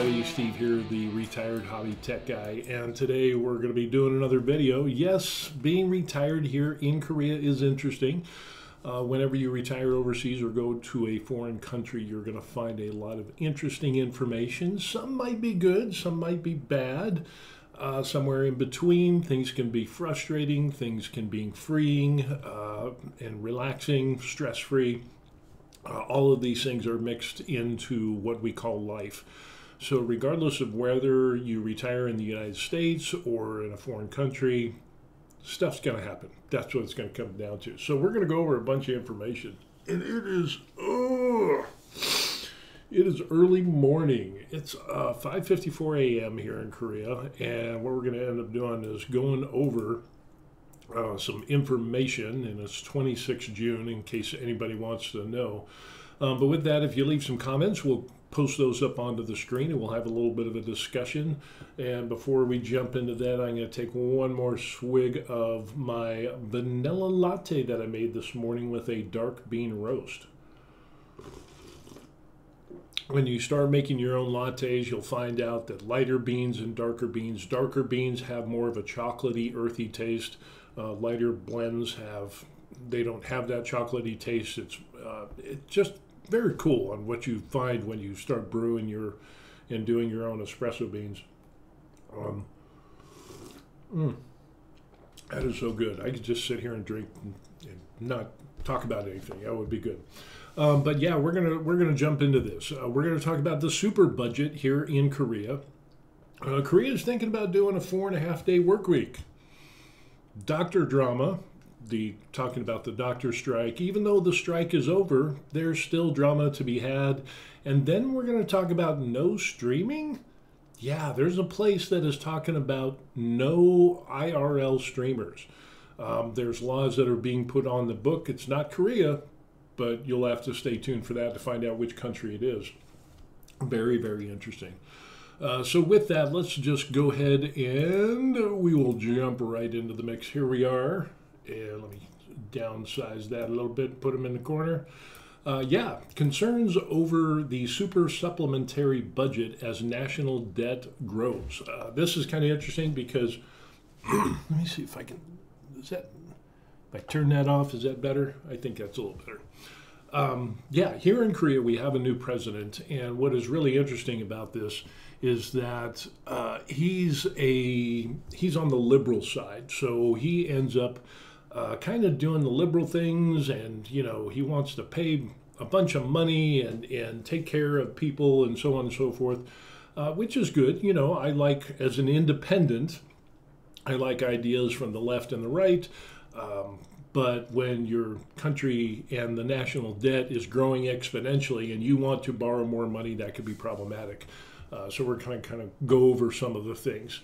everybody, Steve here, the retired hobby tech guy, and today we're going to be doing another video. Yes, being retired here in Korea is interesting. Whenever you retire overseas or go to a foreign country, you're going to find a lot of interesting information. Some might be good, some might be bad. Somewhere in between, things can be frustrating, things can be freeing and relaxing, stress-free. All of these things are mixed into what we call life. So regardless of whether you retire in the United States or in a foreign country, stuff's going to happen. That's what it's going to come down to. So we're going to go over a bunch of information. And it is early morning. It's 5:54 a.m. here in Korea. And what we're going to end up doing is going over some information, and it's 26 June in case anybody wants to know. But with that, if you leave some comments, we'll post those up onto the screen and we'll have a little bit of a discussion. And before we jump into that, I'm going to take one more swig of my vanilla latte that I made this morning with a dark bean roast. When you start making your own lattes, you'll find out that lighter beans and darker beans have more of a chocolatey, earthy taste. Lighter blends they don't have that chocolatey taste. It's just very cool on what you find when you start brewing and doing your own espresso beans. That is so good. I could just sit here and drink and not talk about anything. That would be good. But yeah, we're gonna jump into this. We're gonna talk about the super budget here in Korea. Korea is thinking about doing a 4.5-day work week. Doctor drama, talking about the doctor strike. Even though the strike is over, there's still drama to be had. And then we're going to talk about no streaming. Yeah, there's a place that is talking about no IRL streamers. There's laws that are being put on the book. It's not Korea, but you'll have to stay tuned for that to find out which country it is. Very, very interesting. So with that, let's just go ahead and we will jump right into the mix. Here we are. And let me downsize that a little bit, put them in the corner. Yeah, concerns over the super supplementary budget as national debt grows. This is kind of interesting because, let me see if I can, if I turn that off, is that better? I think that's a little better. Yeah, here in Korea, we have a new president, and what is really interesting about this is that he's on the liberal side, so he ends up kind of doing the liberal things, and he wants to pay a bunch of money and take care of people and so on and so forth, which is good. I like, as an independent, I like ideas from the left and the right. But when your country and the national debt is growing exponentially and you want to borrow more money, that could be problematic. So we're going to kind of go over some of the things.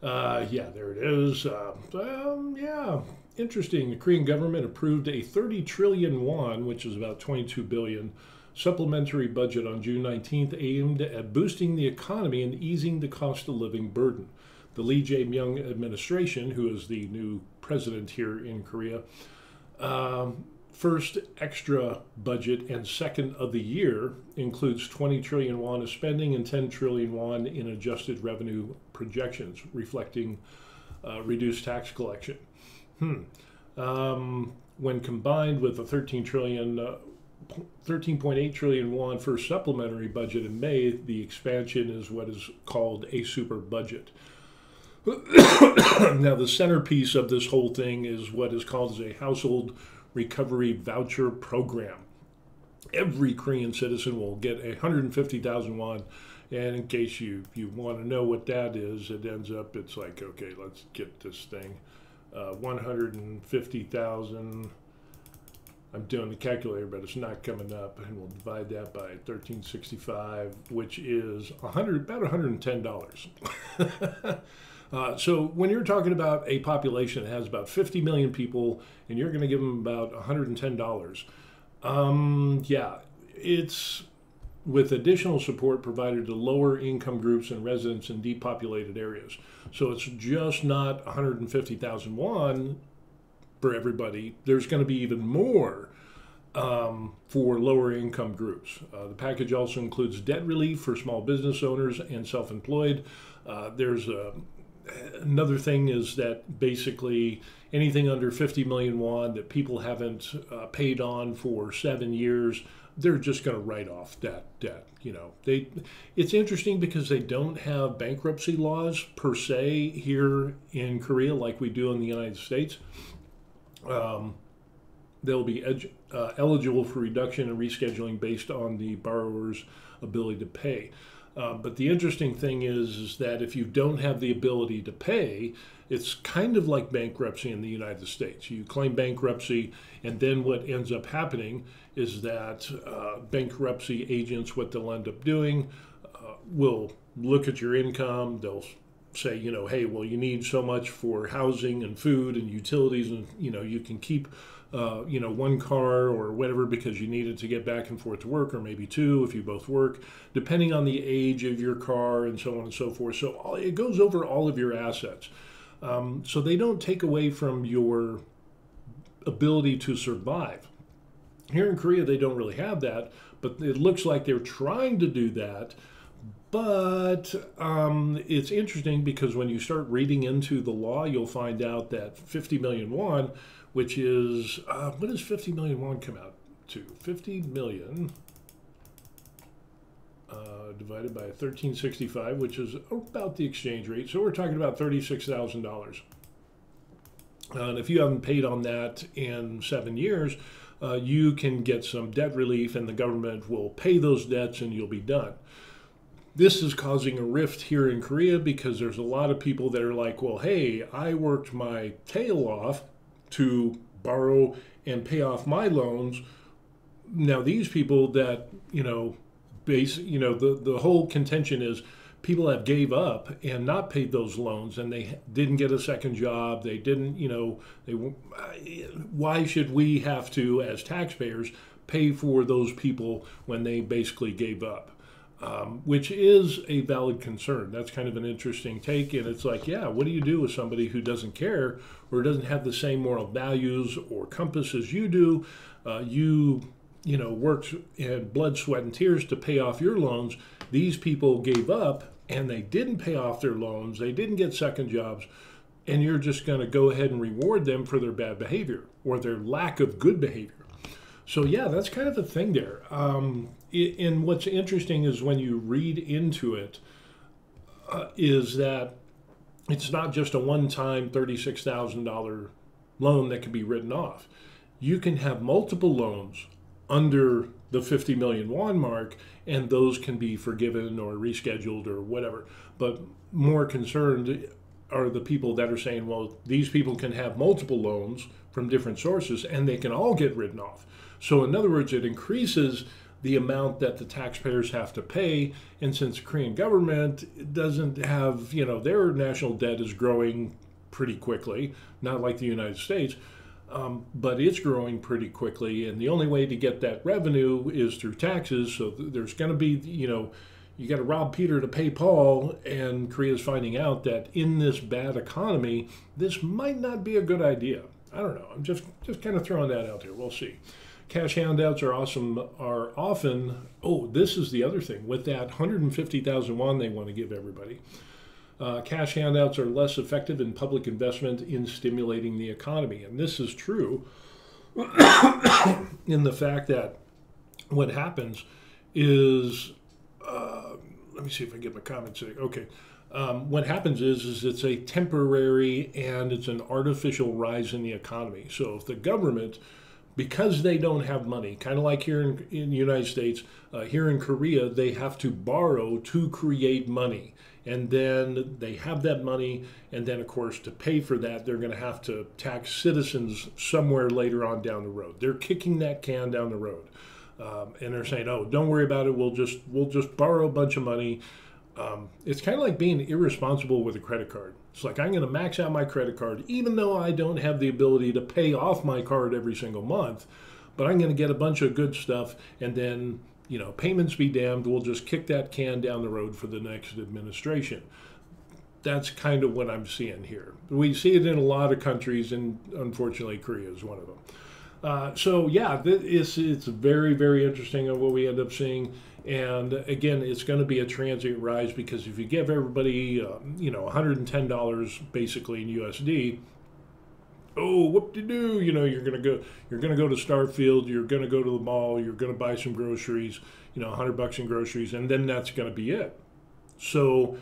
Yeah, there it is. Yeah, interesting. The Korean government approved a 30 trillion won, which is about 22 billion, supplementary budget on June 19th aimed at boosting the economy and easing the cost of living burden. The Lee Jae-myung administration, who is the new president here in Korea, first extra budget and second of the year includes 20 trillion won of spending and 10 trillion won in adjusted revenue projections, reflecting reduced tax collection. When combined with the 13.8 trillion won first supplementary budget in May, the expansion is what is called a super budget. Now, the centerpiece of this whole thing is what is called as a household recovery voucher program. Every Korean citizen will get 150,000 won. And in case you want to know what that is, it ends up, it's like, okay, let's get this thing. 150,000. I'm doing the calculator, but it's not coming up. And we'll divide that by 1365, which is about $110. So when you're talking about a population that has about 50 million people and you're going to give them about $110, yeah, it's with additional support provided to lower income groups and residents in depopulated areas. So it's just not 150,000 won for everybody. There's going to be even more for lower income groups. The package also includes debt relief for small business owners and self-employed. There's another thing is that basically anything under 50 million won that people haven't paid on for 7 years, they're just going to write off that debt. It's interesting because they don't have bankruptcy laws per se here in Korea like we do in the United States. They'll be eligible for reduction and rescheduling based on the borrower's ability to pay. But the interesting thing is that if you don't have the ability to pay, it's kind of like bankruptcy in the United States. You claim bankruptcy, and then what ends up happening is that bankruptcy agents, what they'll end up doing, will look at your income. They'll say, hey, well, you need so much for housing and food and utilities, and you can keep one car or whatever because you need it to get back and forth to work, or maybe two if you both work, depending on the age of your car and so on and so forth. So it goes over all of your assets. So they don't take away from your ability to survive. Here in Korea, they don't really have that, but it looks like they're trying to do that. But it's interesting because when you start reading into the law, you'll find out that 50 million won, which is, what does 50 million won come out to? 50 million divided by 1365, which is about the exchange rate. So we're talking about $36,000. And if you haven't paid on that in 7 years, you can get some debt relief and the government will pay those debts and you'll be done. This is causing a rift here in Korea because there's a lot of people that are like, well, hey, I worked my tail off to borrow and pay off my loans. Now these people that, the whole contention is people have gave up and not paid those loans and they didn't get a second job. They didn't, why should we have to, as taxpayers, pay for those people when they basically gave up? Which is a valid concern. That's kind of an interesting take. And it's like, yeah, what do you do with somebody who doesn't care or doesn't have the same moral values or compass as you do? You worked in blood, sweat, and tears to pay off your loans. These people gave up and they didn't pay off their loans. They didn't get second jobs. And you're just going to go ahead and reward them for their bad behavior or their lack of good behavior. So yeah, that's kind of a thing there. And what's interesting is when you read into it, is that it's not just a one-time $36,000 loan that can be written off. You can have multiple loans under the 50 million won mark, and those can be forgiven or rescheduled or whatever. But more concerned are the people that are saying, well, these people can have multiple loans from different sources and they can all get written off. So in other words, it increases the amount that the taxpayers have to pay. And since the Korean government doesn't have, their national debt is growing pretty quickly, not like the United States, but it's growing pretty quickly. And the only way to get that revenue is through taxes. So there's going to be, you got to rob Peter to pay Paul. And Korea's finding out that in this bad economy, this might not be a good idea. I don't know. I'm just kind of throwing that out there. We'll see. Cash handouts are often, this is the other thing, with that 150,000 won they want to give everybody. Cash handouts are less effective in public investment in stimulating the economy. And this is true in the fact that what happens is, let me see if I can get my comments. Okay. What happens is it's a temporary and it's an artificial rise in the economy. So if the government, because they don't have money, kind of like here in the United States, here in Korea, they have to borrow to create money. And then they have that money, and then, of course, to pay for that, they're going to have to tax citizens somewhere later on down the road. They're kicking that can down the road. And they're saying, oh, don't worry about it. We'll just borrow a bunch of money. It's kind of like being irresponsible with a credit card. It's like, I'm going to max out my credit card, even though I don't have the ability to pay off my card every single month, but I'm going to get a bunch of good stuff, and then, payments be damned, we'll just kick that can down the road for the next administration. That's kind of what I'm seeing here. We see it in a lot of countries, and unfortunately, Korea is one of them. So yeah, it's very, very interesting on what we end up seeing. And again, it's going to be a transient rise because if you give everybody, $110 basically in USD, oh, whoop-de-doo, you're gonna go to Starfield, you're gonna go to the mall, you're gonna buy some groceries, $100 in groceries, and then that's gonna be it. So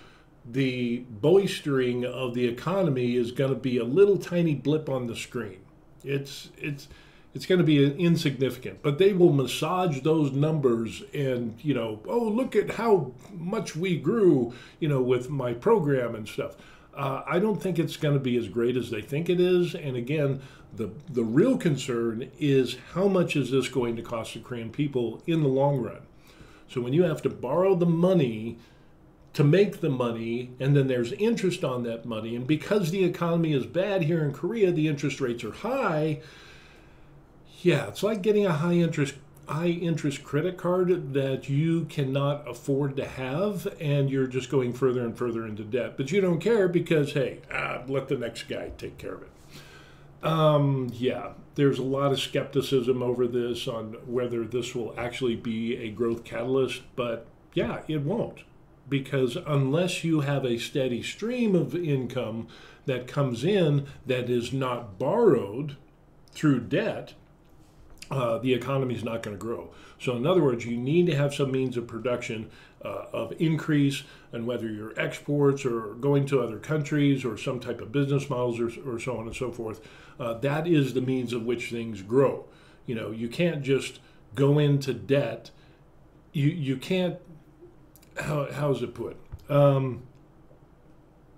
the bolstering of the economy is going to be a little tiny blip on the screen. It's going to be insignificant, but they will massage those numbers and, oh, look at how much we grew, with my program and stuff. I don't think it's going to be as great as they think it is. And again, the real concern is how much is this going to cost the Korean people in the long run? So when you have to borrow the money to make the money, and then there's interest on that money, and because the economy is bad here in Korea, the interest rates are high. Yeah, it's like getting a high interest credit card that you cannot afford to have, and you're just going further and further into debt. But you don't care because, hey, let the next guy take care of it. Yeah, there's a lot of skepticism over this on whether this will actually be a growth catalyst, but yeah, it won't. Because unless you have a steady stream of income that comes in that is not borrowed through debt, the economy is not going to grow. So in other words, you need to have some means of production of increase, and whether you're exports or going to other countries or some type of business models or so on and so forth, that is the means of which things grow. You can't just go into debt. You can't, how's it put?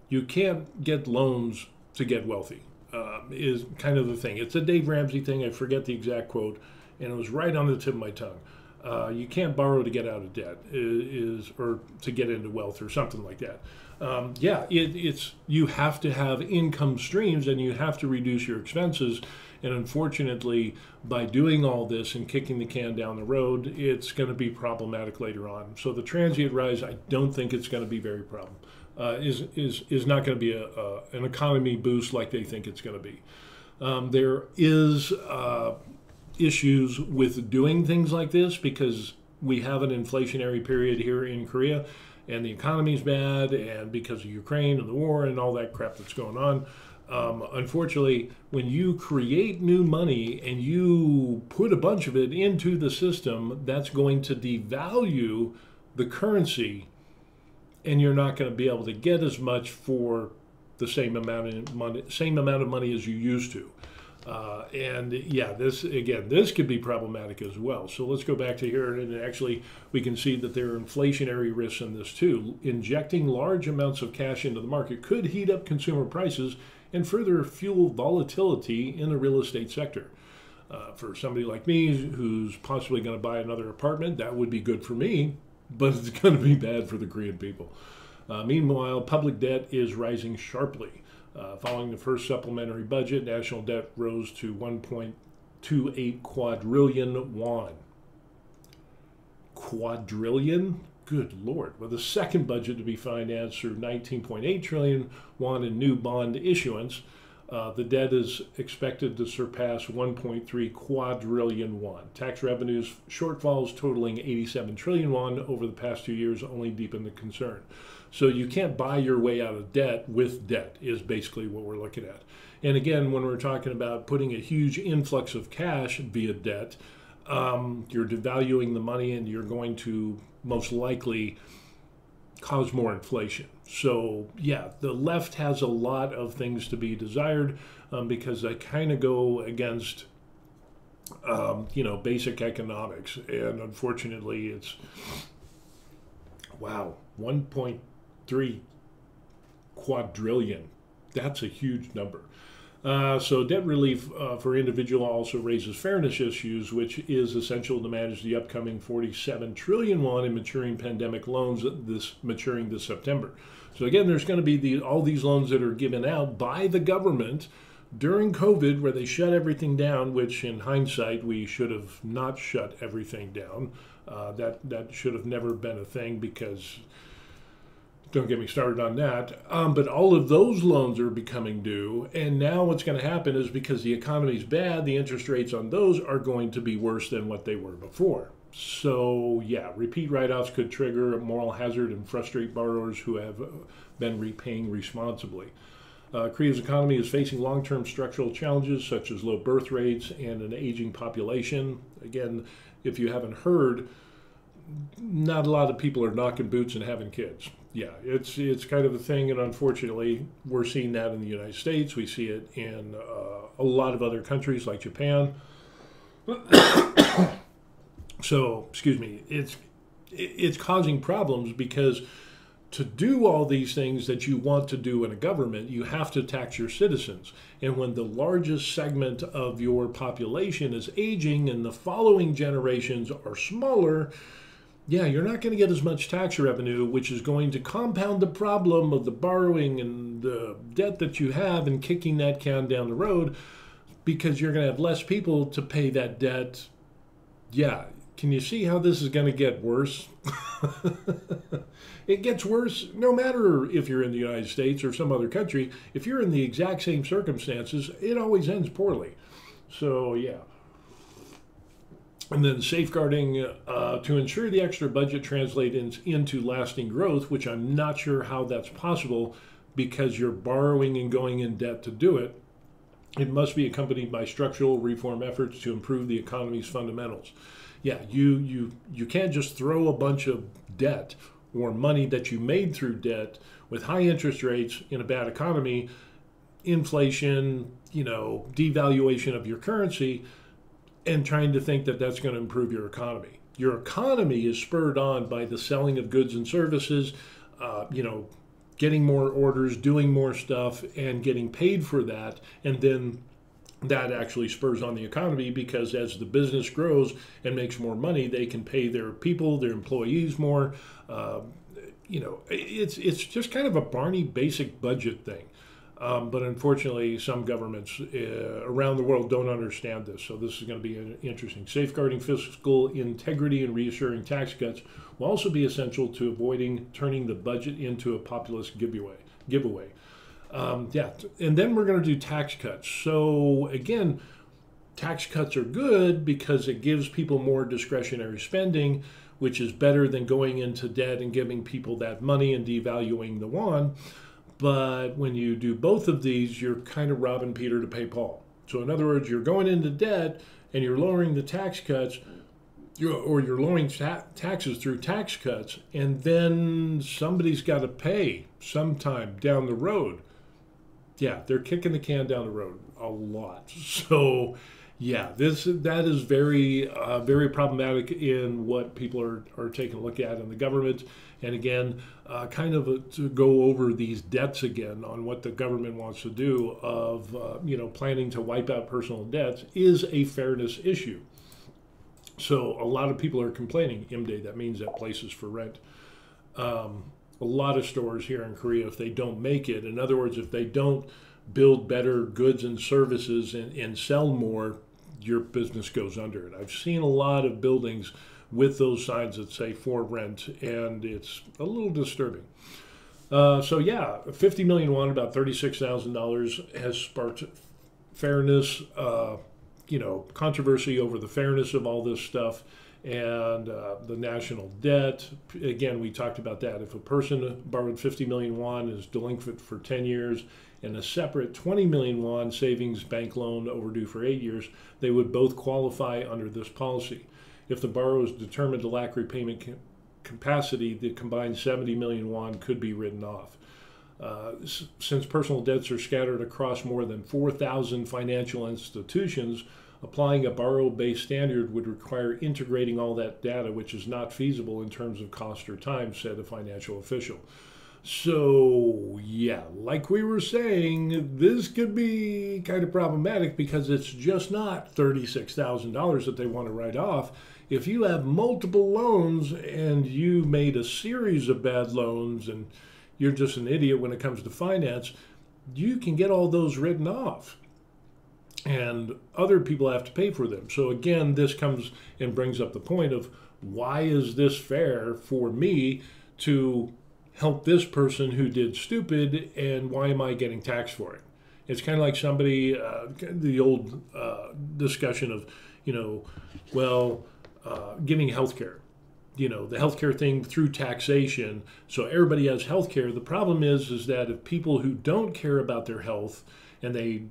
You can't get loans to get wealthy. Is kind of the thing. It's a Dave Ramsey thing. I forget the exact quote, and it was right on the tip of my tongue. You can't borrow to get out of debt, or to get into wealth, or something like that. It's you have to have income streams, and you have to reduce your expenses. And unfortunately, by doing all this and kicking the can down the road, it's going to be problematic later on. So the transient rise, I don't think it's going to be very problem. Is not going to be an economy boost like they think it's going to be. There is issues with doing things like this because we have an inflationary period here in Korea, and the economy's bad, and because of Ukraine and the war and all that crap that's going on. Unfortunately, when you create new money and you put a bunch of it into the system, that's going to devalue the currency, and you're not going to be able to get as much for the same amount of money as you used to. This could be problematic as well. So let's go back to here, and actually we can see that there are inflationary risks in this too. Injecting large amounts of cash into the market could heat up consumer prices and further fuel volatility in the real estate sector. For somebody like me who's possibly going to buy another apartment, that would be good for me, but it's going to be bad for the Korean people. Meanwhile, public debt is rising sharply. Following the first supplementary budget, national debt rose to 1.28 quadrillion won. Quadrillion? Good Lord. With the second budget to be financed through 19.8 trillion won in new bond issuance, the debt is expected to surpass 1.3 quadrillion won. Tax revenues shortfalls totaling 87 trillion won over the past 2 years only deepen the concern. So you can't buy your way out of debt with debt is basically what we're looking at. And again, when we're talking about putting a huge influx of cash via debt, you're devaluing the money, and you're going to most likely cause more inflation. So yeah, the left has a lot of things to be desired because they kind of go against basic economics, and unfortunately it's, wow, 1.3 quadrillion. That's a huge number. So debt relief for individual also raises fairness issues, which is essential to manage the upcoming 47 trillion won in maturing pandemic loans maturing this September. So again, there's going to be all these loans that are given out by the government during COVID, where they shut everything down, which in hindsight, we should have not shut everything down. That should have never been a thing, because Don't get me started on that. But all of those loans are becoming due. And now what's going to happen is because the economy's bad, the interest rates on those are going to be worse than what they were before. So, yeah, repeat write-offs could trigger a moral hazard and frustrate borrowers who have been repaying responsibly. Korea's economy is facing long-term structural challenges such as low birth rates and an aging population. Again, if you haven't heard, not a lot of people are knocking boots and having kids. Yeah, it's kind of a thing, and unfortunately, we're seeing that in the United States. We see it in a lot of other countries like Japan. So, excuse me, it's causing problems because to do all these things that you want to do in a government, you have to tax your citizens. And when the largest segment of your population is aging and the following generations are smaller, yeah, you're not going to get as much tax revenue, which is going to compound the problem of the borrowing and the debt that you have and kicking that can down the road because you're going to have less people to pay that debt. Yeah, can you see how this is going to get worse? It gets worse no matter if you're in the United States or some other country. If you're in the exact same circumstances, it always ends poorly. So, yeah. And then safeguarding to ensure the extra budget translates into lasting growth, which I'm not sure how that's possible because you're borrowing and going in debt to do it. It must be accompanied by structural reform efforts to improve the economy's fundamentals. Yeah, you can't just throw a bunch of debt or money that you made through debt with high interest rates in a bad economy, inflation, devaluation of your currency, and trying to think that that's going to improve your economy. Your economy is spurred on by the selling of goods and services, getting more orders, doing more stuff, and getting paid for that. And then that actually spurs on the economy because as the business grows and makes more money, they can pay their people, their employees more. It's just kind of a Barney basic budget thing. But unfortunately, some governments around the world don't understand this. So this is going to be interesting. Safeguarding fiscal integrity and reassuring tax cuts will also be essential to avoiding turning the budget into a populist giveaway. And then we're going to do tax cuts. So again, tax cuts are good because it gives people more discretionary spending, which is better than going into debt and giving people that money and devaluing the won. But when you do both of these, you're kind of robbing Peter to pay Paul. So in other words, you're going into debt and you're lowering the tax cuts, or you're lowering taxes through tax cuts, and then somebody's got to pay sometime down the road. Yeah, they're kicking the can down the road a lot. So, yeah, that is very very problematic in what people are taking a look at in the government. And again, to go over these debts again on what the government wants to do of planning to wipe out personal debts is a fairness issue. So a lot of people are complaining. IMDAY, that means at places for rent. A lot of stores here in Korea, if they don't make it, in other words, if they don't build better goods and services and sell more, your business goes under it. I've seen a lot of buildings with those signs that say for rent, and it's a little disturbing. 50 million won, about $36,000, has sparked fairness, controversy over the fairness of all this stuff. And the national debt, again, we talked about that. If a person borrowed 50 million won, is delinquent for 10 years, and a separate 20 million won savings bank loan overdue for 8 years, they would both qualify under this policy. If the borrower is determined to lack repayment capacity, the combined 70 million won could be written off. Since personal debts are scattered across more than 4,000 financial institutions, applying a borrow-based standard would require integrating all that data, which is not feasible in terms of cost or time, said a financial official. So, yeah, like we were saying, this could be kind of problematic because it's just not $36,000 that they want to write off. If you have multiple loans and you made a series of bad loans and you're just an idiot when it comes to finance, you can get all those written off. And other people have to pay for them. So again, this comes and brings up the point of why is this fair for me to help this person who did stupid, and why am I getting taxed for it? It's kind of like somebody, the old discussion of, giving health care. The healthcare thing through taxation, so everybody has healthcare. The problem is that if people who don't care about their health and they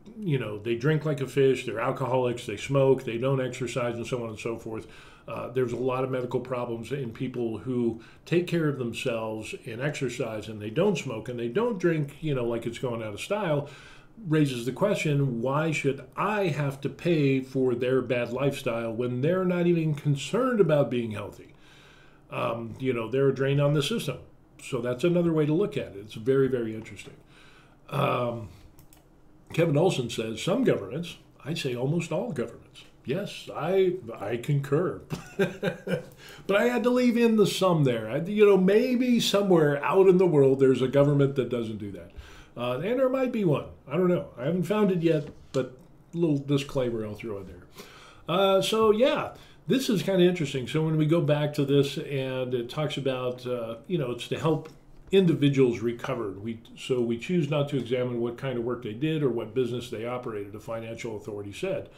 drink like a fish, they're alcoholics, they smoke, they don't exercise, and so on and so forth. There's a lot of medical problems in people who take care of themselves and exercise, and they don't smoke and they don't drink, like it's going out of style. Raises the question, why should I have to pay for their bad lifestyle when they're not even concerned about being healthy? They're a drain on the system. So that's another way to look at it. It's very, very interesting. Kevin Olson says, some governments, I'd say almost all governments. Yes, I concur. But I had to leave in the some there. Maybe somewhere out in the world there's a government that doesn't do that. And there might be one. I don't know. I haven't found it yet, but a little disclaimer I'll throw in there. This is kind of interesting. So when we go back to this, and it talks about, it's to help individuals recover. We choose not to examine what kind of work they did or what business they operated, a financial authority said.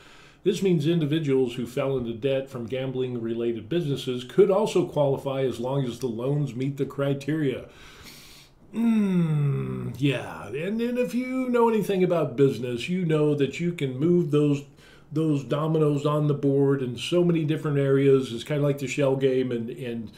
This means individuals who fell into debt from gambling-related businesses could also qualify as long as the loans meet the criteria. Yeah, and if you know anything about business, you know that you can move those dominoes on the board in so many different areas. It's kind of like the shell game, and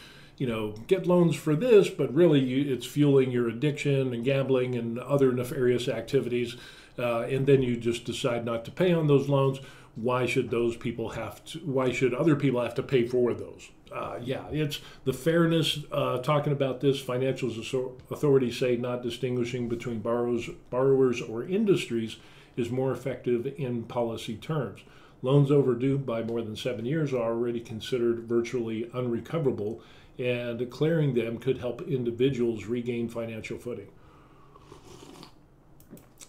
get loans for this, but really it's fueling your addiction and gambling and other nefarious activities, and then you just decide not to pay on those loans. Why should other people have to pay for those? It's the fairness, talking about this. Financial authorities say not distinguishing between borrowers or industries is more effective in policy terms. Loans overdue by more than 7 years are already considered virtually unrecoverable, and clearing them could help individuals regain financial footing.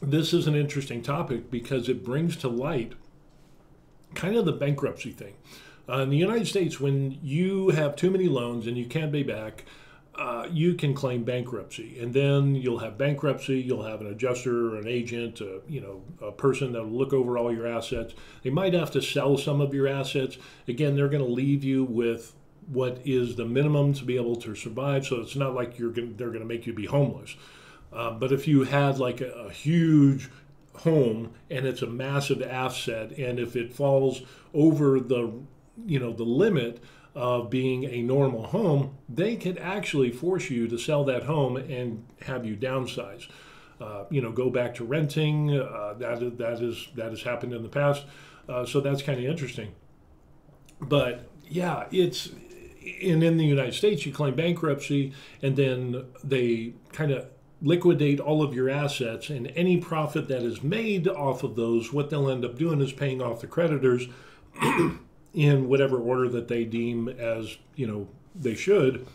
This is an interesting topic because it brings to light kind of the bankruptcy thing. In the United States, when you have too many loans and you can't pay back, you can claim bankruptcy, and then you'll have bankruptcy. You'll have an adjuster or an agent, a person that will look over all your assets. They might have to sell some of your assets. Again, they're going to leave you with what is the minimum to be able to survive. So it's not like they're going to make you be homeless. But if you had like a huge home and it's a massive asset, and if it falls over the limit of being a normal home, they could actually force you to sell that home and have you downsize. Go back to renting. That has happened in the past. So that's kind of interesting. But yeah, in the United States, you claim bankruptcy, and then they kind of liquidate all of your assets, and any profit that is made off of those, what they'll end up doing is paying off the creditors in whatever order that they deem as, they should.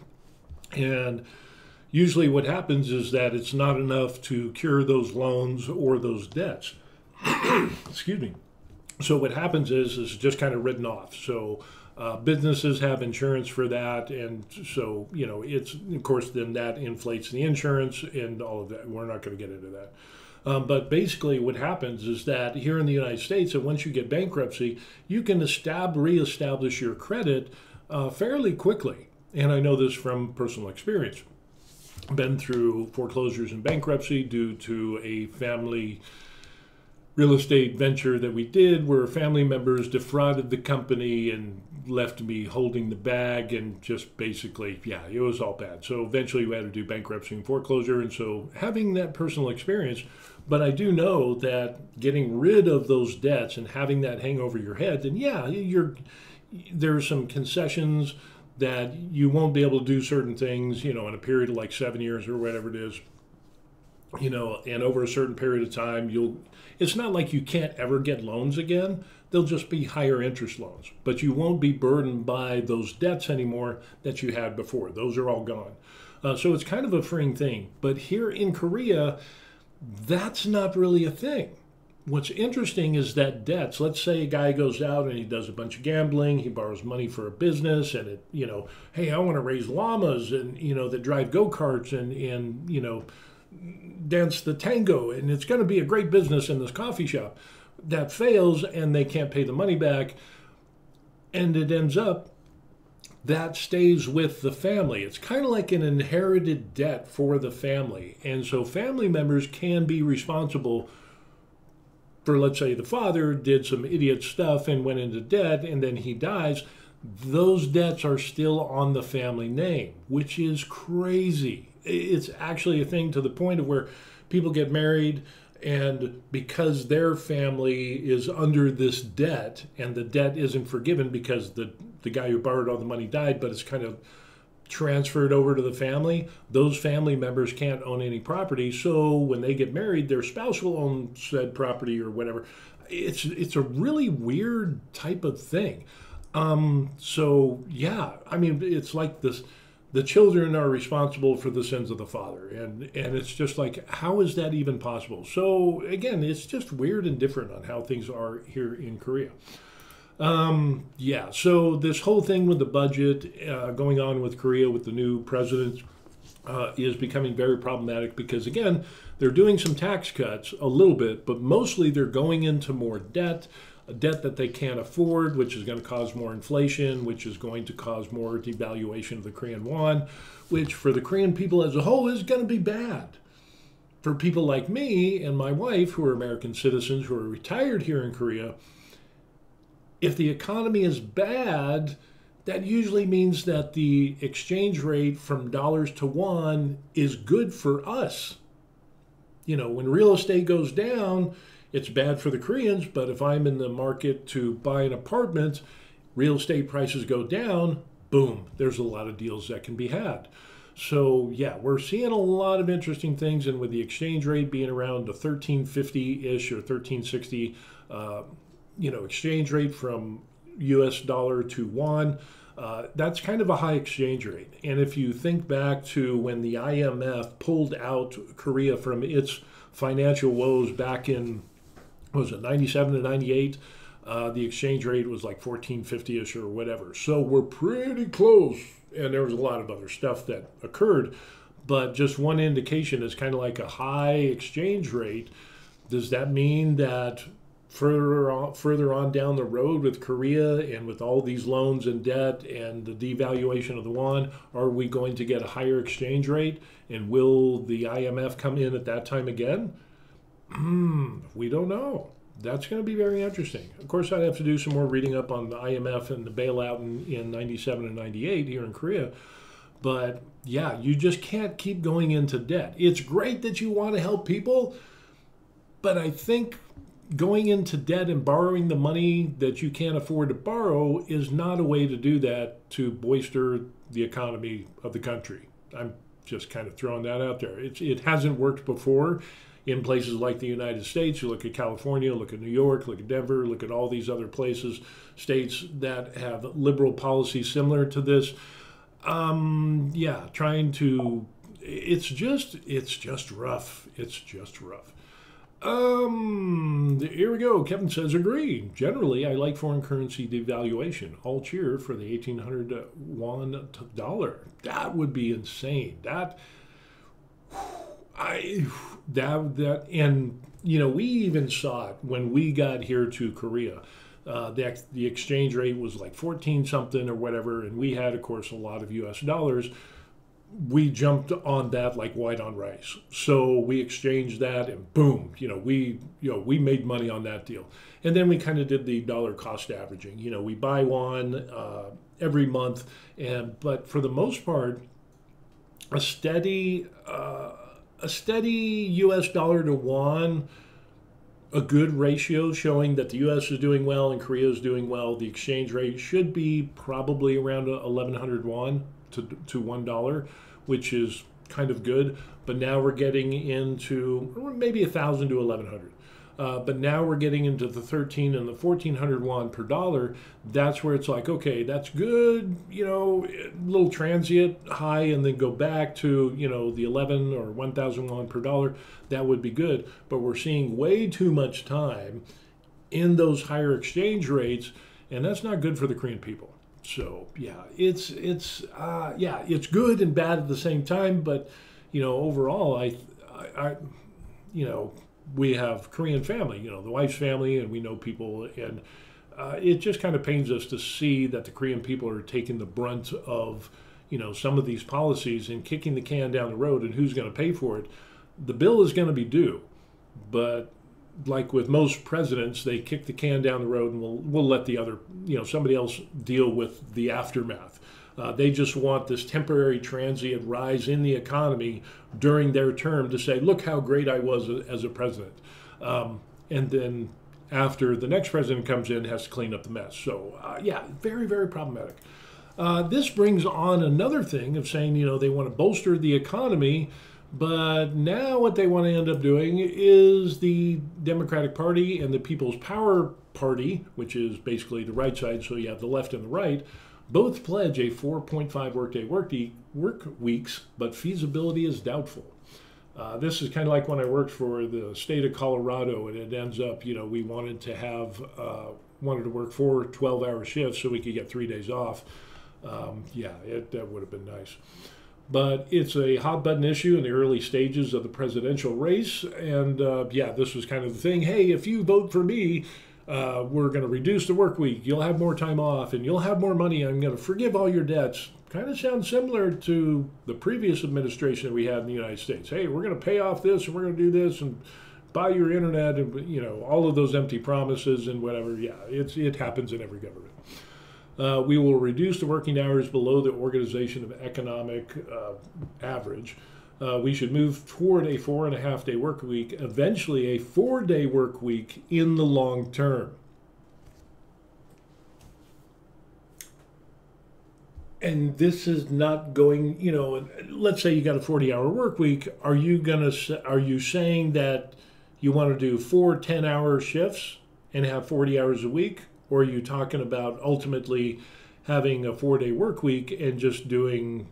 And usually what happens is that it's not enough to cure those loans or those debts. Excuse me. So what happens is just kind of written off. So businesses have insurance for that, and so it's, of course, then that inflates the insurance and all of that. We're not going to get into that. But basically what happens is that here in the United States, that once you get bankruptcy, you can reestablish your credit fairly quickly. And I know this from personal experience. Been through foreclosures and bankruptcy due to a family real estate venture that we did where family members defrauded the company and left me holding the bag, and just basically, it was all bad. So eventually we had to do bankruptcy and foreclosure, and so having that personal experience. But I do know that getting rid of those debts and having that hang over your head, then there's some concessions that you won't be able to do certain things, in a period of like 7 years or whatever it is, and over a certain period of time, it's not like you can't ever get loans again. They'll just be higher interest loans, but you won't be burdened by those debts anymore that you had before. Those are all gone. So it's kind of a freeing thing. But here in Korea, that's not really a thing. what's interesting is that debts, let's say a guy goes out and he does a bunch of gambling, he borrows money for a business, and it, hey, I want to raise llamas and, that drive go-karts and dance the tango, and it's going to be a great business in this coffee shop. That fails and they can't pay the money back, and it ends up that stays with the family. It's kind of like an inherited debt for the family. And so family members can be responsible for, let's say the father did some idiot stuff and went into debt and then he dies. Those debts are still on the family name, which is crazy. It's actually a thing to the point of where people get married, and because their family is under this debt and the debt isn't forgiven because the guy who borrowed all the money died, but it's kind of transferred over to the family, those family members can't own any property. So when they get married, their spouse will own said property or whatever. It's a really weird type of thing. So yeah, I mean, it's like this. The children are responsible for the sins of the father. And it's just like, how is that even possible? So again, it's just weird and different on how things are here in Korea. Yeah, so this whole thing with the budget going on with Korea with the new president is becoming very problematic because, again, they're doing some tax cuts a little bit, but mostly they're going into more debt. A debt that they can't afford, which is going to cause more inflation, which is going to cause more devaluation of the Korean won, which for the Korean people as a whole is going to be bad. For people like me and my wife, who are American citizens who are retired here in Korea, if the economy is bad, that usually means that the exchange rate from dollars to won is good for us. When real estate goes down, it's bad for the Koreans, but if I'm in the market to buy an apartment, real estate prices go down, boom, there's a lot of deals that can be had. So yeah, we're seeing a lot of interesting things, and with the exchange rate being around the 1350-ish or 1360, exchange rate from US dollar to won, that's kind of a high exchange rate. And if you think back to when the IMF pulled out Korea from its financial woes back in, what was it, 97 to 98, the exchange rate was like 1450-ish or whatever. So we're pretty close. And there was a lot of other stuff that occurred. But just one indication is kind of like a high exchange rate. Does that mean that further on down the road with Korea and with all these loans and debt and the devaluation of the won, are we going to get a higher exchange rate? And will the IMF come in at that time again? We don't know. That's going to be very interesting. Of course, I'd have to do some more reading up on the IMF and the bailout in 97 and 98 here in Korea. But yeah, you just can't keep going into debt. It's great that you want to help people, but I think going into debt and borrowing the money that you can't afford to borrow is not a way to do that to bolster the economy of the country. I'm just kind of throwing that out there. It hasn't worked before. In places like the United States, you look at California, look at New York, look at Denver, look at all these other places, states that have liberal policies similar to this. Yeah, trying to, it's just rough. It's just rough. Here we go. Kevin says, agree. Generally, I like foreign currency devaluation. All cheer for the 1800 won to dollar. That would be insane. And we even saw it when we got here to Korea. The exchange rate was like 14 something or whatever, and we had, of course, a lot of US dollars. We jumped on that like white on rice. So we exchanged that, and boom, we made money on that deal. And then we kind of did the dollar cost averaging. We buy one every month, but for the most part, a steady US dollar to won, a good ratio showing that the US is doing well and Korea is doing well. The exchange rate should be probably around 1100 won to $1, which is kind of good. But now we're getting into maybe 1000 to 1100. But now we're getting into the 13 and the 1400 won per dollar. That's where it's like, okay, that's good, a little transient high and then go back to, the 11 or 1000 won per dollar. That would be good. But we're seeing way too much time in those higher exchange rates, and that's not good for the Korean people. So yeah, it's good and bad at the same time. But overall, I we have Korean family, the wife's family, and we know people, and it just kind of pains us to see that the Korean people are taking the brunt of, some of these policies and kicking the can down the road, and who's going to pay for it? The bill is going to be due, but like with most presidents, they kick the can down the road, and we'll let the other, somebody else deal with the aftermath. They just want this temporary transient rise in the economy during their term to say, look how great I was as a president. And then after the next president comes in, has to clean up the mess. So very, very problematic. This brings on another thing of saying, they want to bolster the economy, but now what they want to end up doing is the Democratic Party and the People's Power Party, which is basically the right side, so you have the left and the right, both pledge a 4.5 workday work weeks, but feasibility is doubtful. This is kind of like when I worked for the state of Colorado, and it ends up, we wanted to work 4 12-hour shifts so we could get 3 days off. That would have been nice. But it's a hot button issue in the early stages of the presidential race. And this was kind of the thing. Hey, if you vote for me, we're going to reduce the work week. You'll have more time off and you'll have more money. I'm going to forgive all your debts. Kind of sounds similar to the previous administration that we had in the United States. Hey, we're going to pay off this and we're going to do this and buy your internet and, all of those empty promises and whatever. Yeah, it happens in every government. We will reduce the working hours below the Organization of Economic average. We should move toward a 4.5-day work week, eventually a 4-day work week in the long term. And this is not going, let's say you got a 40-hour work week. Are you saying that you want to do 4 10-hour shifts and have 40 hours a week? Or are you talking about ultimately having a 4-day work week and just doing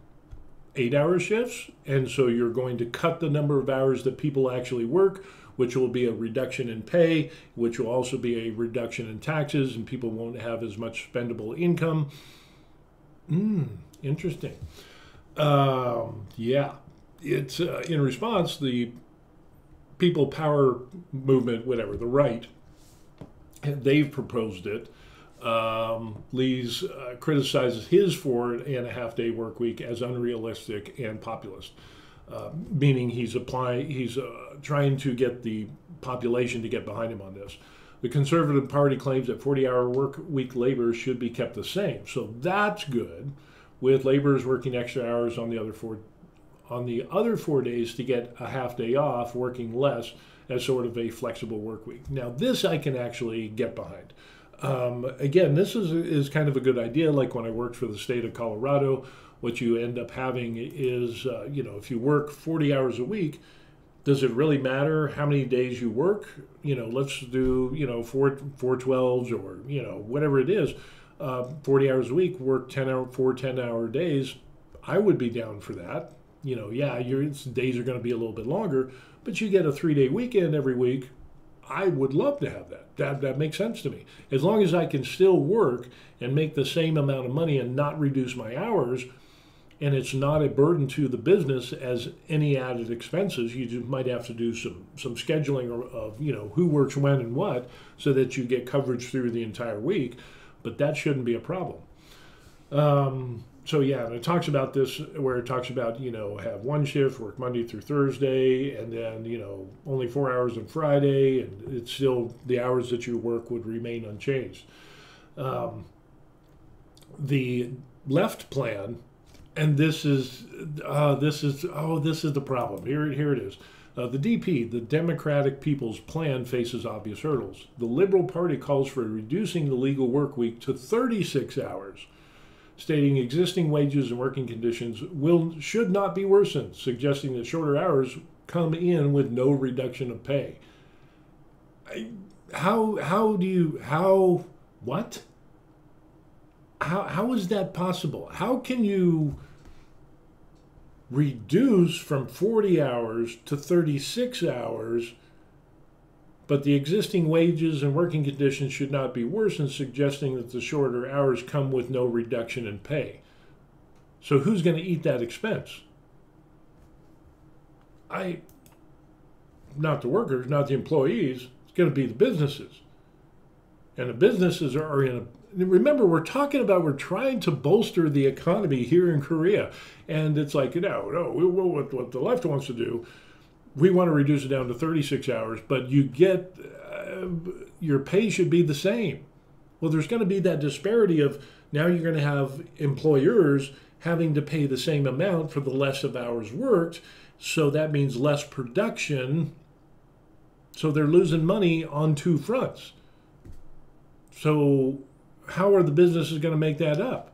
8-hour shifts? And so you're going to cut the number of hours that people actually work, which will be a reduction in pay, which will also be a reduction in taxes, and people won't have as much spendable income. Interesting. It's in response, the People Power Movement, whatever, the right, they've proposed it. Lees criticizes his 4.5-day work week as unrealistic and populist, meaning he's trying to get the population to get behind him on this. The Conservative Party claims that 40-hour work week labor should be kept the same, so that's good. With laborers working extra hours on the other 4 days to get a half day off, working less, as sort of a flexible work week. Now, this I can actually get behind. Again, this is kind of a good idea. Like when I worked for the state of Colorado, what you end up having is, if you work 40 hours a week, does it really matter how many days you work? Let's do, 4 12s or, whatever it is, 40 hours a week, work 4 10-hour days. I would be down for that. Your days are going to be a little bit longer, but you get a 3-day weekend every week. I would love to have that. That makes sense to me. As long as I can still work and make the same amount of money and not reduce my hours, and it's not a burden to the business as any added expenses. You just might have to do some scheduling of who works when and what, so that you get coverage through the entire week. But that shouldn't be a problem. And it talks about this where it talks about, have one shift, work Monday through Thursday, and then, only 4 hours on Friday, and it's still the hours that you work would remain unchanged. The left plan, and this is the problem. Here it is. The DP, the Democratic People's Plan, faces obvious hurdles. The Liberal Party calls for reducing the legal work week to 36 hours. Stating existing wages and working conditions should not be worsened, suggesting that shorter hours come in with no reduction of pay. how do you, how, what? How is that possible? How can you reduce from 40 hours to 36 hours, but the existing wages and working conditions should not be worsened, suggesting that the shorter hours come with no reduction in pay? So who's going to eat that expense? Not the workers, not the employees. It's going to be the businesses. And the businesses are in a, remember, we're trying to bolster the economy here in Korea. And it's like, what the left wants to do, we want to reduce it down to 36 hours, but you get, your pay should be the same. Well, there's going to be that disparity of, now you're going to have employers having to pay the same amount for the less of hours worked. So that means less production. So they're losing money on two fronts. So how are the businesses going to make that up?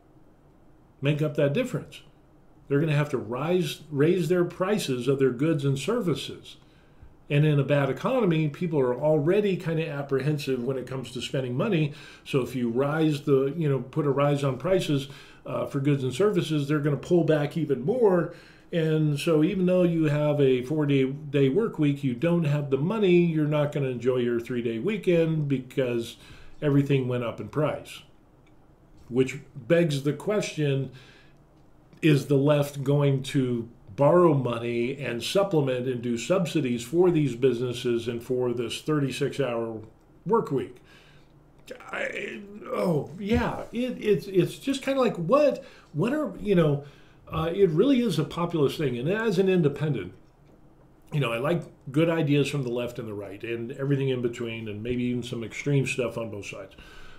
Make up that difference? They're going to have to raise their prices of their goods and services. And in a bad economy, people are already kind of apprehensive when it comes to spending money. So if you put a rise on prices for goods and services, they're going to pull back even more. And so even though you have a 4-day work week, you don't have the money, you're not going to enjoy your 3-day weekend because everything went up in price. Which begs the question, is the left going to borrow money and supplement and do subsidies for these businesses and for this 36-hour work week? It's just kind of like, what are, it really is a populist thing. And as an independent, I like good ideas from the left and the right and everything in between, and maybe even some extreme stuff on both sides.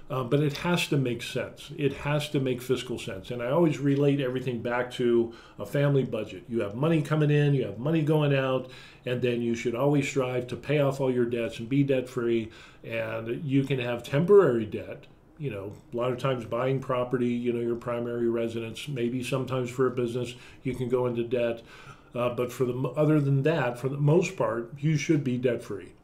But it has to make sense. It has to make fiscal sense. And I always relate everything back to a family budget. You have money coming in, you have money going out, and then you should always strive to pay off all your debts and be debt-free. And you can have temporary debt, a lot of times buying property, your primary residence, maybe sometimes for a business, you can go into debt. But other than that, for the most part, you should be debt-free.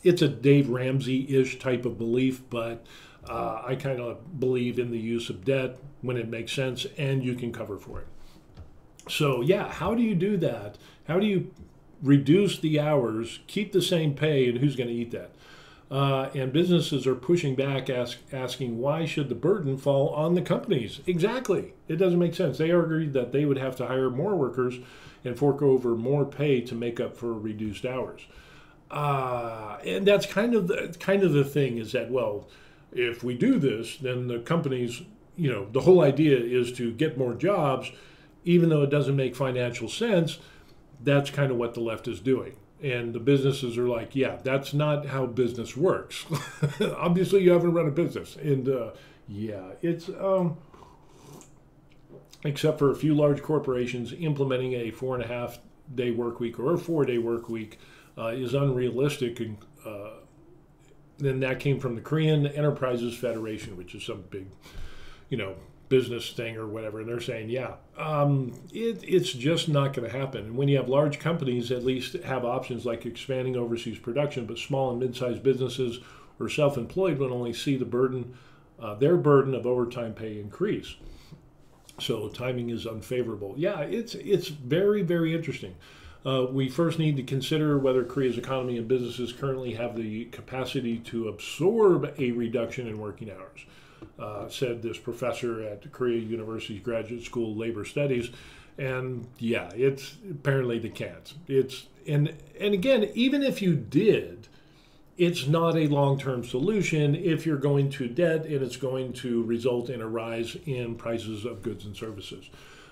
It's a Dave Ramsey-ish type of belief, but I kind of believe in the use of debt when it makes sense and you can cover for it. So yeah, how do you do that? How do you reduce the hours, keep the same pay, and who's going to eat that? And businesses are pushing back, asking why should the burden fall on the companies? Exactly. It doesn't make sense. They argued that they would have to hire more workers and fork over more pay to make up for reduced hours. And that's kind of the thing is that, well, if we do this, then the companies, the whole idea is to get more jobs, even though it doesn't make financial sense. That's kind of what the left is doing. And the businesses are like, yeah, that's not how business works. Obviously, you haven't run a business. And it's, except for a few large corporations, implementing a 4.5-day work week or a 4-day work week is unrealistic. And then that came from the Korean Enterprises Federation, which is some big, business thing or whatever. And they're saying, it's just not going to happen. And when you have large companies, at least have options like expanding overseas production, but small and mid-sized businesses or self-employed would only see their burden of overtime pay increase. So timing is unfavorable. Yeah, it's very, very interesting. We first need to consider whether Korea's economy and businesses currently have the capacity to absorb a reduction in working hours, said this professor at Korea University's Graduate School of Labor Studies. And yeah, it's apparently they can't. And again, even if you did, it's not a long-term solution if you're going to debt and it's going to result in a rise in prices of goods and services.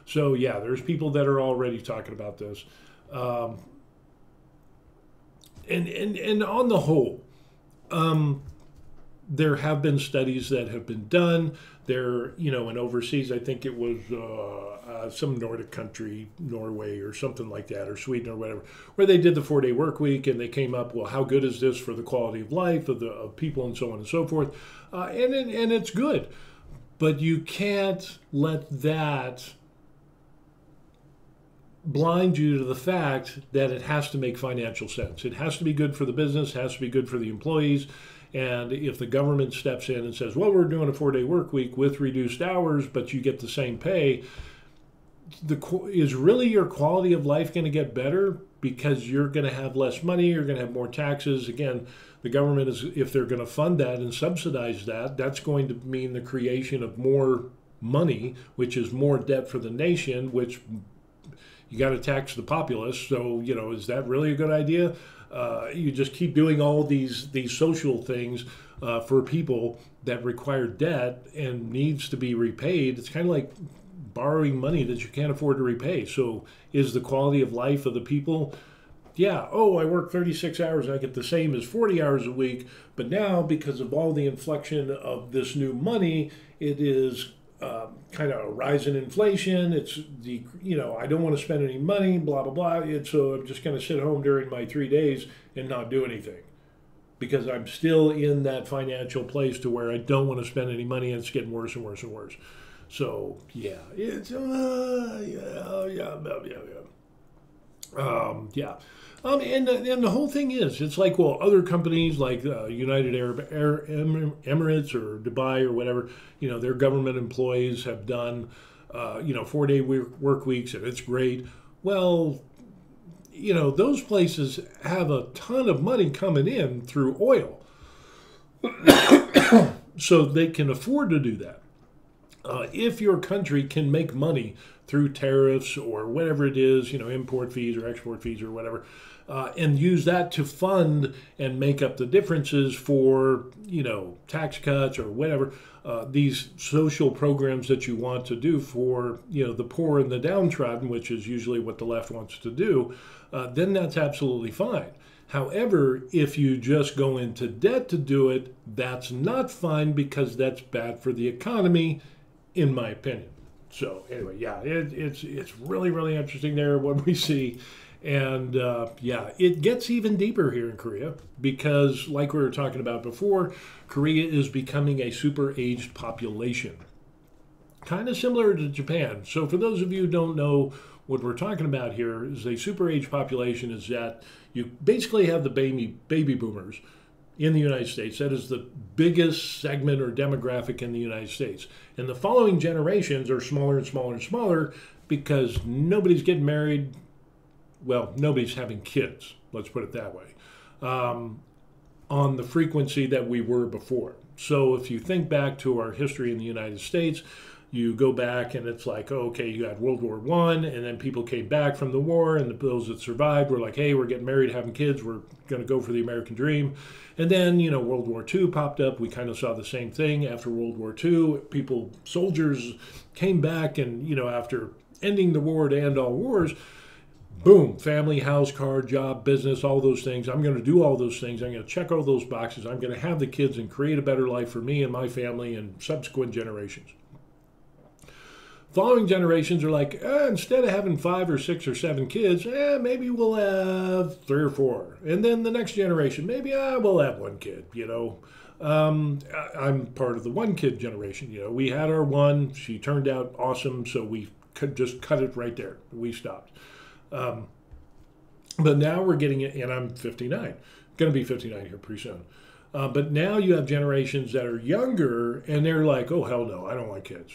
So yeah, there's people that are already talking about this. And on the whole, there have been studies that have been done there, in overseas. I think it was some Nordic country, Norway or something like that, or Sweden or whatever, where they did the 4-day work week and they came up, well, how good is this for the quality of life of people and so on and so forth, and it's good, but you can't let that blind you to the fact that it has to make financial sense. It has to be good for the business, has to be good for the employees. And if the government steps in and says, well, we're doing a 4-day work week with reduced hours, but you get the same pay, is really your quality of life going to get better because you're going to have less money, you're going to have more taxes? Again, the government is, if they're going to fund that and subsidize that, that's going to mean the creation of more money, which is more debt for the nation, which you got to tax the populace. So, is that really a good idea? You just keep doing all these social things for people that require debt and needs to be repaid. It's kind of like borrowing money that you can't afford to repay. So is the quality of life of the people? Yeah, I work 36 hours and I get the same as 40 hours a week. But now, because of all the inflection of this new money, it is kind of a rise in inflation. It's I don't want to spend any money, blah, blah, blah. And so I'm just going to sit home during my 3 days and not do anything because I'm still in that financial place to where I don't want to spend any money, and it's getting worse and worse and worse. So, yeah, it's, And the whole thing is, it's like, well, other companies like United Arab Emirates or Dubai or whatever, their government employees have done, 4-day work weeks, and it's great. Well, those places have a ton of money coming in through oil. So they can afford to do that. If your country can make money through tariffs or whatever it is, import fees or export fees or whatever, and use that to fund and make up the differences for, tax cuts or whatever, these social programs that you want to do for, the poor and the downtrodden, which is usually what the left wants to do, then that's absolutely fine. However, if you just go into debt to do it, that's not fine because that's bad for the economy, in my opinion. So anyway, yeah, it's really, really interesting there what we see. And it gets even deeper here in Korea because, like we were talking about before, Korea is becoming a super aged population. Kind of similar to Japan. So for those of you who don't know what we're talking about here, is a super aged population is that you basically have the baby boomers in the United States. That is the biggest segment or demographic in the United States. And the following generations are smaller and smaller and smaller because nobody's getting married. Well, nobody's having kids, let's put it that way, on the frequency that we were before. So if you think back to our history in the United States, you go back and it's like, okay, you had World War I, and then people came back from the war, and those that survived were like, hey, we're getting married, having kids, we're going to go for the American dream. And then, World War II popped up. We kind of saw the same thing after World War II. Soldiers came back, and, after ending the war to end all wars, boom, family, house, car, job, business, all those things. I'm going to do all those things. I'm going to check all those boxes. I'm going to have the kids and create a better life for me and my family and subsequent generations. Following generations are like, instead of having 5 or 6 or 7 kids, maybe we'll have 3 or 4. And then the next generation, maybe we'll have 1 kid, I'm part of the 1 kid generation. We had our one, she turned out awesome, so we could just cut it right there. We stopped. But now we're getting it, and I'm 59, going to be 59 here pretty soon. But now you have generations that are younger, and they're like, oh, hell no, I don't want kids.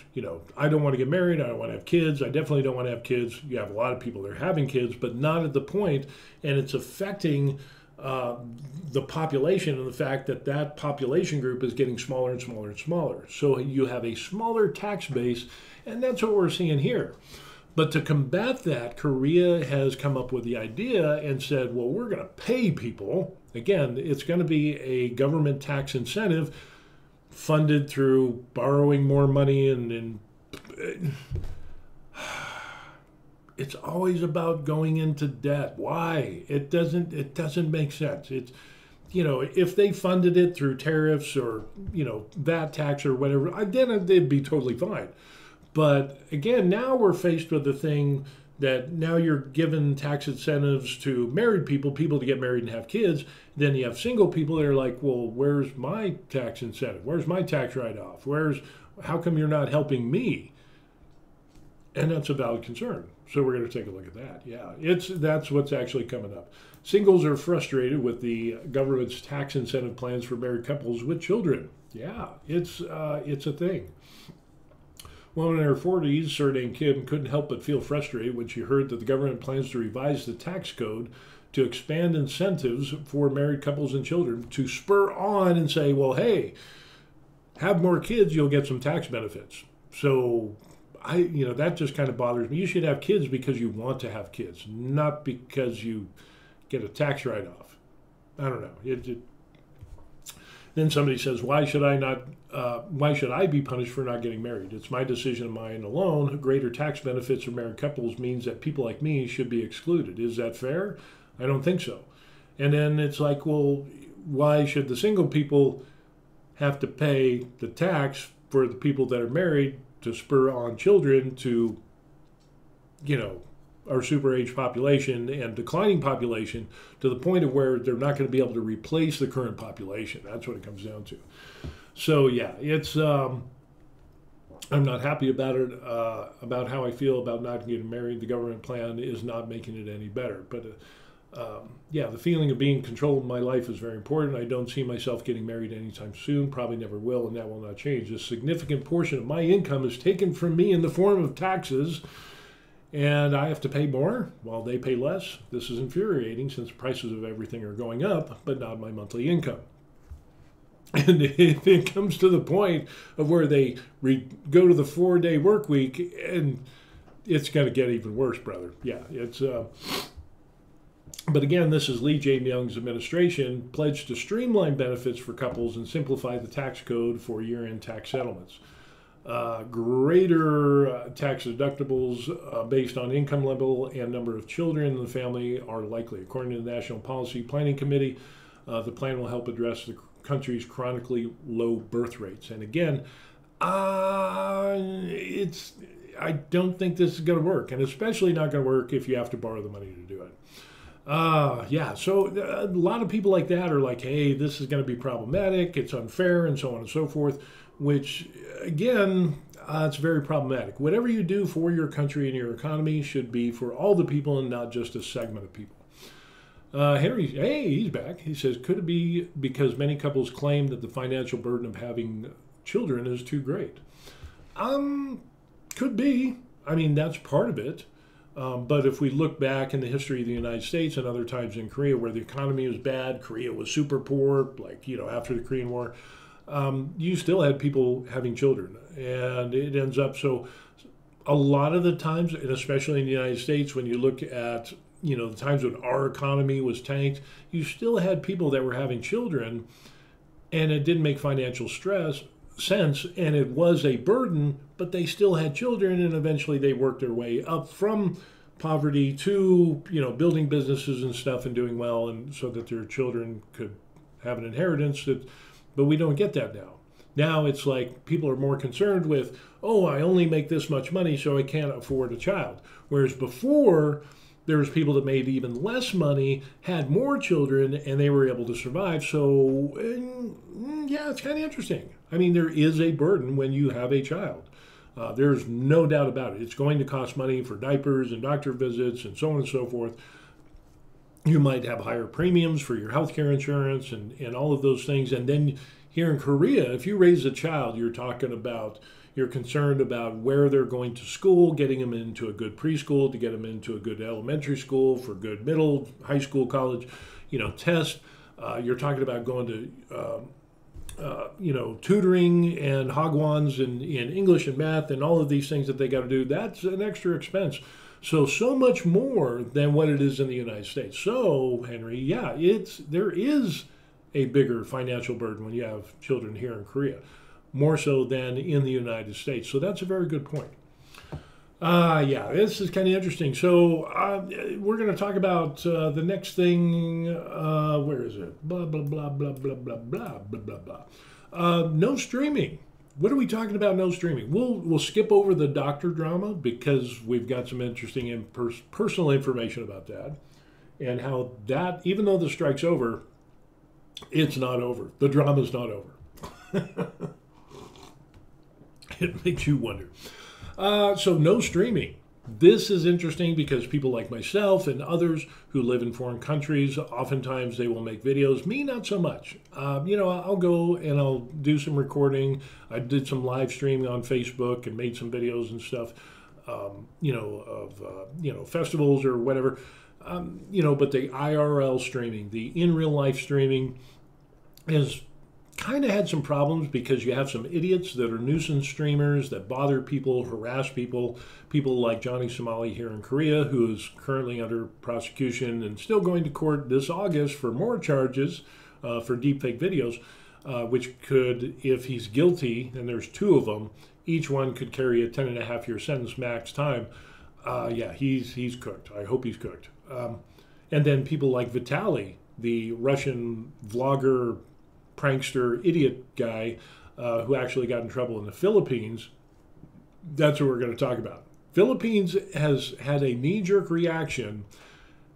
I don't want to get married. I don't want to have kids. I definitely don't want to have kids. You have a lot of people that are having kids, but not at the point, and it's affecting the population and the fact that that population group is getting smaller and smaller and smaller. So you have a smaller tax base, and that's what we're seeing here. But to combat that, Korea has come up with the idea and said, well, we're going to pay people. Again, it's going to be a government tax incentive funded through borrowing more money. And it's always about going into debt. Why? It doesn't make sense. It's, if they funded it through tariffs or, VAT tax or whatever, then they'd be totally fine. But again, now we're faced with the thing that now you're given tax incentives to married people to get married and have kids. Then you have single people that are like, well, where's my tax incentive? Where's my tax write-off? How come you're not helping me? And that's a valid concern. So we're going to take a look at that. Yeah, that's what's actually coming up. Singles are frustrated with the government's tax incentive plans for married couples with children. Yeah, it's a thing. Woman in her 40s, surnamed Kim, couldn't help but feel frustrated when she heard that the government plans to revise the tax code to expand incentives for married couples and children to spur on and say, well, hey, have more kids, you'll get some tax benefits. So that just kind of bothers me. You should have kids because you want to have kids, not because you get a tax write-off. I don't know. Then somebody says, why should I be punished for not getting married? It's my decision of mine alone. Greater tax benefits for married couples means that people like me should be excluded. Is that fair? I don't think so. And then it's like, well, why should the single people have to pay the tax for the people that are married to spur on children to, our super age population and declining population to the point of where they're not going to be able to replace the current population? That's what it comes down to. So yeah, it's I'm not happy about it, about how I feel about not getting married. The government plan is not making it any better. But the feeling of being in control of my life is very important. I don't see myself getting married anytime soon, probably never will, and that will not change. A significant portion of my income is taken from me in the form of taxes, and I have to pay more while they pay less. This is infuriating since the prices of everything are going up, but not my monthly income. And if it comes to the point of where they go to the 4-day work week, and it's going to get even worse, brother. Yeah, it's... But again, this is Lee Jae Myung's administration pledged to streamline benefits for couples and simplify the tax code for year-end tax settlements. Greater tax deductibles based on income level and number of children in the family are likely. According to the National Policy Planning Committee, the plan will help address the country's chronically low birth rates. And again, I don't think this is going to work, and especially not going to work if you have to borrow the money to do it. So a lot of people like that are like, hey, this is going to be problematic, it's unfair, and so on and so forth, which, again, it's very problematic. Whatever you do for your country and your economy should be for all the people and not just a segment of people. Henry, hey, he's back. He says, could it be because many couples claim that the financial burden of having children is too great? Could be. I mean, that's part of it. But if we look back in the history of the United States and other times in Korea where the economy was bad, Korea was super poor, like, after the Korean War, you still had people having children. And it ends up, so a lot of the times, and especially in the United States, when you look at, the times when our economy was tanked, you still had people that were having children, and it didn't make financial sense, and it was a burden, but they still had children, and eventually they worked their way up from poverty to, building businesses and stuff and doing well, and so that their children could have an inheritance. But we don't get that now. Now it's like people are more concerned with, oh, I only make this much money, so I can't afford a child. Whereas before, there was people that made even less money, had more children, and they were able to survive. So, it's kind of interesting. I mean, there is a burden when you have a child. There's no doubt about it. It's going to cost money for diapers and doctor visits and so on and so forth. You might have higher premiums for your healthcare insurance and all of those things. And then here in Korea, if you raise a child, you're concerned about where they're going to school, getting them into a good preschool, to get them into a good elementary school, for good middle, high school, college, test. You're talking about going to, tutoring and hagwons in English and math and all of these things that they got to do. That's an extra expense. So much more than what it is in the United States. So, Henry, there is a bigger financial burden when you have children here in Korea, more so than in the United States. So that's a very good point. This is kind of interesting. So we're going to talk about the next thing. Where is it? Blah, blah, blah, blah, blah, blah, blah, blah, blah, blah. No streaming. What are we talking about? No streaming. We'll skip over the doctor drama because we've got some interesting and personal information about that, and how that, even though the strike's over, it's not over. The drama's not over. It makes you wonder. So no streaming. This is interesting because people like myself and others who live in foreign countries, oftentimes they will make videos. Me, not so much. I'll go and I'll do some recording. I did some live streaming on Facebook and made some videos and stuff, of festivals or whatever. But the IRL streaming, the in real life streaming, has kind of had some problems because you have some idiots that are nuisance streamers that bother people, harass people. People like Johnny Somali here in Korea, who is currently under prosecution and still going to court this August for more charges for deepfake videos, which could, if he's guilty, and there's 2 of them, each one could carry a 10.5-year sentence max time. He's cooked. I hope he's cooked. And then people like Vitaly, the Russian vlogger, prankster, idiot guy who actually got in trouble in the Philippines. That's what we're going to talk about. Philippines has had a knee-jerk reaction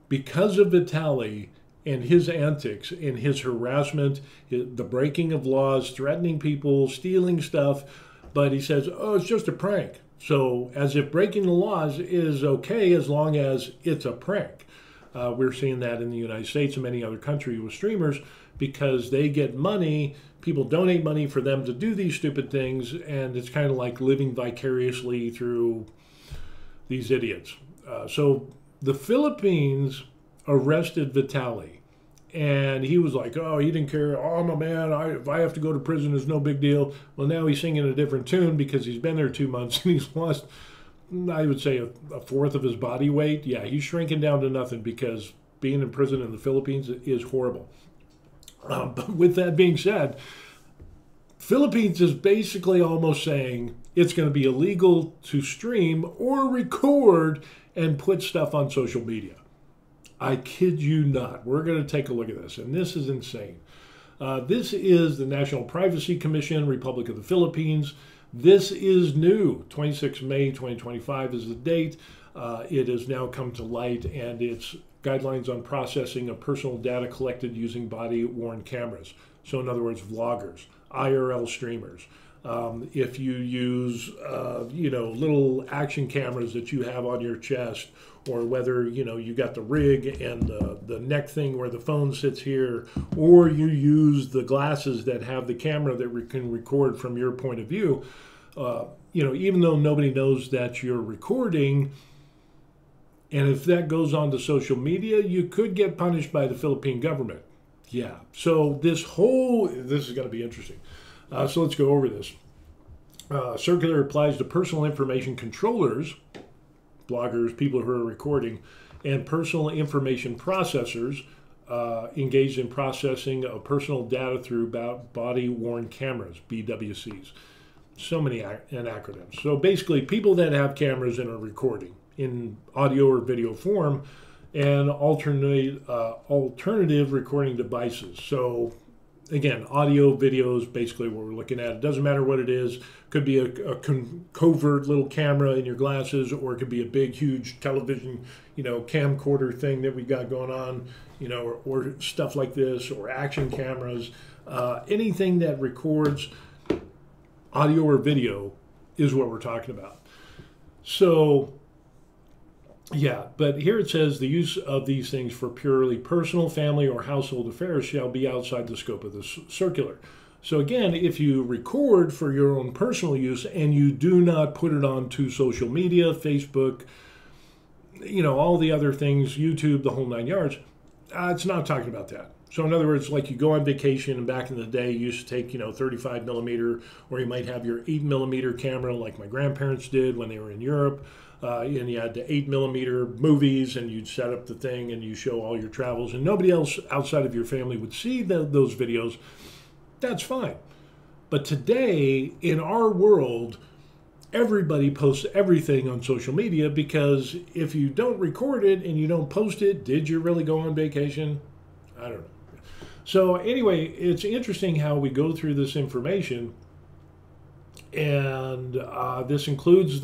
because of Vitaly and his antics and his harassment, the breaking of laws, threatening people, stealing stuff. But he says, oh, it's just a prank. So as if breaking the laws is okay as long as it's a prank. We're seeing that in the United States and many other countries with streamers because they get money. People donate money for them to do these stupid things, and it's kind of like living vicariously through these idiots. So the Philippines arrested Vitaly, and he was like, oh, he didn't care. Oh, I'm a man. If I have to go to prison, it's no big deal. Well, now he's singing a different tune because he's been there 2 months and he's lost, I would say, a fourth of his body weight. Yeah, he's shrinking down to nothing because being in prison in the Philippines is horrible. But with that being said, Philippines is basically almost saying it's going to be illegal to stream or record and put stuff on social media. I kid you not. We're going to take a look at this, and this is insane. This is the National Privacy Commission, Republic of the Philippines. This is new. 26 May 2025 is the date. It has now come to light, and it's guidelines on processing of personal data collected using body-worn cameras. So in other words, vloggers, IRL streamers. If you use, little action cameras that you have on your chest, or whether, you got the rig and the neck thing where the phone sits here, or you use the glasses that have the camera that can record from your point of view, even though nobody knows that you're recording, and if that goes on to social media, you could get punished by the Philippine government. Yeah, so this is going to be interesting. So let's go over this. Circular applies to personal information controllers, bloggers, people who are recording, and personal information processors engaged in processing of personal data through body-worn cameras, BWCs. So many acronyms. So basically, people that have cameras and are recording in audio or video form, and alternative recording devices. So again, audio, video is basically what we're looking at. It doesn't matter what it is. Could be a covert little camera in your glasses, or it could be a big, huge television, camcorder thing that we got going on, or stuff like this, or action cameras. Anything that records audio or video is what we're talking about. So, yeah, but here it says the use of these things for purely personal, family, or household affairs shall be outside the scope of the circular. So again, if you record for your own personal use and you do not put it onto social media, Facebook, all the other things, YouTube, the whole 9 yards, it's not talking about that. So in other words, like you go on vacation, and back in the day, you used to take, 35 millimeter, or you might have your 8 millimeter camera like my grandparents did when they were in Europe. And you had the 8 millimeter movies, and you'd set up the thing and you show all your travels, and nobody else outside of your family would see those videos. That's fine. But today, in our world, everybody posts everything on social media, because if you don't record it and you don't post it, did you really go on vacation? I don't know. So anyway, it's interesting how we go through this information, and this includes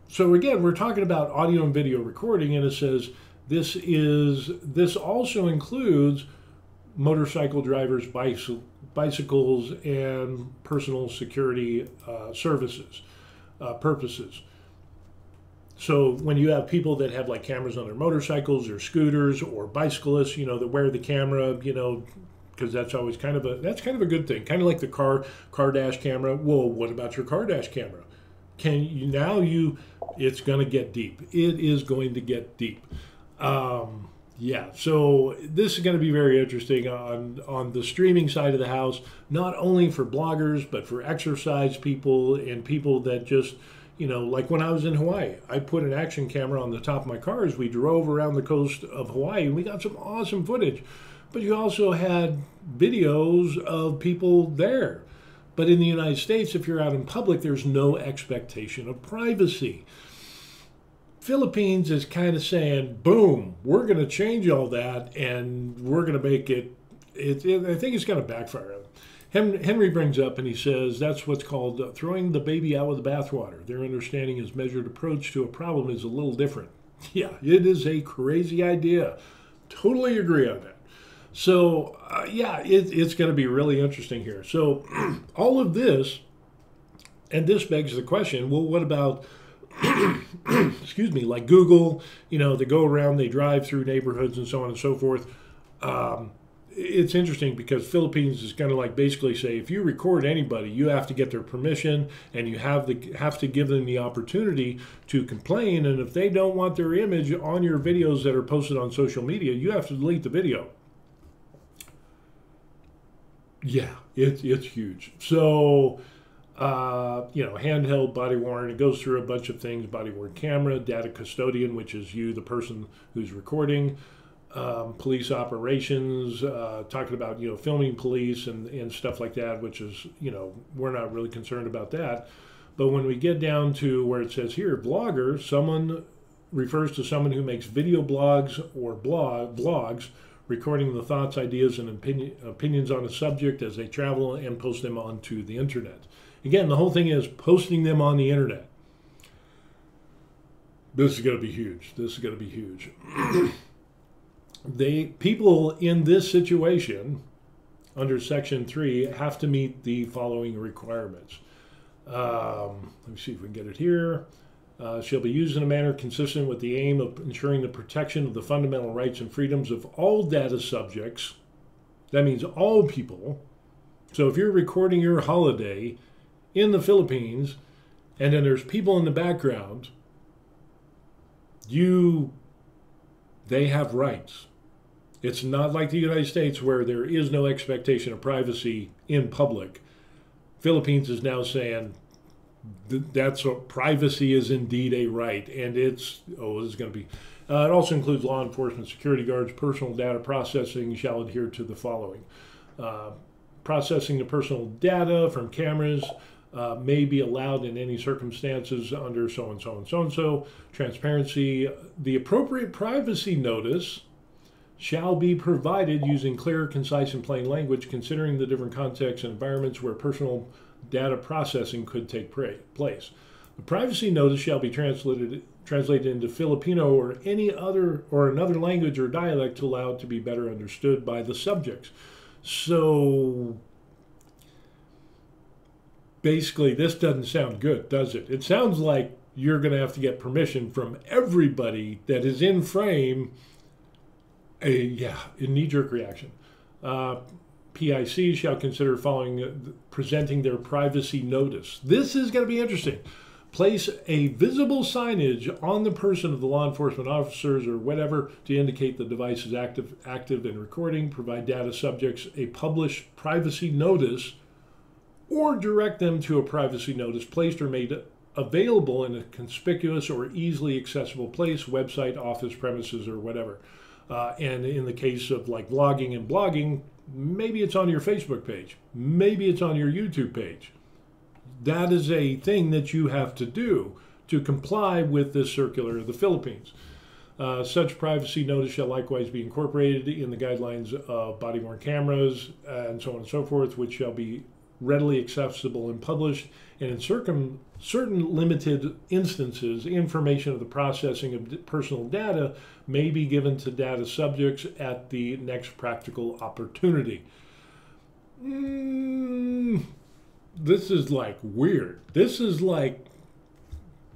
so again, we're talking about audio and video recording, and it says this also includes motorcycle drivers, bicycles, and personal security services purposes. So when you have people that have like cameras on their motorcycles or scooters or bicyclists, that wear the camera, because that's always kind of a good thing, kind of like the car dash camera. Well, what about your car dash camera? It's going to get deep. It is going to get deep. Yeah, so this is going to be very interesting on the streaming side of the house, not only for bloggers, but for exercise people and people that just, like when I was in Hawaii, I put an action camera on the top of my car as we drove around the coast of Hawaii, and we got some awesome footage. But you also had videos of people there. But in the United States, if you're out in public, there's no expectation of privacy. Philippines is kind of saying, boom, we're going to change all that, and we're going to make it, I think it's going to backfire. Henry brings up, and he says, that's what's called throwing the baby out with the bathwater. Their understanding is measured approach to a problem is a little different. Yeah, it is a crazy idea. Totally agree on that. So, it's going to be really interesting here. So, all of this, and this begs the question, well, what about, excuse me, like Google, they go around, they drive through neighborhoods and so on and so forth. It's interesting because Philippines is going to like basically say, if you record anybody, you have to get their permission, and you have to give them the opportunity to complain. And if they don't want their image on your videos that are posted on social media, you have to delete the video. Yeah, it's huge. So, handheld body worn, it goes through a bunch of things: body worn camera, data custodian, which is you, the person who's recording, police operations, talking about, filming police and stuff like that, which is, we're not really concerned about that. But when we get down to where it says here, blogger, someone refers to someone who makes video blogs or blogs, recording the thoughts, ideas, and opinions on a subject as they travel and post them onto the internet. Again, the whole thing is posting them on the internet. This is going to be huge. This is going to be huge. People in this situation, under Section 3, have to meet the following requirements. Let me see if we can get it here. Shall be used in a manner consistent with the aim of ensuring the protection of the fundamental rights and freedoms of all data subjects. That means all people. So if you're recording your holiday in the Philippines, and then there's people in the background, they have rights. It's not like the United States where there is no expectation of privacy in public. Philippines is now saying, privacy is indeed a right, and this is going to be. It also includes law enforcement, security guards, personal data processing shall adhere to the following. Processing the personal data from cameras may be allowed in any circumstances under so and so and so and so. Transparency, the appropriate privacy notice shall be provided using clear, concise, and plain language, considering the different contexts and environments where personal data processing could take place. The privacy notice shall be translated into Filipino or another language or dialect to allow it to be better understood by the subjects. So basically, this doesn't sound good, does it? It sounds like you're going to have to get permission from everybody that is in frame. A knee-jerk reaction. PIC shall consider presenting their privacy notice. This is going to be interesting. Place a visible signage on the person of the law enforcement officers or whatever to indicate the device is active and recording. Provide data subjects a published privacy notice, or direct them to a privacy notice placed or made available in a conspicuous or easily accessible place, website, office premises, or whatever. And in the case of like vlogging and blogging, maybe it's on your Facebook page. Maybe it's on your YouTube page. That is a thing that you have to do to comply with this circular of the Philippines. Such privacy notice shall likewise be incorporated in the guidelines of body-worn cameras and so on and so forth, which shall be readily accessible and published, and in certain limited instances, information of the processing of personal data may be given to data subjects at the next practical opportunity. This is like weird. This is like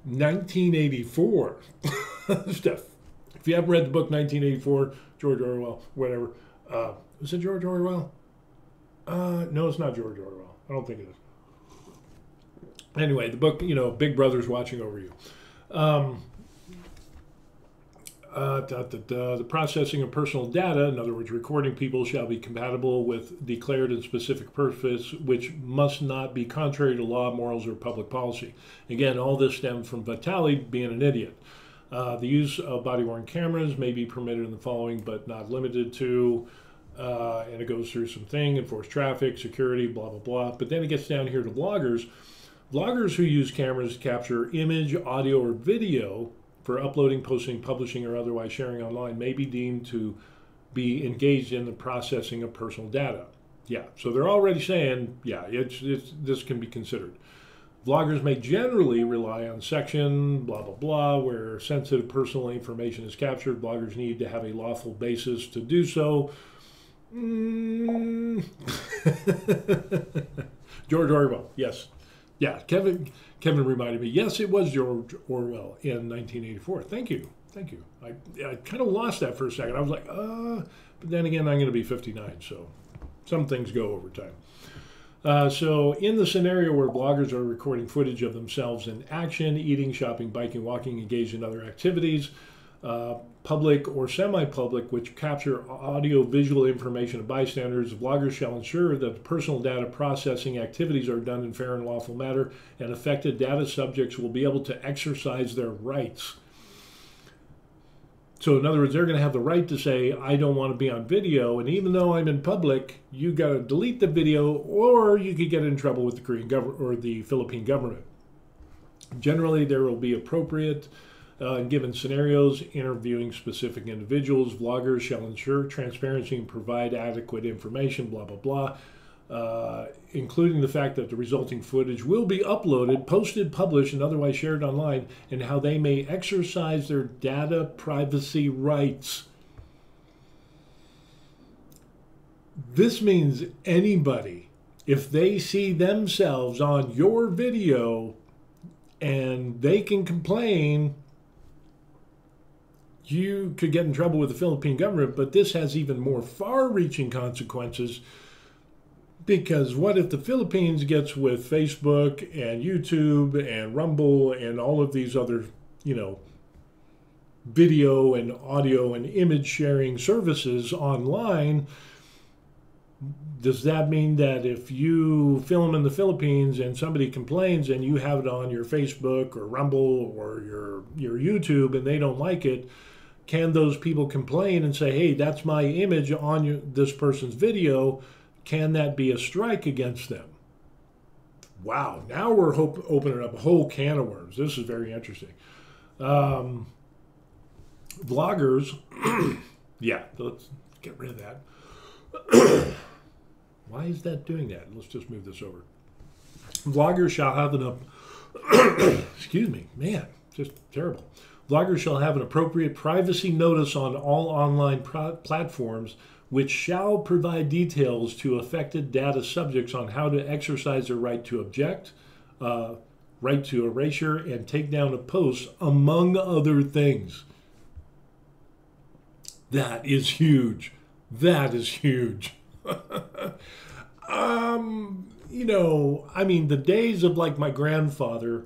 1984. Stuff. If you haven't read the book 1984, George Orwell, whatever. Is it George Orwell? No, it's not George Orwell. I don't think it is. Anyway, the book, Big Brother's watching over you. The processing of personal data, in other words, recording people, shall be compatible with declared and specific purpose, which must not be contrary to law, morals, or public policy. Again, all this stems from Vitali being an idiot. The use of body-worn cameras may be permitted in the following, but not limited to, and it goes through some thing, enforce traffic, security, blah, blah, blah. But then it gets down here to vloggers. Vloggers who use cameras to capture image, audio, or video for uploading, posting, publishing, or otherwise sharing online may be deemed to be engaged in the processing of personal data. Yeah, so they're already saying, yeah, this can be considered. Vloggers may generally rely on section, blah, blah, blah, where sensitive personal information is captured. Bloggers need to have a lawful basis to do so. George Orwell, yes. Yeah, Kevin reminded me, yes, it was George Orwell in 1984. Thank you. I kind of lost that for a second. I was like, but then again, I'm going to be 59, so some things go over time. So in the scenario where bloggers are recording footage of themselves in action, eating, shopping, biking, walking, engaged in other activities, public or semi-public, which capture audio-visual information of bystanders, bloggers shall ensure that the personal data processing activities are done in fair and lawful manner, and affected data subjects will be able to exercise their rights. So in other words, they're going to have the right to say, I don't want to be on video, and even though I'm in public, you got to delete the video, or you could get in trouble with the Korean government or the Philippine government. Generally, there will be appropriate, in given scenarios, interviewing specific individuals. Vloggers shall ensure transparency and provide adequate information, blah, blah, blah, including the fact that the resulting footage will be uploaded, posted, published, and otherwise shared online, and how they may exercise their data privacy rights. This means anybody, if they see themselves on your video and they can complain, you could get in trouble with the Philippine government, but this has even more far-reaching consequences, because what if the Philippines gets with Facebook and YouTube and Rumble and all of these other, video and audio and image sharing services online? Does that mean that if you film in the Philippines and somebody complains and you have it on your Facebook or Rumble or your YouTube and they don't like it, can those people complain and say, hey, that's my image on this person's video? Can that be a strike against them? Wow, now we're opening up a whole can of worms. This is very interesting. Vloggers, yeah, let's get rid of that. Why is that doing that? Let's just move this over. Vloggers shall have excuse me, man, just terrible. Vloggers shall have an appropriate privacy notice on all online platforms, which shall provide details to affected data subjects on how to exercise their right to object, right to erasure, and take down of posts, among other things. That is huge. That is huge. The days of like my grandfather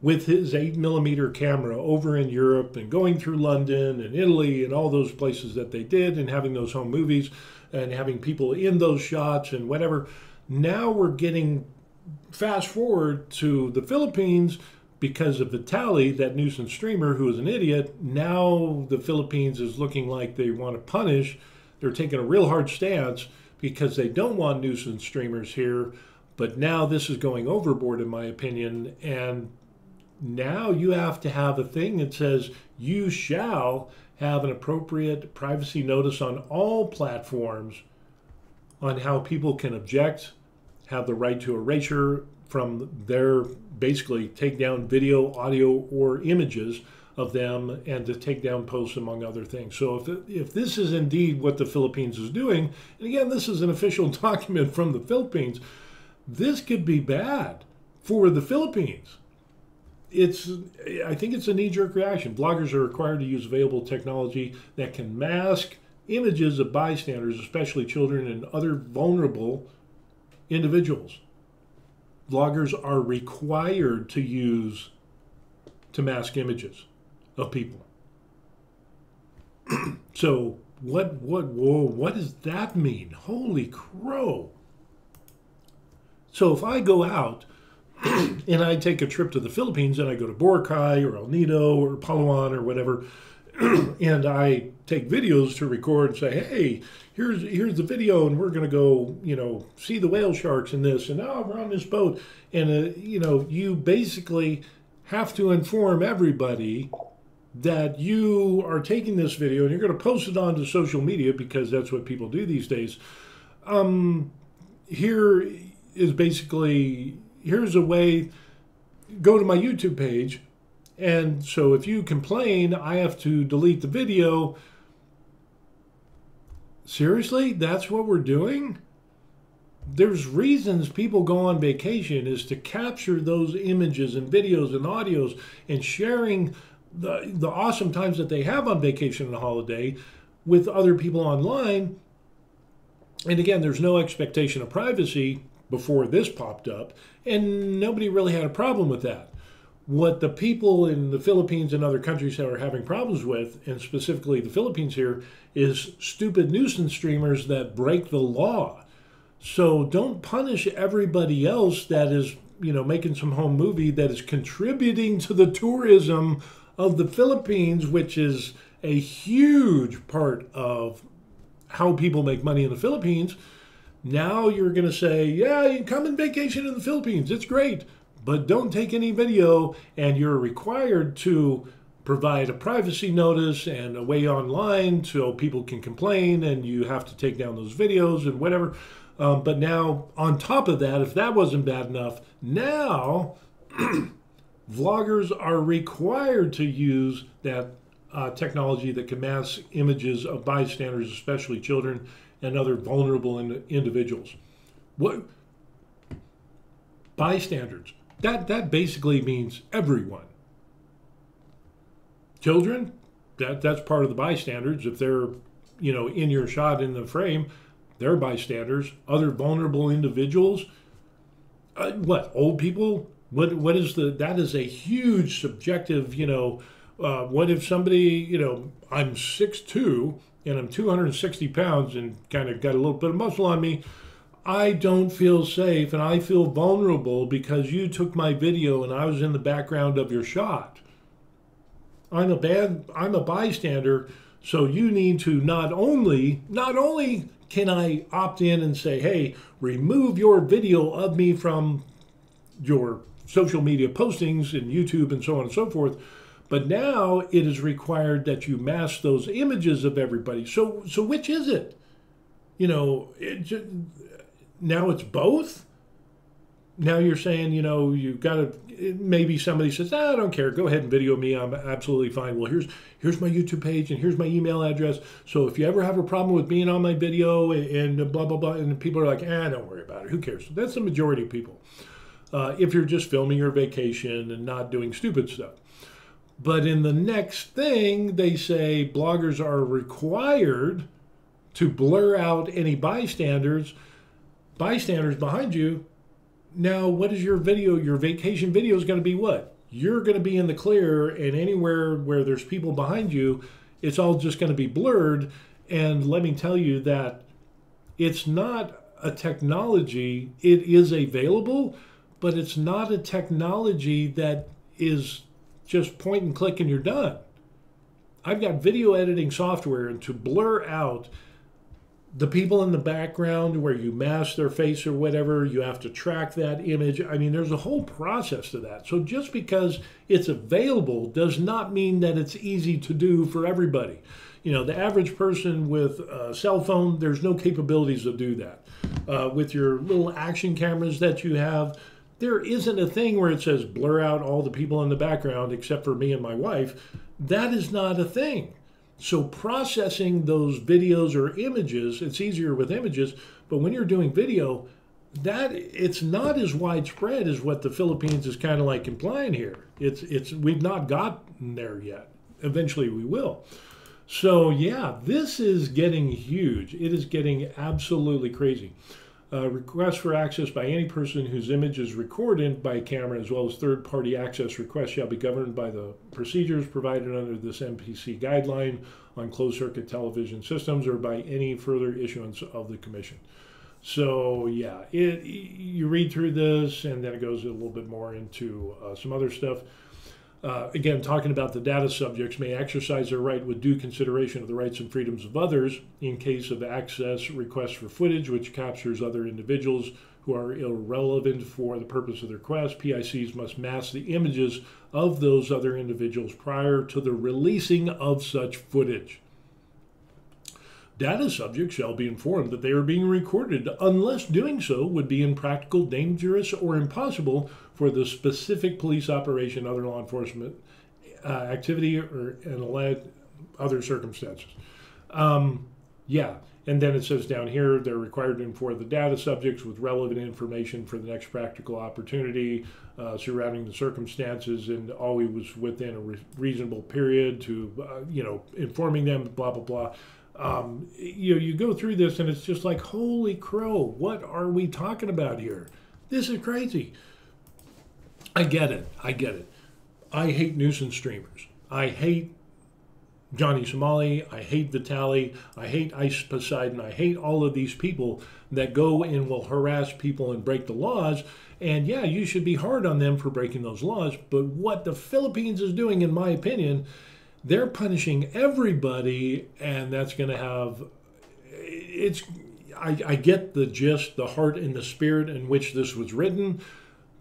with his 8mm camera over in Europe and going through London and Italy and all those places that they did, and having those home movies and having people in those shots and whatever. Now we're getting fast forward to the Philippines because of Vitali, that nuisance streamer who is an idiot. Now the Philippines is looking like they want to punish. They're taking a real hard stance because they don't want nuisance streamers here. But now this is going overboard, in my opinion, and now you have to have a thing that says you shall have an appropriate privacy notice on all platforms on how people can object, have the right to erasure from their, basically take down video, audio, or images of them, and to take down posts, among other things. So if this is indeed what the Philippines is doing, and again, this is an official document from the Philippines, this could be bad for the Philippines. I think it's a knee-jerk reaction. Bloggers are required to use available technology that can mask images of bystanders, especially children and other vulnerable individuals. Bloggers are required to mask images of people. So what does that mean? Holy crow. So if I go out and I take a trip to the Philippines and I go to Boracay or El Nido or Palawan or whatever, and I take videos to record and say, hey, here's the video, and we're going to go, see the whale sharks in this, and we're on this boat. And, you basically have to inform everybody that you are taking this video and you're going to post it onto social media because that's what people do these days. Here is basically, here's a way, go to my YouTube page. And so if you complain, I have to delete the video. Seriously? That's what we're doing? There's reasons people go on vacation is to capture those images and videos and audios and sharing the awesome times that they have on vacation and holiday with other people online. And again, there's no expectation of privacy before this popped up, and nobody really had a problem with that. What the people in the Philippines and other countries are having problems with, and specifically the Philippines here, is stupid nuisance streamers that break the law. So don't punish everybody else that is, making some home movie that is contributing to the tourism of the Philippines, which is a huge part of how people make money in the Philippines. Now you're going to say, yeah, you can come and vacation in the Philippines. It's great. But don't take any video, and you're required to provide a privacy notice and a way online so people can complain, and you have to take down those videos and whatever. But now, on top of that, if that wasn't bad enough, now vloggers are required to use that technology that can mask images of bystanders, especially children and other vulnerable individuals. What? Bystanders. That basically means everyone. Children, that's part of the bystanders. If they're, in your shot in the frame, they're bystanders. Other vulnerable individuals. What? Old people? What is that is a huge subjective, what if somebody, I'm 6'2" and I'm 260 pounds and kind of got a little bit of muscle on me. I don't feel safe and I feel vulnerable because you took my video and I was in the background of your shot. I'm a bystander, so you need to not only can I opt in and say, hey, remove your video of me from your social media postings and YouTube and so on and so forth, but now it is required that you mask those images of everybody. So which is it? Now it's both. Now you're saying, you've got to, maybe somebody says, I don't care, go ahead and video me, I'm absolutely fine. Well, here's my YouTube page and here's my email address. So if you ever have a problem with being on my video and blah, blah, blah, and people are like, don't worry about it, who cares? That's the majority of people. If you're just filming your vacation and not doing stupid stuff. But in the next thing, they say bloggers are required to blur out any bystanders behind you. Now, what is your video? Your vacation video is going to be what? You're going to be in the clear, and anywhere where there's people behind you, it's all just going to be blurred. And let me tell you that it's not a technology. It is available, but it's not a technology that is just point and click and you're done. I've got video editing software, and to blur out the people in the background where you mask their face or whatever, you have to track that image. I mean, there's a whole process to that. So just because it's available does not mean that it's easy to do for everybody. The average person with a cell phone, there's no capabilities to do that. With your little action cameras that you have, there isn't a thing where it says blur out all the people in the background except for me and my wife. That is not a thing. So processing those videos or images, it's easier with images, but when you're doing video, that it's not as widespread as what the Philippines is kind of like implying here. We've not gotten there yet. Eventually we will. So yeah, this is getting huge. It is getting absolutely crazy. Requests for access by any person whose image is recorded by a camera, as well as third-party access requests, shall be governed by the procedures provided under this MPC guideline on closed-circuit television systems or by any further issuance of the commission. So yeah, you read through this, and then it goes a little bit more into some other stuff. Again, talking about the data subjects may exercise their right with due consideration of the rights and freedoms of others in case of access requests for footage which captures other individuals who are irrelevant for the purpose of the request. PICs must mask the images of those other individuals prior to the releasing of such footage. Data subjects shall be informed that they are being recorded unless doing so would be impractical, dangerous, or impossible for the specific police operation, other law enforcement activity, or and other circumstances. Yeah, and then it says down here they're required to inform the data subjects with relevant information for the next practical opportunity surrounding the circumstances, and always within a reasonable period to, informing them, blah, blah, blah. You go through this and it's just like, holy crow, what are we talking about here? This is crazy. I get it. I hate nuisance streamers. I hate Johnny Somali. I hate Vitali. I hate Ice Poseidon. I hate all of these people that go and will harass people and break the laws. And yeah, you should be hard on them for breaking those laws. But what the Philippines is doing, in my opinion, they're punishing everybody, and that's going to have, I get the gist, the heart and the spirit in which this was written,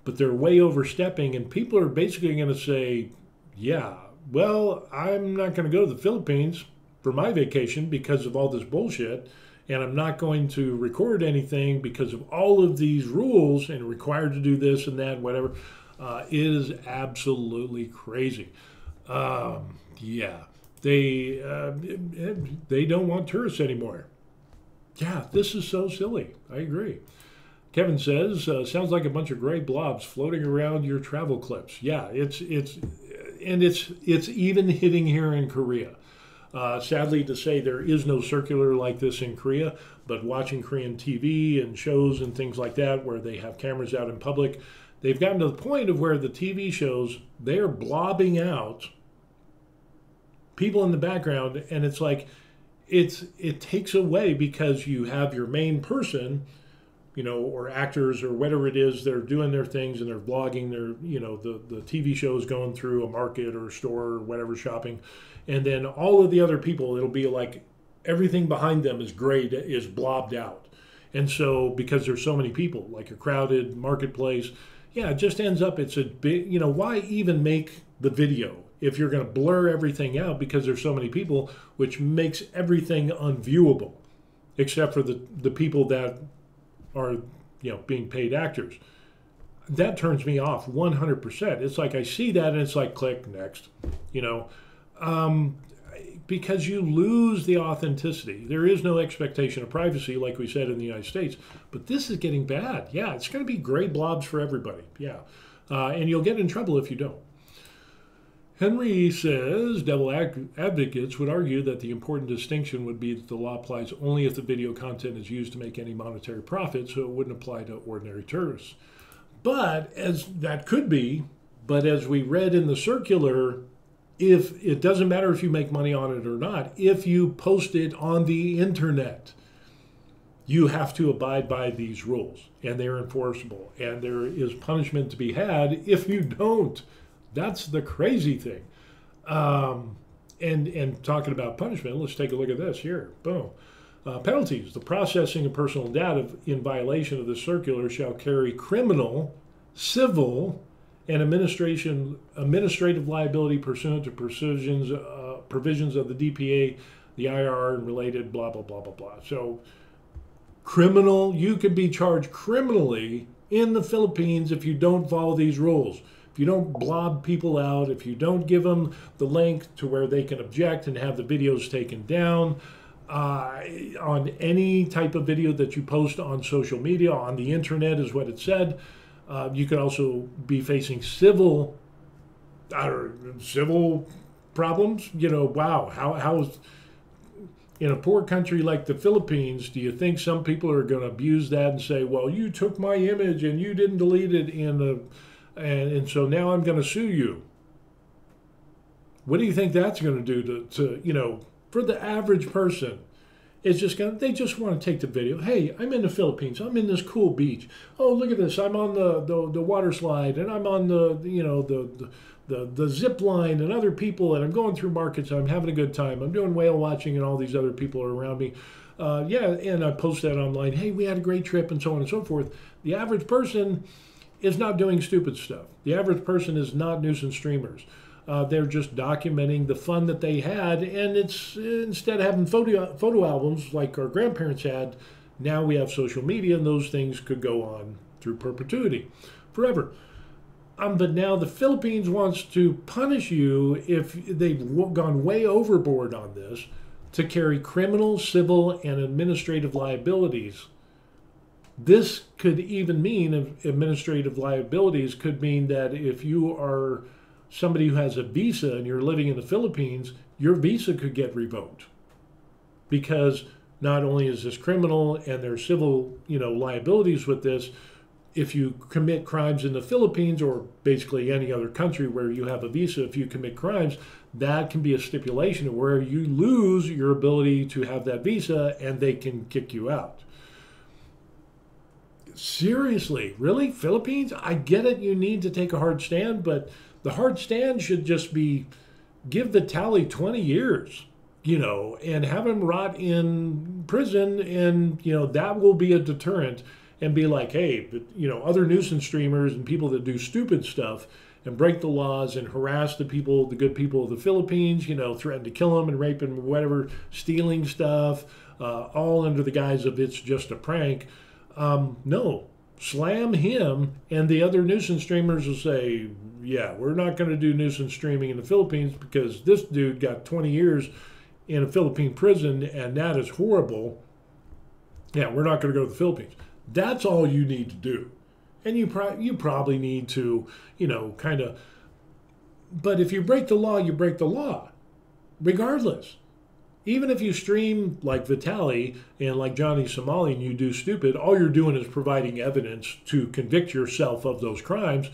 but they're way overstepping, and people are basically going to say, yeah, well, I'm not going to go to the Philippines for my vacation because of all this bullshit, and I'm not going to record anything because of all of these rules and required to do this and that, whatever. It is absolutely crazy. Yeah, they don't want tourists anymore. Yeah, this is so silly. I agree. Kevin says, sounds like a bunch of gray blobs floating around your travel clips. Yeah, it's even hitting here in Korea. Sadly to say, there is no circular like this in Korea, but watching Korean TV and shows and things like that where they have cameras out in public, they've gotten to the point of where the TV shows, they're blobbing out people in the background, and it's like it takes away, because you have your main person, or actors or whatever it is, they're doing their things and they're vlogging their, the TV show is going through a market or a store or whatever, shopping, and then all of the other people, it'll be like everything behind them is grayed, is blobbed out. And so because there's so many people, like a crowded marketplace, yeah, it just ends up, it's a big, why even make the video if you're going to blur everything out, because there's so many people, which makes everything unviewable, except for the people that are, being paid actors. That turns me off 100%. It's like I see that and it's like, click, next, because you lose the authenticity. There is no expectation of privacy, like we said in the United States, but this is getting bad. Yeah, it's going to be gray blobs for everybody. Yeah, and you'll get in trouble if you don't. Henry says, devil advocates would argue that the important distinction would be that the law applies only if the video content is used to make any monetary profit, so it wouldn't apply to ordinary tourists. But that could be, but as we read in the circular, if it doesn't matter if you make money on it or not, if you post it on the internet, you have to abide by these rules, and they're enforceable, and there is punishment to be had if you don't. That's the crazy thing. And talking about punishment, let's take a look at this here. Boom. Penalties. The processing of personal data in violation of the circular shall carry criminal, civil, and administrative liability pursuant to provisions of the DPA, the IR, and related blah, blah, blah, blah, blah. So criminal, you can be charged criminally in the Philippines if you don't follow these rules. If you don't blob people out, if you don't give them the link to where they can object and have the videos taken down, on any type of video that you post on social media, on the internet, is what it said. You could also be facing civil problems. You know, wow, how is, in a poor country like the Philippines, do you think some people are going to abuse that and say, well, you took my image and you didn't delete it and so now I'm going to sue you? What do you think that's going to do to you know, for the average person? It's just they just want to take the video. Hey, I'm in the Philippines. I'm in this cool beach. Oh, look at this. I'm on the water slide, and I'm on the zip line, and other people, and I'm going through markets. I'm having a good time. I'm doing whale watching, and all these other people are around me. Yeah, and I post that online. Hey, we had a great trip, and so on and so forth. The average person is not doing stupid stuff. The average person is not nuisance streamers. They're just documenting the fun that they had, and it's instead of having photo albums like our grandparents had, now we have social media, and those things could go on through perpetuity, forever. But now the Philippines wants to punish you if they've gone way overboard on this, to carry criminal, civil, and administrative liabilities. This could even mean, administrative liabilities could mean that if you are somebody who has a visa and you're living in the Philippines, your visa could get revoked, because not only is this criminal and there's civil, you know, liabilities with this. If you commit crimes in the Philippines, or basically any other country where you have a visa, if you commit crimes, that can be a stipulation where you lose your ability to have that visa and they can kick you out. Seriously, really? Philippines? I get it, you need to take a hard stand, but the hard stand should just be give Vitaly 20 years, you know, and have him rot in prison, and, you know, that will be a deterrent, and be like, hey, you know, other nuisance streamers and people that do stupid stuff and break the laws and harass the people, the good people of the Philippines, you know, threaten to kill them and rape them, whatever, stealing stuff, all under the guise of it's just a prank. No, slam him, and the other nuisance streamers will say, yeah, we're not going to do nuisance streaming in the Philippines because this dude got 20 years in a Philippine prison, and that is horrible. Yeah, we're not going to go to the Philippines. That's all you need to do. And you probably need to, you know, kind of, but if you break the law, you break the law, regardless. Even if you stream like Vitaly and like Johnny Somali and you do stupid, all you're doing is providing evidence to convict yourself of those crimes.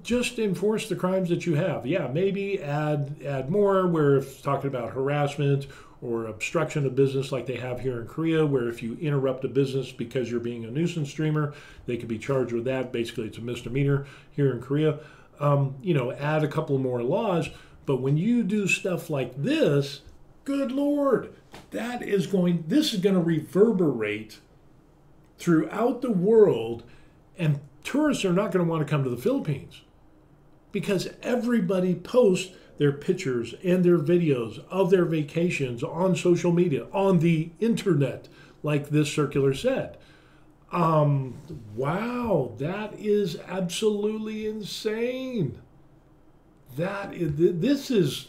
Just enforce the crimes that you have. Yeah, maybe add more, where if talking about harassment or obstruction of business like they have here in Korea, where if you interrupt a business because you're being a nuisance streamer, they could be charged with that. Basically, it's a misdemeanor here in Korea. You know, add a couple more laws. But when you do stuff like this, good Lord, this is going to reverberate throughout the world, and tourists are not going to want to come to the Philippines, because everybody posts their pictures and their videos of their vacations on social media, on the internet, like this circular said. Wow, that is absolutely insane. This is,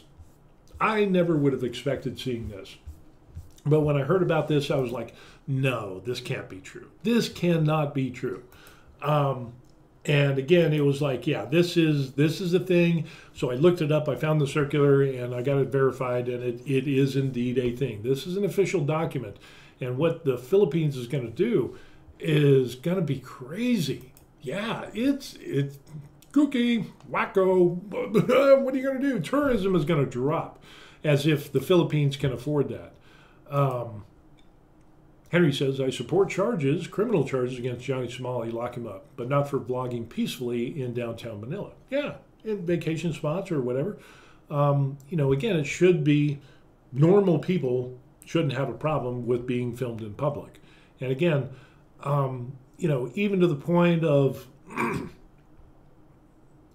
I never would have expected seeing this. But when I heard about this, I was like, no, this can't be true. This cannot be true. And again, it was like, yeah, this is a thing. So I looked it up, I found the circular, and I got it verified, and it is indeed a thing. This is an official document. And what the Philippines is going to do is going to be crazy. Yeah, it's kooky, wacko. What are you going to do? Tourism is going to drop, as if the Philippines can afford that. Henry says, I support criminal charges against Johnny Somali, lock him up, but not for vlogging peacefully in downtown Manila. Yeah, in vacation spots or whatever. You know, again, it should be, normal people shouldn't have a problem with being filmed in public. And again, you know, even to the point of,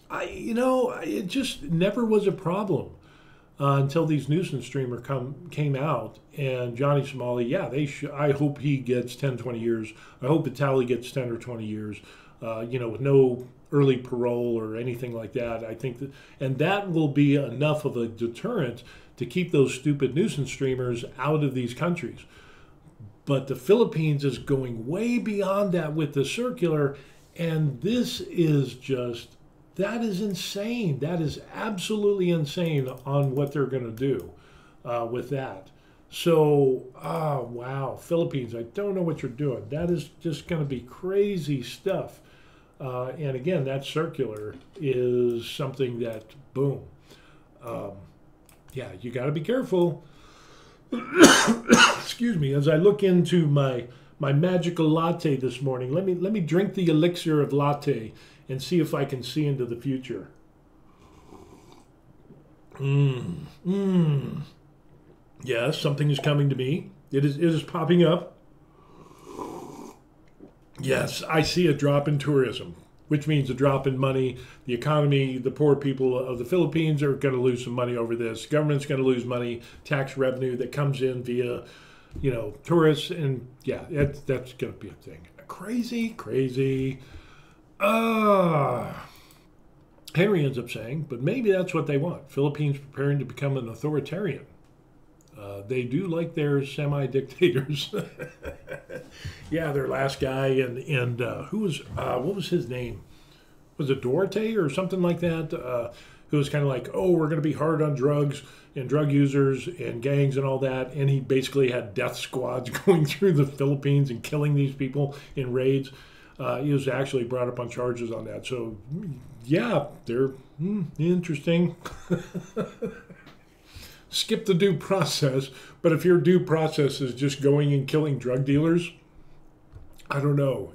it just never was a problem. until these nuisance streamer came out. And Johnny Somali, yeah, I hope he gets 10, 20 years. I hope Vitaly gets 10 or 20 years, with no early parole or anything like that. I think and that will be enough of a deterrent to keep those stupid nuisance streamers out of these countries. But the Philippines is going way beyond that with the circular, and this is that is insane. That is absolutely insane on what they're going to do with that. So, wow, Philippines, I don't know what you're doing. That is just going to be crazy stuff. And again, that circular is something that, boom. Yeah, you got to be careful. Excuse me, as I look into my magical latte this morning, let me drink the elixir of latte and see if I can see into the future. Yes, something is coming to me. It is popping up. Yes, I see a drop in tourism, which means a drop in money. The economy, the poor people of the Philippines are going to lose some money over this. Government's going to lose money, tax revenue that comes in via, tourists. And yeah, that's going to be a thing. Crazy, crazy. Henry ends up saying, but maybe that's what they want. Philippines preparing to become an authoritarian. They do like their semi-dictators. Yeah, their last guy and who was what was his name? Was it Duarte or something like that? Who was kind of like, oh, we're going to be hard on drugs and drug users and gangs and all that. And he basically had death squads going through the Philippines and killing these people in raids. He was actually brought up on charges on that. So, yeah, they're interesting. Skip the due process, but if your due process is just going and killing drug dealers, I don't know.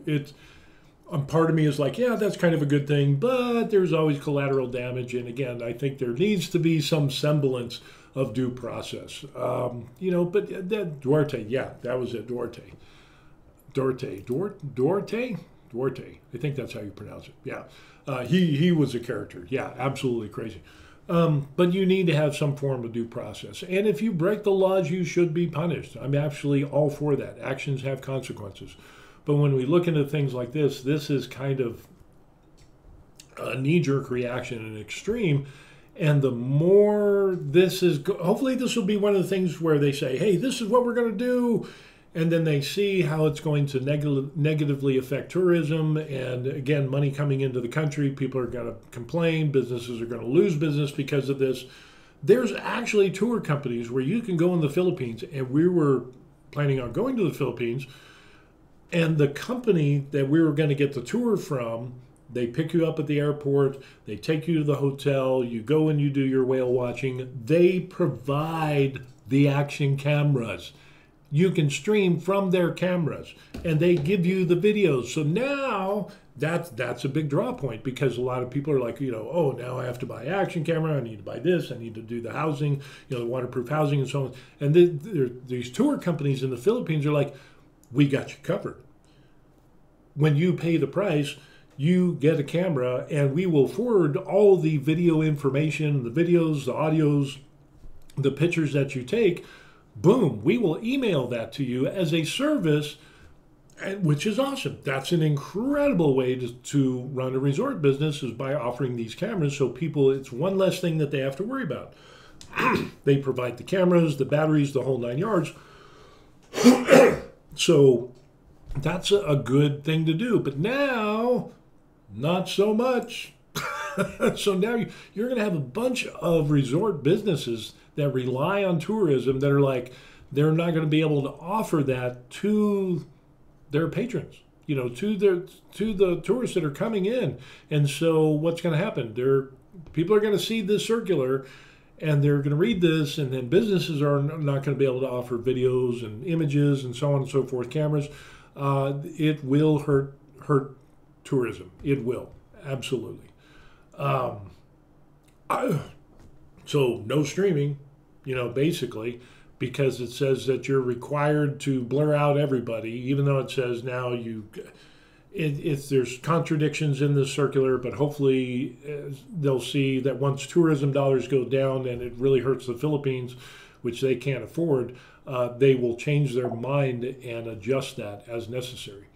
Part of me is like, yeah, that's kind of a good thing, but there's always collateral damage. And again, I think there needs to be some semblance of due process. But that Duarte, yeah, that was it, Duarte. Duarte. I think that's how you pronounce it. Yeah, he was a character. Yeah, absolutely crazy. But you need to have some form of due process. And if you break the laws, you should be punished. I'm actually all for that. Actions have consequences. But when we look into things like this is kind of a knee-jerk reaction, an extreme. And the more this is, hopefully this will be one of the things where they say, hey, this is what we're going to do. And then they see how it's going to negatively affect tourism. And again, money coming into the country, people are going to complain, businesses are going to lose business because of this. There's actually tour companies where you can go in the Philippines, and we were planning on going to the Philippines, and the company that we were going to get the tour from, they pick you up at the airport, they take you to the hotel, you go and you do your whale watching. They provide the action cameras. You can stream from their cameras, and they give you the videos. So now that's a big draw point, because a lot of people are like, oh, now I have to buy action camera. I need to buy this. I need to do the housing, the waterproof housing and so on. And these tour companies in the Philippines are like, we got you covered. When you pay the price, you get a camera, and we will forward all the video information, the videos, the audios, the pictures that you take. Boom, we will email that to you as a service, which is awesome. That's an incredible way to run a resort business, is by offering these cameras. So people, it's one less thing that they have to worry about. They provide the cameras, the batteries, the whole 9 yards. So that's a good thing to do. But now, not so much. So now you're going to have a bunch of resort businesses that rely on tourism that are like, they're not going to be able to offer that to their patrons, to the tourists that are coming in. And so what's going to happen? People are going to see this circular, and they're going to read this, and then businesses are not going to be able to offer videos and images and so on and so forth, cameras. It will hurt tourism. It will, absolutely. So no streaming, basically, because it says that you're required to blur out everybody, even though it says now there's contradictions in this circular, but hopefully they'll see that once tourism dollars go down and it really hurts the Philippines, which they can't afford, they will change their mind and adjust that as necessary.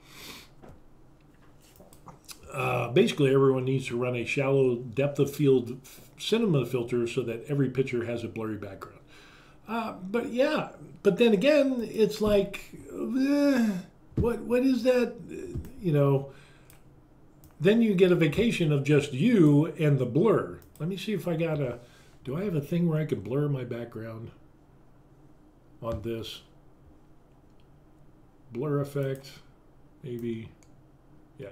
Basically, everyone needs to run a shallow depth of field cinema filter so that every picture has a blurry background. But yeah, but then again, it's like, what is that? You know, then you get a vacation of just you and the blur. Let me see if I got do I have a thing where I can blur my background on this? Blur effect, maybe, yeah.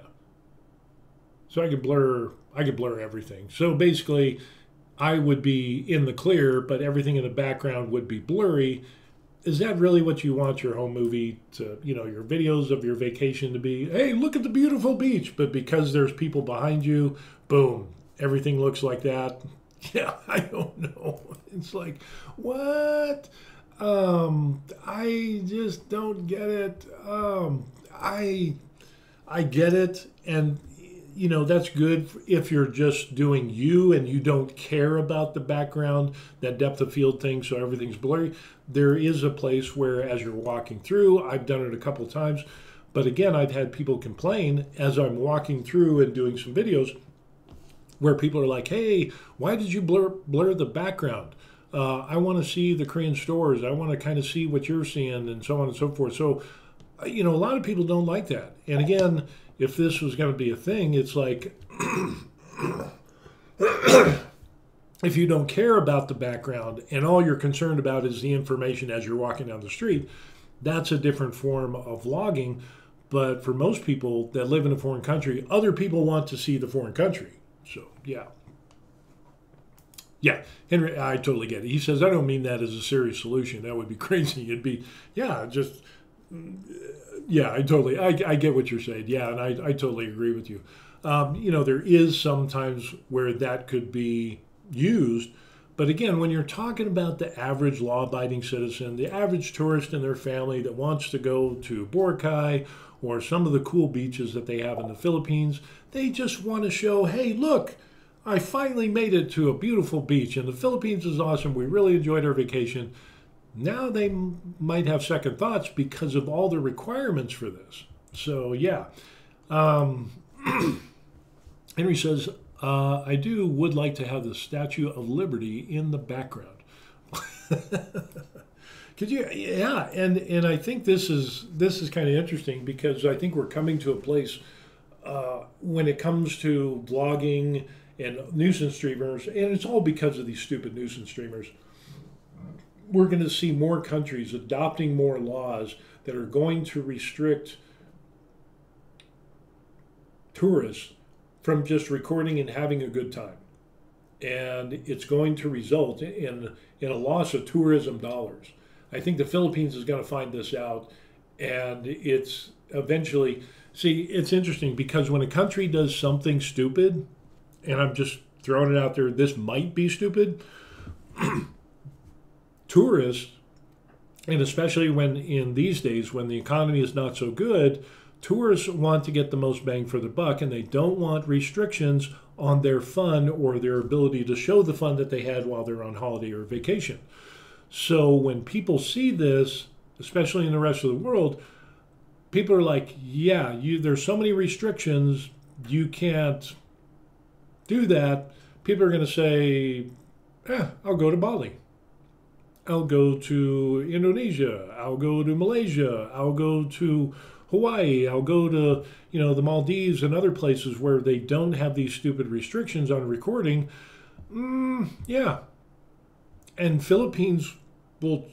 So I could blur everything. So basically, I would be in the clear, but everything in the background would be blurry. Is that really what you want your home movie to, your videos of your vacation to be? Hey, look at the beautiful beach. But because there's people behind you, boom, everything looks like that. Yeah, I don't know. It's like, what? I just don't get it. I get it. And that's good if you're just doing you and you don't care about the background, that depth of field thing, so everything's blurry. There is a place where, as you're walking through, I've done it a couple times, but again, I've had people complain as I'm walking through and doing some videos where people are like, hey, why did you blur the background? I want to see the Korean stores. I want to kind of see what you're seeing, and so on and so forth. So, a lot of people don't like that. And again, if this was going to be a thing, it's like, if you don't care about the background and all you're concerned about is the information as you're walking down the street, that's a different form of vlogging. But for most people that live in a foreign country, other people want to see the foreign country. So, yeah. Yeah, Henry, I totally get it. He says, I don't mean that as a serious solution. That would be crazy. It'd be, yeah, just... Yeah, I get what you're saying. Yeah, and I totally agree with you. There is sometimes where that could be used. But again, when you're talking about the average law-abiding citizen, the average tourist and their family that wants to go to Boracay or some of the cool beaches that they have in the Philippines, they just want to show, hey, look, I finally made it to a beautiful beach, and the Philippines is awesome. We really enjoyed our vacation. Now they might have second thoughts because of all the requirements for this. So, yeah. Henry says, I would like to have the Statue of Liberty in the background. Could you? Yeah, and I think this is kind of interesting because I think we're coming to a place when it comes to vlogging and nuisance streamers, and it's all because of these stupid nuisance streamers. We're going to see more countries adopting more laws that are going to restrict tourists from just recording and having a good time. And it's going to result in a loss of tourism dollars. I think the Philippines is going to find this out, and it's eventually... See, it's interesting because when a country does something stupid, and I'm just throwing it out there, this might be stupid, tourists, and especially when in these days when the economy is not so good, tourists want to get the most bang for the buck, and they don't want restrictions on their fun or their ability to show the fun that they had while they're on holiday or vacation. So when people see this, especially in the rest of the world, people are like, yeah, there's so many restrictions, you can't do that. People are going to say, I'll go to Bali. I'll go to Indonesia. I'll go to Malaysia. I'll go to Hawaii. I'll go to, the Maldives and other places where they don't have these stupid restrictions on recording. Yeah. And Philippines will,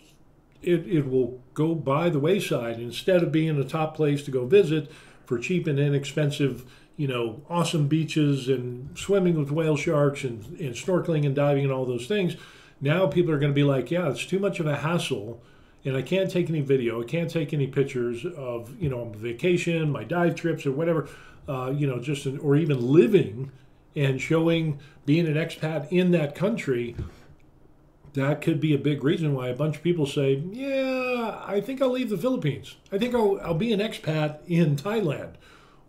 it will go by the wayside. Instead of being a top place to go visit for cheap and inexpensive, awesome beaches and swimming with whale sharks and snorkeling and diving and all those things, now people are going to be like, yeah, it's too much of a hassle, and I can't take any video, I can't take any pictures of, on vacation, my dive trips or whatever, or even living and showing, being an expat in that country. That could be a big reason why a bunch of people say, yeah, I think I'll leave the Philippines. I think I'll be an expat in Thailand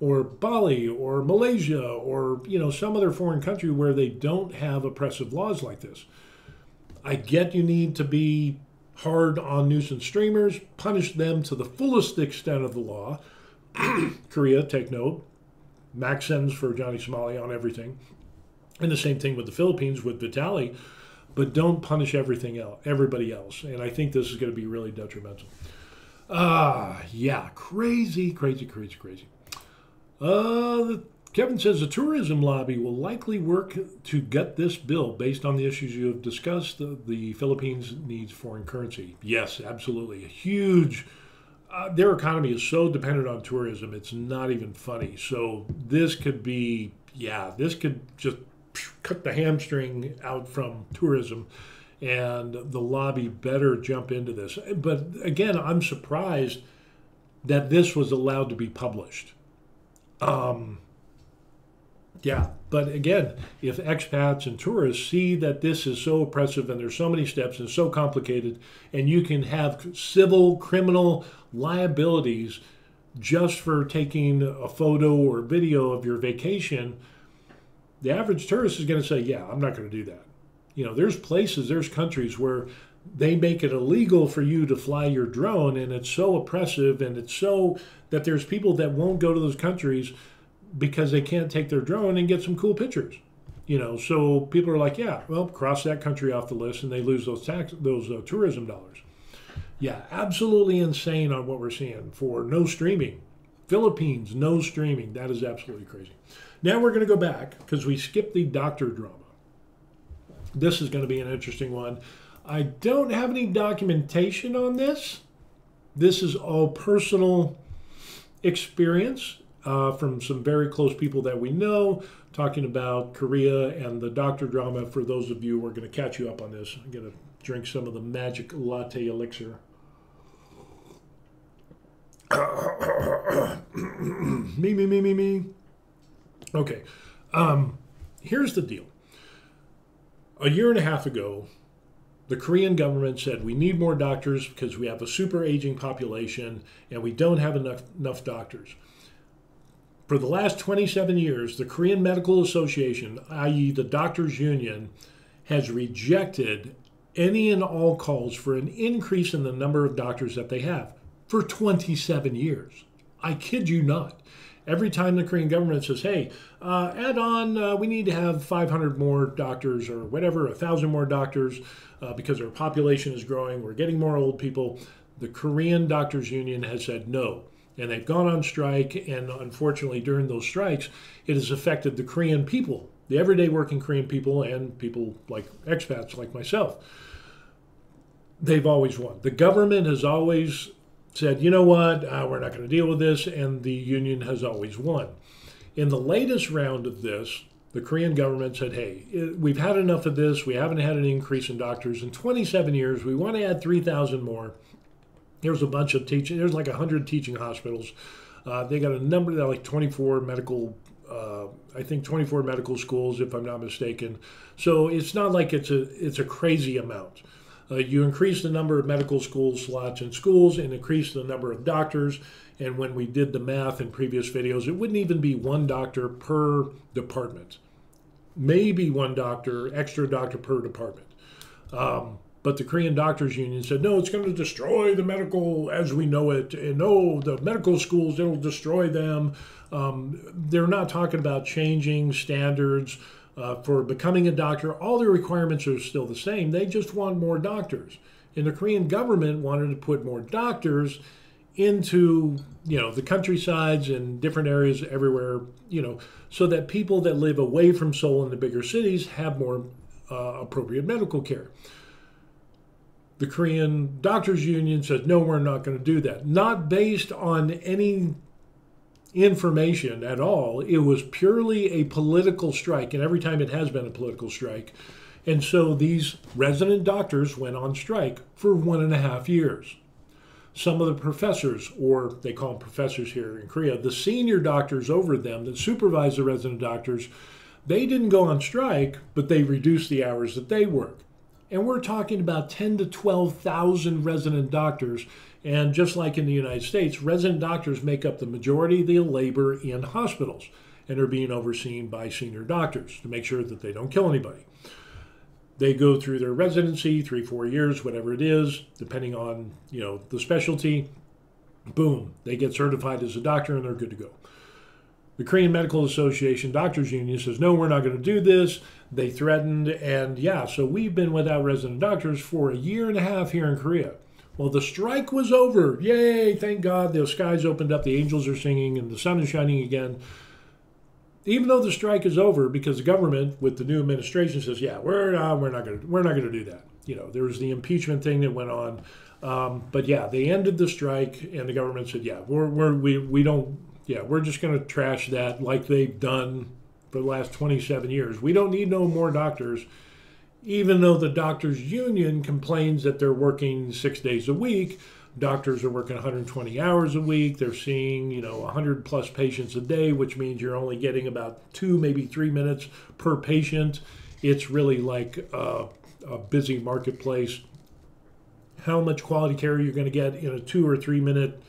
or Bali or Malaysia or some other foreign country where they don't have oppressive laws like this. I get you need to be hard on nuisance streamers, punish them to the fullest extent of the law. Korea, take note, max sentence for Johnny Somali on everything. And the same thing with the Philippines with Vitali, but don't punish everybody else. And I think this is going to be really detrimental. Yeah, crazy. Kevin says the tourism lobby will likely work to gut this bill based on the issues you have discussed. The Philippines needs foreign currency. Yes, absolutely. A huge, their economy is so dependent on tourism, it's not even funny. So this could be, this could just cut the hamstring out from tourism, and the lobby better jump into this. But again, I'm surprised that this was allowed to be published. But again, if expats and tourists see that this is so oppressive and there's so many steps and so complicated, and you can have civil, criminal liabilities just for taking a photo or video of your vacation, the average tourist is going to say, yeah, I'm not going to do that. There's countries where they make it illegal for you to fly your drone, and it's so oppressive, and it's so that there's people that won't go to those countries because they can't take their drone and get some cool pictures. So people are like, cross that country off the list, and they lose those tourism dollars. Yeah, absolutely insane on what we're seeing for no streaming. Philippines, no streaming. That is absolutely crazy. Now we're going to go back because we skipped the doctor drama. This is going to be an interesting one. I don't have any documentation on this. This is all personal experience from some very close people that we know, talking about Korea and the doctor drama. For those of you who are going to catch you up on this, I'm going to drink some of the magic latte elixir. Me. Okay, here's the deal. A year and a half ago, the Korean government said we need more doctors because we have a super aging population and we don't have enough doctors. For the last 27 years, the Korean Medical Association, i.e. the doctors' union, has rejected any and all calls for an increase in the number of doctors that they have for 27 years. I kid you not. Every time the Korean government says, hey, add on, we need to have 500 more doctors or whatever, 1,000 more doctors because our population is growing, we're getting more old people, the Korean Doctors Union has said no. And they've gone on strike, and unfortunately during those strikes, it has affected the Korean people, the everyday working Korean people and people like expats like myself. They've always won. The government has always said, you know what, we're not going to deal with this, and the union has always won. In the latest round of this, the Korean government said, hey, we've had enough of this. We haven't had an increase in doctors in 27 years. We want to add 3,000 more. There's a bunch of teaching. There's like 100 teaching hospitals. They got a number, they're like 24 medical, 24 medical schools, if I'm not mistaken. So it's not like it's a crazy amount. You increase the number of medical school slots in schools and increase the number of doctors. And when we did the math in previous videos, it wouldn't even be one doctor per department. Maybe one extra doctor per department. But the Korean Doctors Union said, no, it's going to destroy the medical as we know it. And no, the medical schools, it'll destroy them. They're not talking about changing standards for becoming a doctor. All the requirements are still the same. They just want more doctors. And the Korean government wanted to put more doctors into, the countrysides and different areas everywhere, so that people that live away from Seoul and the bigger cities have more appropriate medical care. The Korean Doctors Union said, no, we're not going to do that. Not based on any information at all. It was purely a political strike, and every time it has been a political strike. And so these resident doctors went on strike for 1.5 years. Some of the professors, or they call them professors here in Korea, the senior doctors over them that supervise the resident doctors, they didn't go on strike, but they reduced the hours that they work. And we're talking about 10 to 12,000 resident doctors. And just like in the United States, resident doctors make up the majority of the labor in hospitals and are being overseen by senior doctors to make sure that they don't kill anybody. They go through their residency, 3-4 years, whatever it is, depending on, the specialty. Boom, they get certified as a doctor and they're good to go. The Korean Medical Association Doctors Union says, no, we're not going to do this. They threatened, and so we've been without resident doctors for a year and a half here in Korea. Well, the strike was over. Yay, thank God. The skies opened up, the angels are singing, and the sun is shining again. Even though the strike is over, because the government with the new administration says, we're not going to do that. There was the impeachment thing that went on. But they ended the strike, and the government said, we're just going to trash that like they've done for the last 27 years. We don't need no more doctors, even though the doctors union complains that they're working 6 days a week. Doctors are working 120 hours a week. They're seeing, 100 plus patients a day, which means you're only getting about 2, maybe 3 minutes per patient. It's really like a busy marketplace. How much quality care you're going to get in a 2 or 3 minute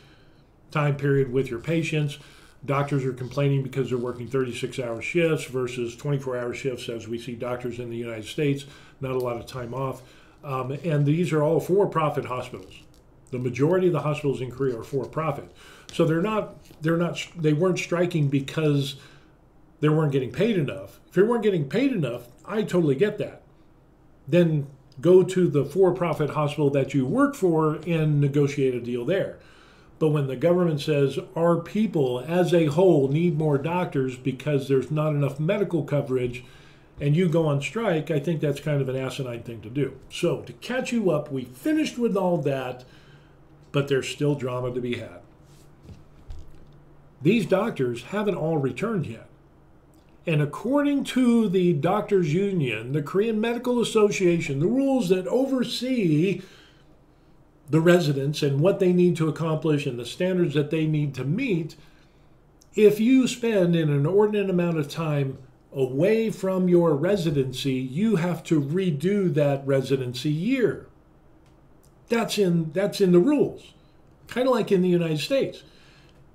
time period with your patients. Doctors are complaining because they're working 36-hour shifts versus 24-hour shifts, as we see doctors in the United States, not a lot of time off. And these are all for-profit hospitals. The majority of the hospitals in Korea are for-profit. So they weren't striking because they weren't getting paid enough. If they weren't getting paid enough, I totally get that. Then go to the for-profit hospital that you work for and negotiate a deal there. But when the government says our people as a whole need more doctors because there's not enough medical coverage and you go on strike, I think that's kind of an asinine thing to do. So to catch you up, we finished with all that, but there's still drama to be had. These doctors haven't all returned yet. And according to the doctors union, the Korean Medical Association, the rules that oversee the residents and what they need to accomplish and the standards that they need to meet, if you spend an inordinate amount of time away from your residency, you have to redo that residency year. That's in the rules, kind of like in the United States.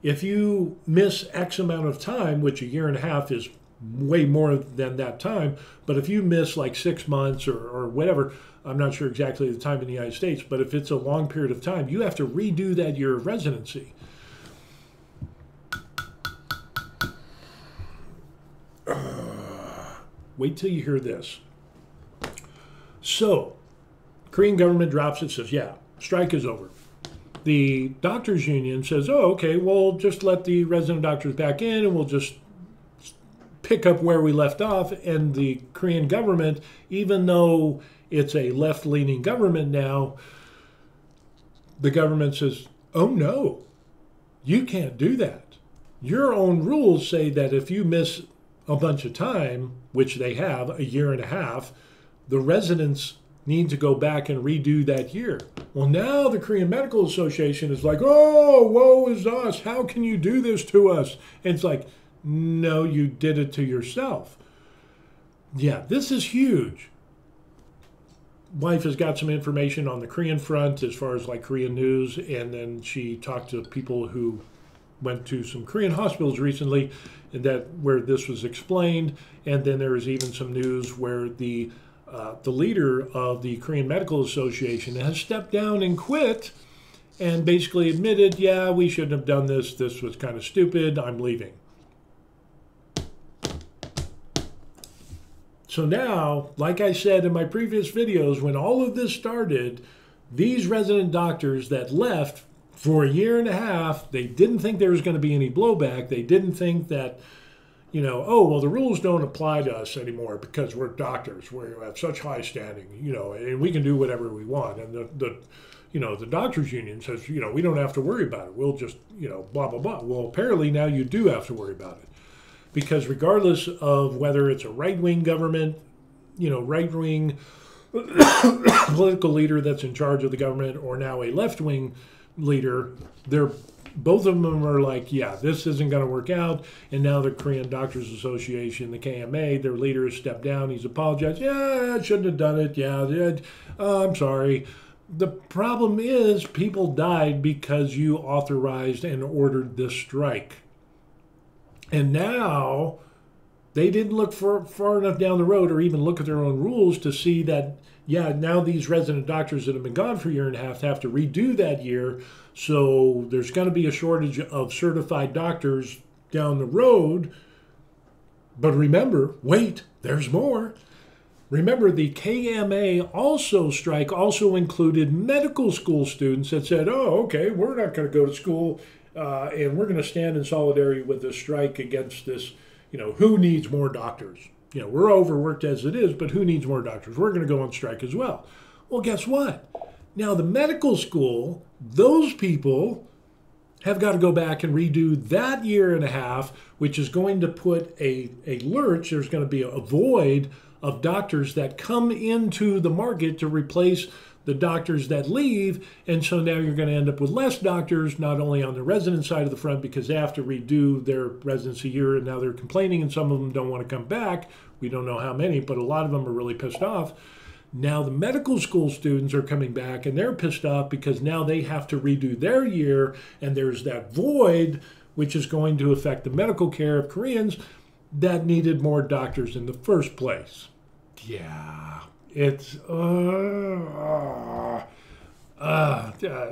If you miss X amount of time, which a year and a half is way more than that time, but if you miss like 6 months or whatever, I'm not sure exactly the time in the United States, but if it's a long period of time, you have to redo that year of residency. Wait till you hear this. So, Korean government drops it, says, strike is over. The doctors union says, okay, well, just let the resident doctors back in and we'll just pick up where we left off. And the Korean government, even though it's a left-leaning government now, the government says, oh no, you can't do that. Your own rules say that if you miss a bunch of time, which they have, a year and a half, the residents need to go back and redo that year. Well, now the Korean Medical Association is like, oh, woe is us. How can you do this to us? And it's like, no, you did it to yourself. Yeah, this is huge. Wife has got some information on the Korean front as far as like Korean news, and then she talked to people who went to some Korean hospitals recently where this was explained. And then there was even some news where the leader of the Korean Medical Association has stepped down and quit and basically admitted, yeah, we shouldn't have done this. This was kind of stupid. I'm leaving. So now, like I said in my previous videos, when all of this started, these resident doctors that left for a year and a half, they didn't think there was going to be any blowback. They didn't think that, oh, well, the rules don't apply to us anymore because we're doctors. We have such high standing, and we can do whatever we want. And the doctors union says, we don't have to worry about it. We'll just, blah, blah, blah. Well, apparently now you do have to worry about it. Because regardless of whether it's a right-wing government, right-wing political leader that's in charge of the government, or now a left-wing leader, they're both of them are like, yeah, this isn't going to work out. And now the Korean Doctors Association, the KMA, their leader has stepped down. He's apologized. Yeah, I shouldn't have done it. Yeah, I'm sorry. The problem is people died because you authorized and ordered this strike. And now they didn't look far enough down the road or even look at their own rules to see that, yeah, now these resident doctors that have been gone for a year and a half have to redo that year. So there's going to be a shortage of certified doctors down the road. But remember, wait, there's more. Remember, the KMA strike also included medical school students that said, oh, okay, we're not going to go to school and we're going to stand in solidarity with the strike against this, who needs more doctors? We're overworked as it is, but who needs more doctors? We're going to go on strike as well. Well, guess what? Now, the medical school, those people have got to go back and redo that year and a half, which is going to put a lurch. There's going to be a void of doctors that come into the market to replace the doctors that leave. And so now you're going to end up with less doctors, not only on the resident side of the front because they have to redo their residency year and now they're complaining and some of them don't want to come back. We don't know how many, but a lot of them are really pissed off. Now the medical school students are coming back and they're pissed off because now they have to redo their year and there's that void which is going to affect the medical care of Koreans that needed more doctors in the first place. Yeah, it's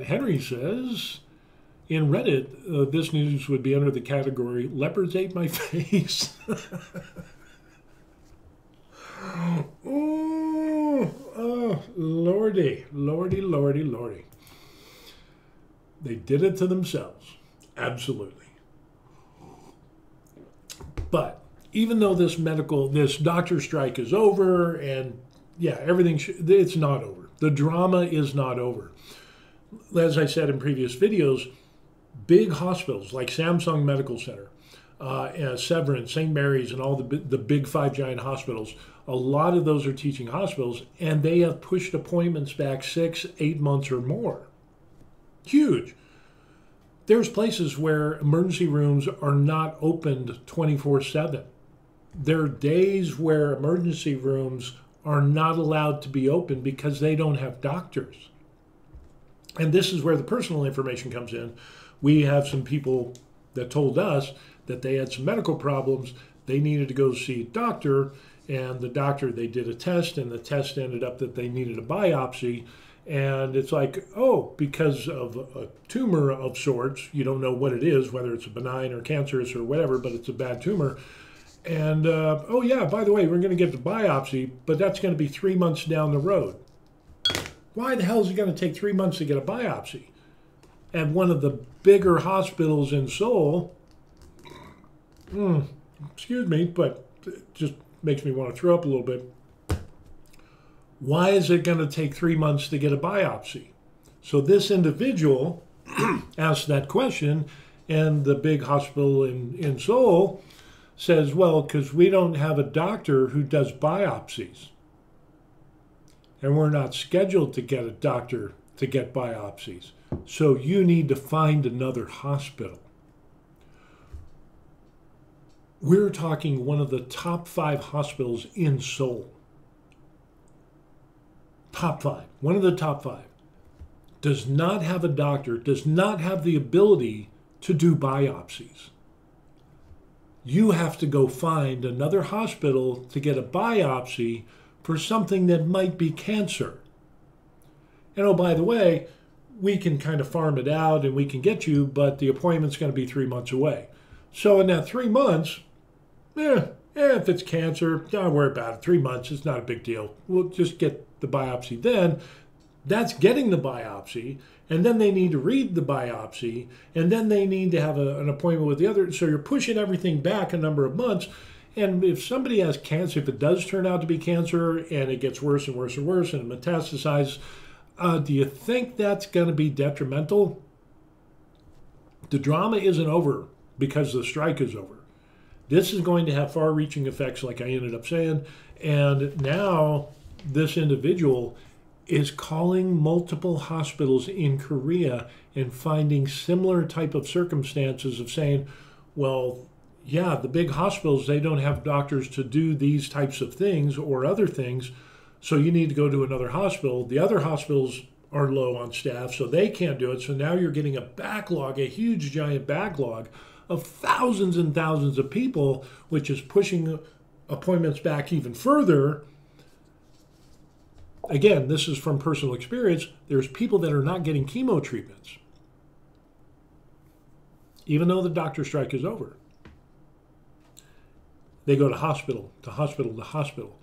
Henry says in Reddit, this news would be under the category leopards ate my face. Lordy. They did it to themselves. Absolutely. But even though this doctor strike is over and yeah, it's not over. The drama is not over. As I said in previous videos, big hospitals like Samsung Medical Center, Severance, St. Mary's, and all the big five giant hospitals, a lot of those are teaching hospitals, and they have pushed appointments back 6-8 months or more. Huge. There's places where emergency rooms are not opened 24/7. There are days where emergency rooms are not allowed to be open because they don't have doctors. And this is where the personal information comes in. We have some people that told us that they had some medical problems. They needed to go see a doctor, and the doctor, they did a test, and the test ended up that they needed a biopsy. And it's like, oh, because of a tumor of sorts, you don't know what it is, whether it's a benign or cancerous or whatever, but it's a bad tumor. And, oh yeah, by the way, we're going to get the biopsy, but that's going to be 3 months down the road. Why the hell is it going to take 3 months to get a biopsy? At one of the bigger hospitals in Seoul, excuse me, but it just makes me want to throw up a little bit. Why is it going to take 3 months to get a biopsy? So this individual asked that question, and the big hospital in Seoul says, well, because we don't have a doctor who does biopsies. And we're not scheduled to get a doctor to get biopsies. So you need to find another hospital. We're talking one of the top 5 hospitals in Seoul. Top 5, one of the top 5, does not have a doctor, does not have the ability to do biopsies. You have to go find another hospital to get a biopsy for something that might be cancer. And oh, by the way, we can kind of farm it out and we can get you, but the appointment's going to be 3 months away. So in that 3 months, if it's cancer, don't worry about it. 3 months, it's not a big deal. We'll just get the biopsy then. That's getting the biopsy, and then they need to read the biopsy, and then they need to have an appointment with the other. So you're pushing everything back a number of months. And if somebody has cancer, if it does turn out to be cancer and it gets worse and worse and worse and it metastasizes, do you think that's going to be detrimental? The drama isn't over because the strike is over. This is going to have far-reaching effects, like I ended up saying. And now this individual is calling multiple hospitals in Korea and finding similar type of circumstances of saying, well, yeah, the big hospitals, they don't have doctors to do these types of things or other things, so you need to go to another hospital. The other hospitals are low on staff, so they can't do it. So now you're getting a backlog, a huge giant backlog of thousands and thousands of people, which is pushing appointments back even further. Again, this is from personal experience. There's people that are not getting chemo treatments, even though the doctor strike is over. They go to hospital, to hospital, to hospital,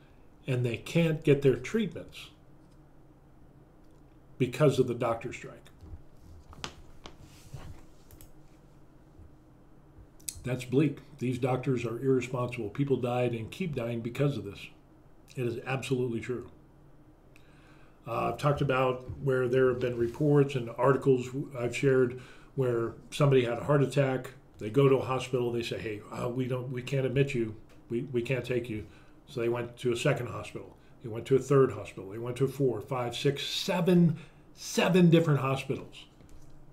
and they can't get their treatments because of the doctor strike. That's bleak. These doctors are irresponsible. People died and keep dying because of this. It is absolutely true. I've talked about where there have been reports and articles I've shared where somebody had a heart attack. They go to a hospital. They say, "Hey, we can't admit you. We can't take you." So they went to a second hospital. They went to a third hospital. They went to 4, 5, 6, 7 different hospitals,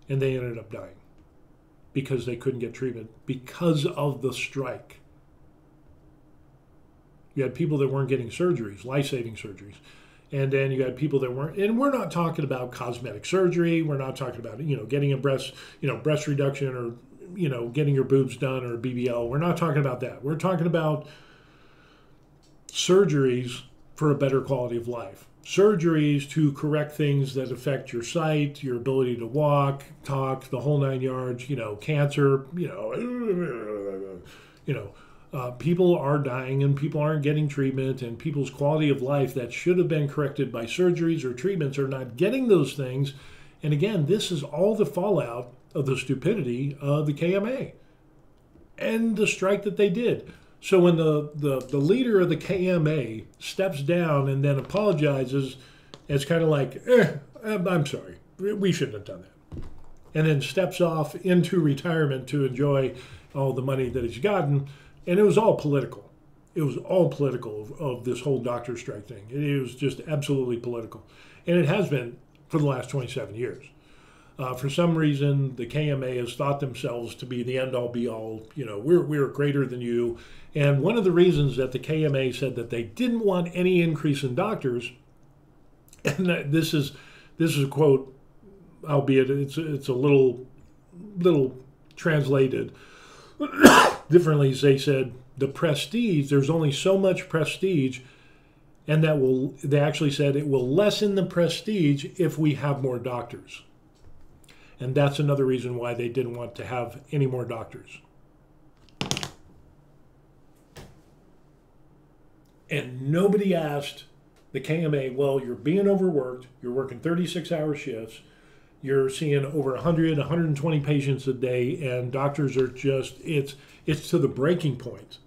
and they ended up dying because they couldn't get treatment because of the strike. You had people that weren't getting surgeries, life-saving surgeries. And then you had people that weren't, and we're not talking about cosmetic surgery. We're not talking about, getting a breast reduction or, getting your boobs done or BBL. We're not talking about that. We're talking about surgeries for a better quality of life. Surgeries to correct things that affect your sight, your ability to walk, talk, the whole 9 yards, cancer, people are dying and people aren't getting treatment, and people's quality of life that should have been corrected by surgeries or treatments are not getting those things. And again, this is all the fallout of the stupidity of the KMA and the strike that they did. So when the leader of the KMA steps down and then apologizes, it's kind of like, I'm sorry, we shouldn't have done that. And then steps off into retirement to enjoy all the money that he's gotten. And it was all political. It was all political of this whole doctor strike thing. It was just absolutely political. And it has been for the last 27 years. For some reason, the KMA has thought themselves to be the end-all, be-all. We're greater than you. And one of the reasons that the KMA said that they didn't want any increase in doctors, and this is a quote, albeit it's a little translated differently. They said the prestige, there's only so much prestige, and they actually said it will lessen the prestige if we have more doctors. And that's another reason why they didn't want to have any more doctors. And nobody asked the KMA, well, you're being overworked, you're working 36-hour shifts, you're seeing over 100, 120 patients a day, and doctors are just, it's to the breaking point.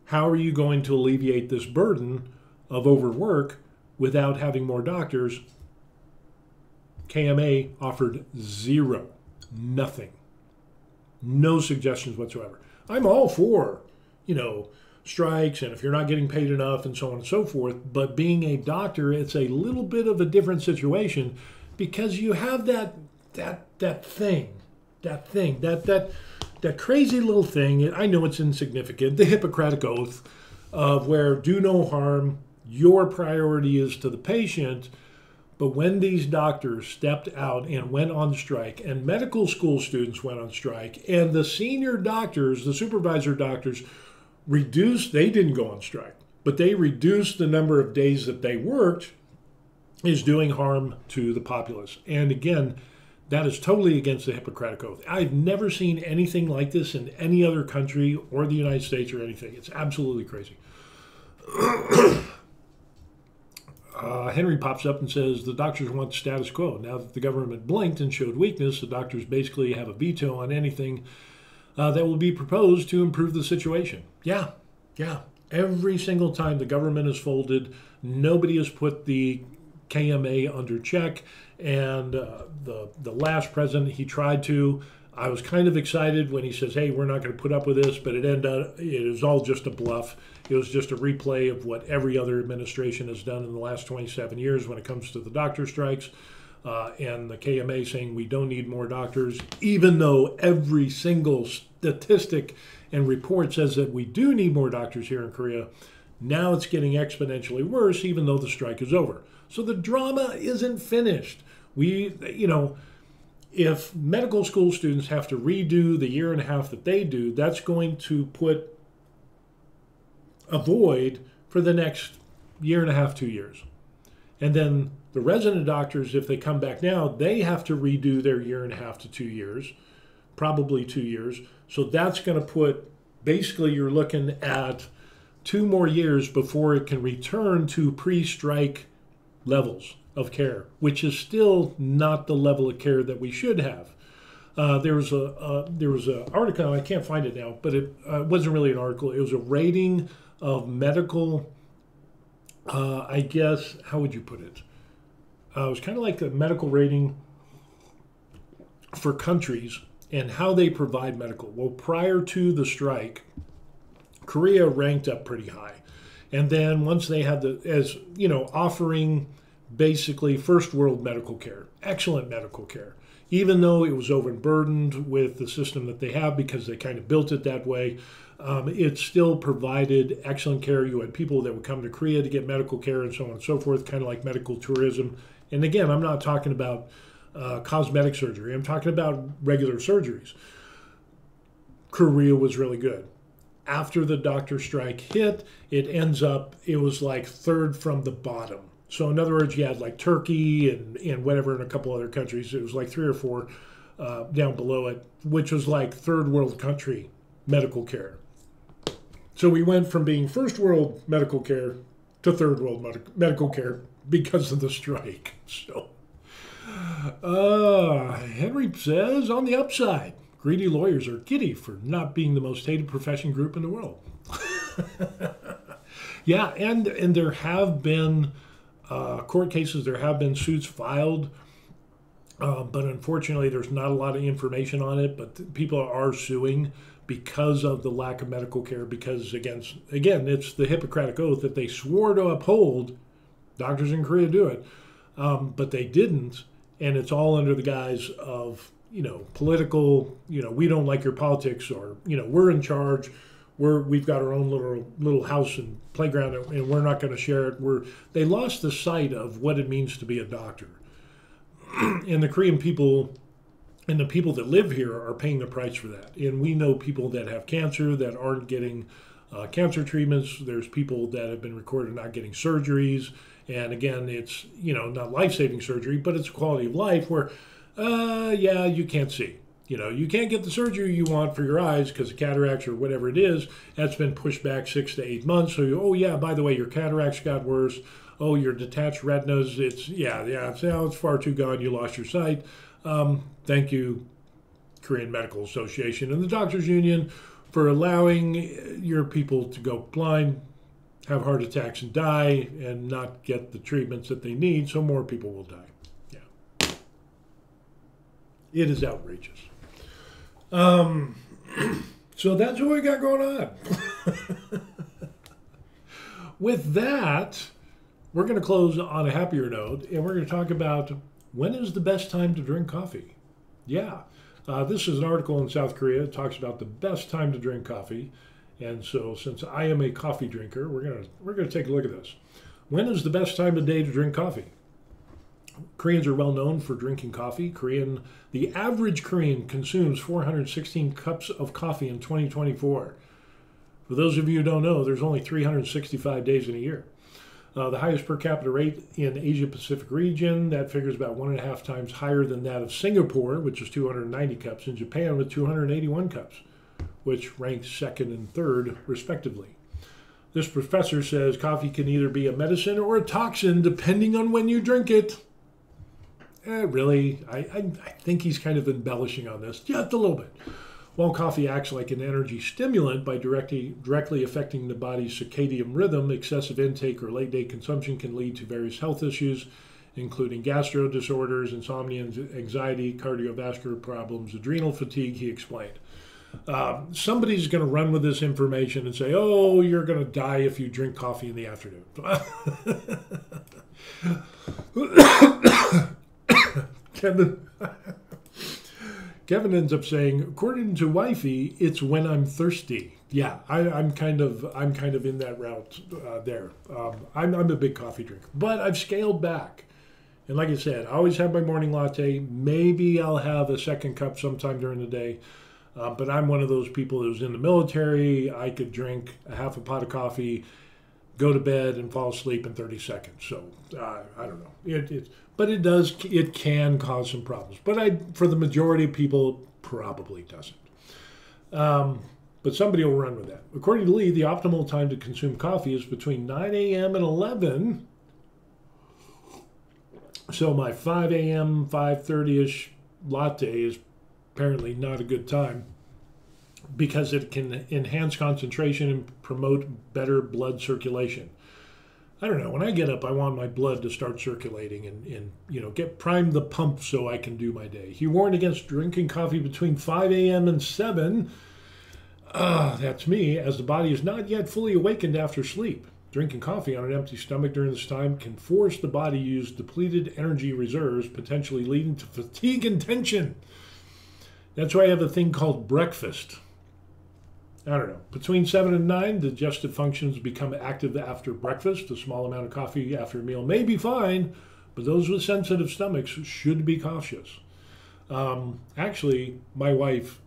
How are you going to alleviate this burden of overwork without having more doctors? KMA offered zero, nothing, no suggestions whatsoever. I'm all for, strikes, and if you're not getting paid enough and so on and so forth, but being a doctor, it's a little bit of a different situation because you have that crazy little thing. I know it's insignificant, the Hippocratic Oath of where do no harm, your priority is to the patient. But when these doctors stepped out and went on strike, and medical school students went on strike, and the senior doctors, the supervisor doctors, they didn't go on strike, but they reduced the number of days that they worked, is doing harm to the populace. And again, that is totally against the Hippocratic Oath. I've never seen anything like this in any other country or the United States or anything. It's absolutely crazy. Henry pops up and says the doctors want the status quo. Now that the government blinked and showed weakness, the doctors basically have a veto on anything that will be proposed to improve the situation. Yeah. Every single time the government is folded, nobody has put the KMA under check. And the last president, he tried to. I was kind of excited when he says, hey, we're not going to put up with this, but it was all just a bluff. It was just a replay of what every other administration has done in the last 27 years when it comes to the doctor strikes. And the KMA saying we don't need more doctors, even though every single statistic and report says that we do need more doctors here in Korea. Now it's getting exponentially worse, even though the strike is over. So the drama isn't finished. If medical school students have to redo the year and a half that they do, that's going to put a void for the next year and a half, 2 years. And then the resident doctors, if they come back now, they have to redo their year and a half to 2 years, probably 2 years. So that's going to put, basically you're looking at 2 more years before it can return to pre-strike levels of care, which is still not the level of care that we should have. There was an article, I can't find it now, but it wasn't really an article. It was a rating of medical, I guess, how would you put it? It was kind of like a medical rating for countries and how they provide medical. Well, prior to the strike, Korea ranked up pretty high. And then once they had offering basically first world medical care, excellent medical care, even though it was overburdened with the system that they have because they kind of built it that way. It still provided excellent care. You had people that would come to Korea to get medical care and so on and so forth, kind of like medical tourism. And again, I'm not talking about cosmetic surgery. I'm talking about regular surgeries. Korea was really good. After the doctor strike hit, it was like third from the bottom. So in other words, you had like Turkey and whatever in a couple other countries. It was like 3 or 4 down below it, which was like third world country medical care. So we went from being first world medical care to third world medical care because of the strike. So Henry says, on the upside, greedy lawyers are giddy for not being the most hated profession group in the world. Yeah, and there have been court cases, there have been suits filed, but unfortunately there's not a lot of information on it, but people are suing because of the lack of medical care, because again, it's the Hippocratic Oath that they swore to uphold. Doctors in Korea do it, but they didn't, and it's all under the guise of, political, we don't like your politics, or, we're in charge, we've got our own little house and playground, and we're not going to share it. They lost the sight of what it means to be a doctor. And the Korean people and the people that live here are paying the price for that. And we know people that have cancer that aren't getting cancer treatments. There's people that have been recorded not getting surgeries. And again, it's, not life-saving surgery, but it's quality of life where, you can't see. You can't get the surgery you want for your eyes because of cataracts or whatever it is. That's been pushed back 6 to 8 months. So, by the way, your cataracts got worse. Oh, your detached retinas, it's far too gone. You lost your sight. Thank you, Korean Medical Association and the Doctors Union, for allowing your people to go blind, have heart attacks and die, and not get the treatments that they need, so more people will die. Yeah. It is outrageous. So that's what we got going on. With that, we're going to close on a happier note, and we're going to talk about when is the best time to drink coffee. Yeah, this is an article in South Korea. It talks about the best time to drink coffee. And so since I am a coffee drinker, we're going to take a look at this. When is the best time of day to drink coffee? Koreans are well known for drinking coffee. The average Korean consumes 416 cups of coffee in 2024. For those of you who don't know, there's only 365 days in a year. The highest per capita rate in Asia Pacific region, that figures about 1.5 times higher than that of Singapore, which is 290 cups, and Japan with 281 cups, which ranks second and third, respectively. This professor says coffee can either be a medicine or a toxin, depending on when you drink it. Really, I think he's kind of embellishing on this just a little bit. While coffee acts like an energy stimulant by directly affecting the body's circadian rhythm, excessive intake or late-day consumption can lead to various health issues, including gastro disorders, insomnia, anxiety, cardiovascular problems, adrenal fatigue, he explained. Somebody's going to run with this information and say, oh, you're going to die if you drink coffee in the afternoon. Kevin ends up saying, according to wifey, it's when I'm thirsty. Yeah, I'm kind of in that route there. I'm a big coffee drinker, but I've scaled back. And like I said, I always have my morning latte. Maybe I'll have a second cup sometime during the day. But I'm one of those people who's in the military. I could drink a half a pot of coffee, go to bed, and fall asleep in 30 seconds. So I don't know. But it can cause some problems. But for the majority of people, probably doesn't. But somebody will run with that. According to Lee, the optimal time to consume coffee is between 9 a.m. and 11. So my 5 a.m., 5:30-ish latte is apparently not a good time because it can enhance concentration and promote better blood circulation. I don't know. When I get up, I want my blood to start circulating and get prime the pump so I can do my day. He warned against drinking coffee between 5 a.m. and 7. That's me, as the body is not yet fully awakened after sleep. Drinking coffee on an empty stomach during this time can force the body to use depleted energy reserves, potentially leading to fatigue and tension. That's why I have a thing called breakfast. I don't know. Between 7 and 9, digestive functions become active after breakfast. A small amount of coffee after a meal may be fine, but those with sensitive stomachs should be cautious. Actually, my wife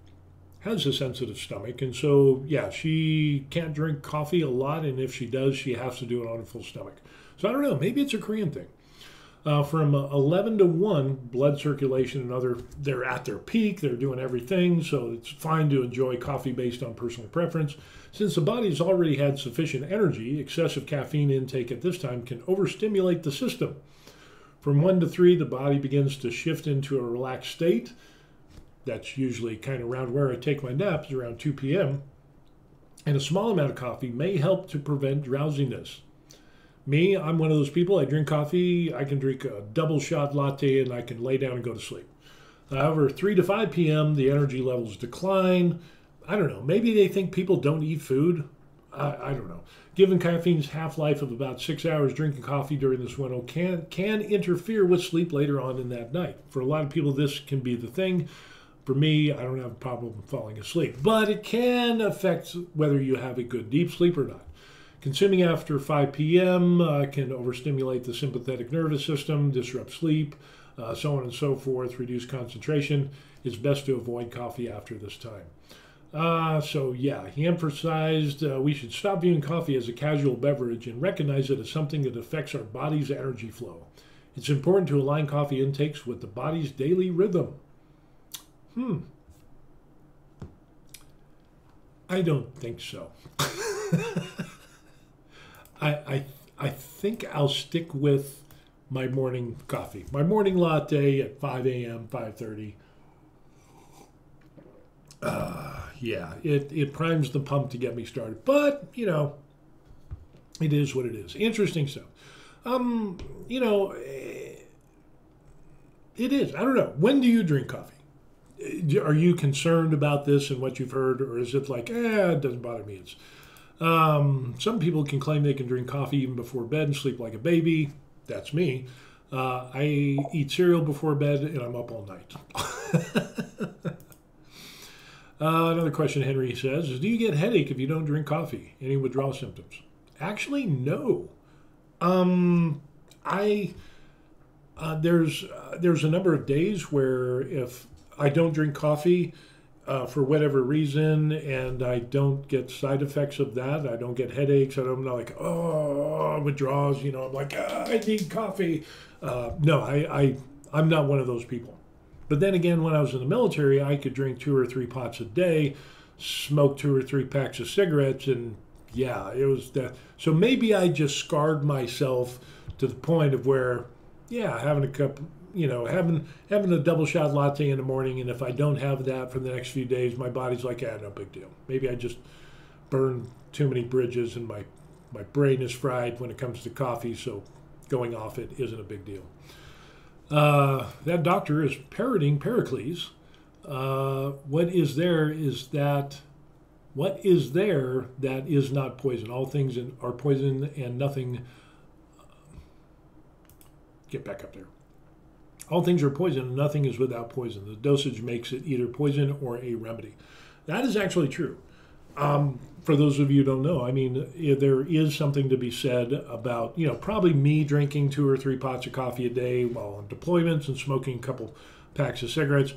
has a sensitive stomach, and so, yeah, she can't drink coffee a lot, and if she does, she has to do it on a full stomach. So I don't know. Maybe it's a Korean thing. From 11 to 1, blood circulation and they're at their peak, they're doing everything, so it's fine to enjoy coffee based on personal preference. Since the body's already had sufficient energy, excessive caffeine intake at this time can overstimulate the system. From 1 to 3, the body begins to shift into a relaxed state. That's usually kind of around where I take my naps, around 2 p.m. And a small amount of coffee may help to prevent drowsiness. Me, I'm one of those people. I drink coffee. I can drink a double shot latte and I can lay down and go to sleep. However, 3 to 5 p.m., the energy levels decline. I don't know. Maybe they think people don't eat food. I don't know. Given caffeine's half-life of about 6 hours, drinking coffee during this window can interfere with sleep later on in that night. For a lot of people, this can be the thing. For me, I don't have a problem falling asleep. But it can affect whether you have a good deep sleep or not. Consuming after 5 p.m. Can overstimulate the sympathetic nervous system, disrupt sleep, so on and so forth, reduce concentration. It's best to avoid coffee after this time. So yeah, he emphasized we should stop viewing coffee as a casual beverage and recognize it as something that affects our body's energy flow. It's important to align coffee intakes with the body's daily rhythm. I don't think so. I think I'll stick with my morning coffee. My morning latte at 5 a.m., 5:30. Yeah, it primes the pump to get me started. But, it is what it is. Interesting stuff. It is. I don't know. When do you drink coffee? Are you concerned about this and what you've heard? Or is it like, it doesn't bother me. Some people can claim they can drink coffee even before bed and sleep like a baby. That's me. I eat cereal before bed and I'm up all night. Another question Henry says is, do you get headache if you don't drink coffee? Any withdrawal symptoms? Actually, no. There's a number of days where if I don't drink coffee, for whatever reason, and I don't get side effects of that. I don't get headaches. I'm not like, withdrawals. I'm like, I need coffee. No, I'm not one of those people. But then again, when I was in the military, I could drink 2 or 3 pots a day, smoke 2 or 3 packs of cigarettes, and yeah, it was that. So maybe I just scarred myself to the point of where, having a cup. Having a double shot latte in the morning, and if I don't have that for the next few days, my body's like, no big deal. Maybe I just burned too many bridges and my brain is fried when it comes to coffee, so going off it isn't a big deal. That doctor is parroting Pericles. What is there that is not poison? All things are poison, and nothing. Get back up there. All things are poison, and nothing is without poison. The dosage makes it either poison or a remedy. That is actually true. For those of you who don't know, I mean, there is something to be said about, probably me drinking 2 or 3 pots of coffee a day while on deployments and smoking a couple packs of cigarettes.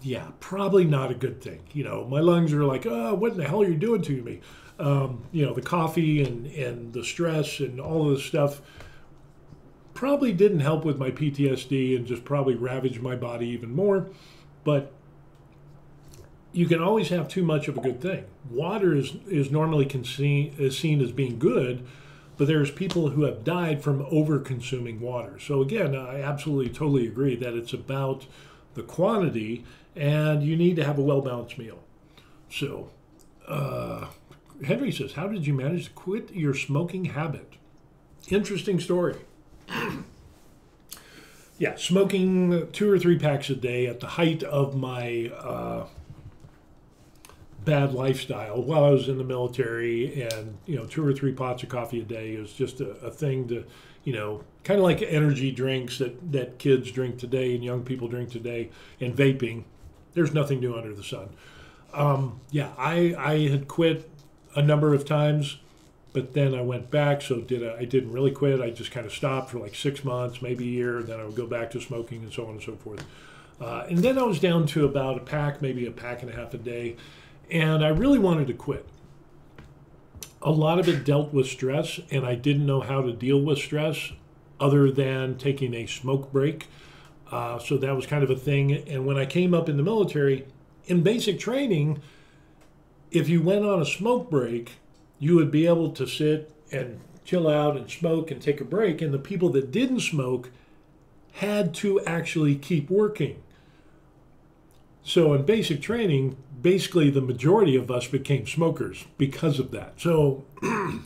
Yeah, probably not a good thing. My lungs are like, oh, what in the hell are you doing to me? The coffee and the stress and all of this stuff probably didn't help with my PTSD and just probably ravaged my body even more. But you can always have too much of a good thing. Water is normally seen as being good, but there's people who have died from over-consuming water. So again, I absolutely, totally agree that it's about the quantity, and you need to have a well-balanced meal. So, Henry says, how did you manage to quit your smoking habit? Interesting story. Yeah, smoking 2 or 3 packs a day at the height of my bad lifestyle while I was in the military, and 2 or 3 pots of coffee a day is just a thing to, kind of like energy drinks that kids drink today and young people drink today, and vaping. There's nothing new under the sun. I had quit a number of times, but then I went back. So I didn't really quit. I just kind of stopped for like 6 months, maybe a year. Then I would go back to smoking and so on and so forth. And then I was down to about a pack, maybe a pack and a half a day. And I really wanted to quit. A lot of it dealt with stress, and I didn't know how to deal with stress other than taking a smoke break. So that was kind of a thing. And when I came up in the military, in basic training, if you went on a smoke break, you would be able to sit and chill out and smoke and take a break. And the people that didn't smoke had to actually keep working. So in basic training, basically the majority of us became smokers because of that. So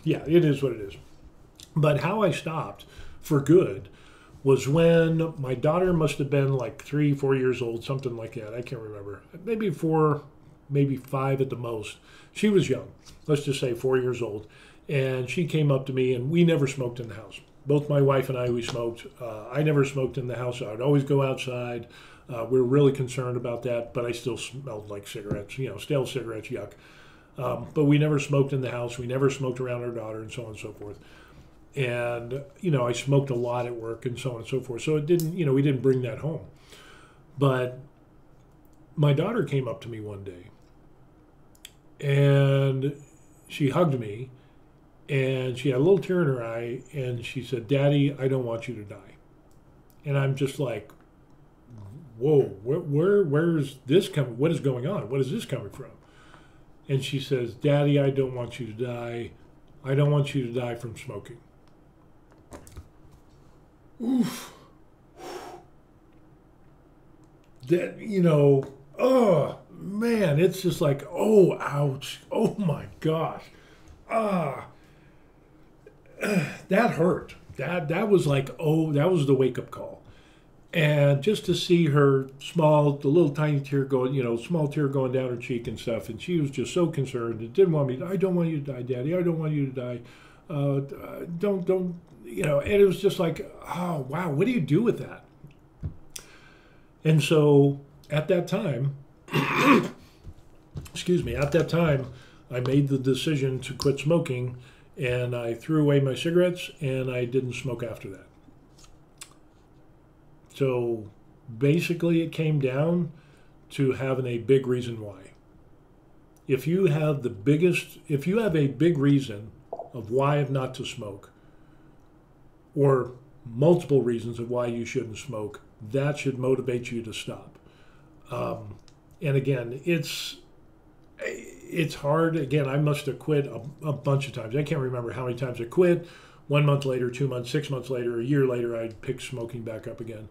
yeah, it is what it is. But how I stopped for good was when my daughter must have been like 3, 4 years old, something like that. I can't remember. Maybe 4, maybe 5 at the most. She was young. Let's just say 4 years old. And she came up to me, and we never smoked in the house. Both my wife and I, we smoked. I never smoked in the house. I would always go outside. We were really concerned about that, but I still smelled like cigarettes, stale cigarettes, yuck. But we never smoked in the house. We never smoked around our daughter, and so on and so forth. And, I smoked a lot at work and so on and so forth. So it didn't, we didn't bring that home. But my daughter came up to me one day, and she hugged me, and she had a little tear in her eye, and she said, "Daddy, I don't want you to die." And I'm just like, whoa, where is this coming? What is going on? What is this coming from? And she says, "Daddy, I don't want you to die. I don't want you to die from smoking." Oof. That, oh, man, it's just like, oh, ouch. Oh, my gosh. That hurt. That was like, oh, that was the wake-up call. And just to see her the little tiny tear going, small tear going down her cheek and stuff, and she was just so concerned and didn't want me to, "I don't want you to die, Daddy. I don't want you to die. Don't, and it was just like, oh, wow, what do you do with that? And so at that time, I made the decision to quit smoking, and I threw away my cigarettes, and I didn't smoke after that. So basically it came down to having a big reason why. If you have a big reason of why not to smoke, or multiple reasons of why you shouldn't smoke, that should motivate you to stop. And again, it's hard. Again, I must have quit a bunch of times. I can't remember how many times I quit. 1 month later, 2 months, 6 months later, a year later, I'd pick smoking back up again.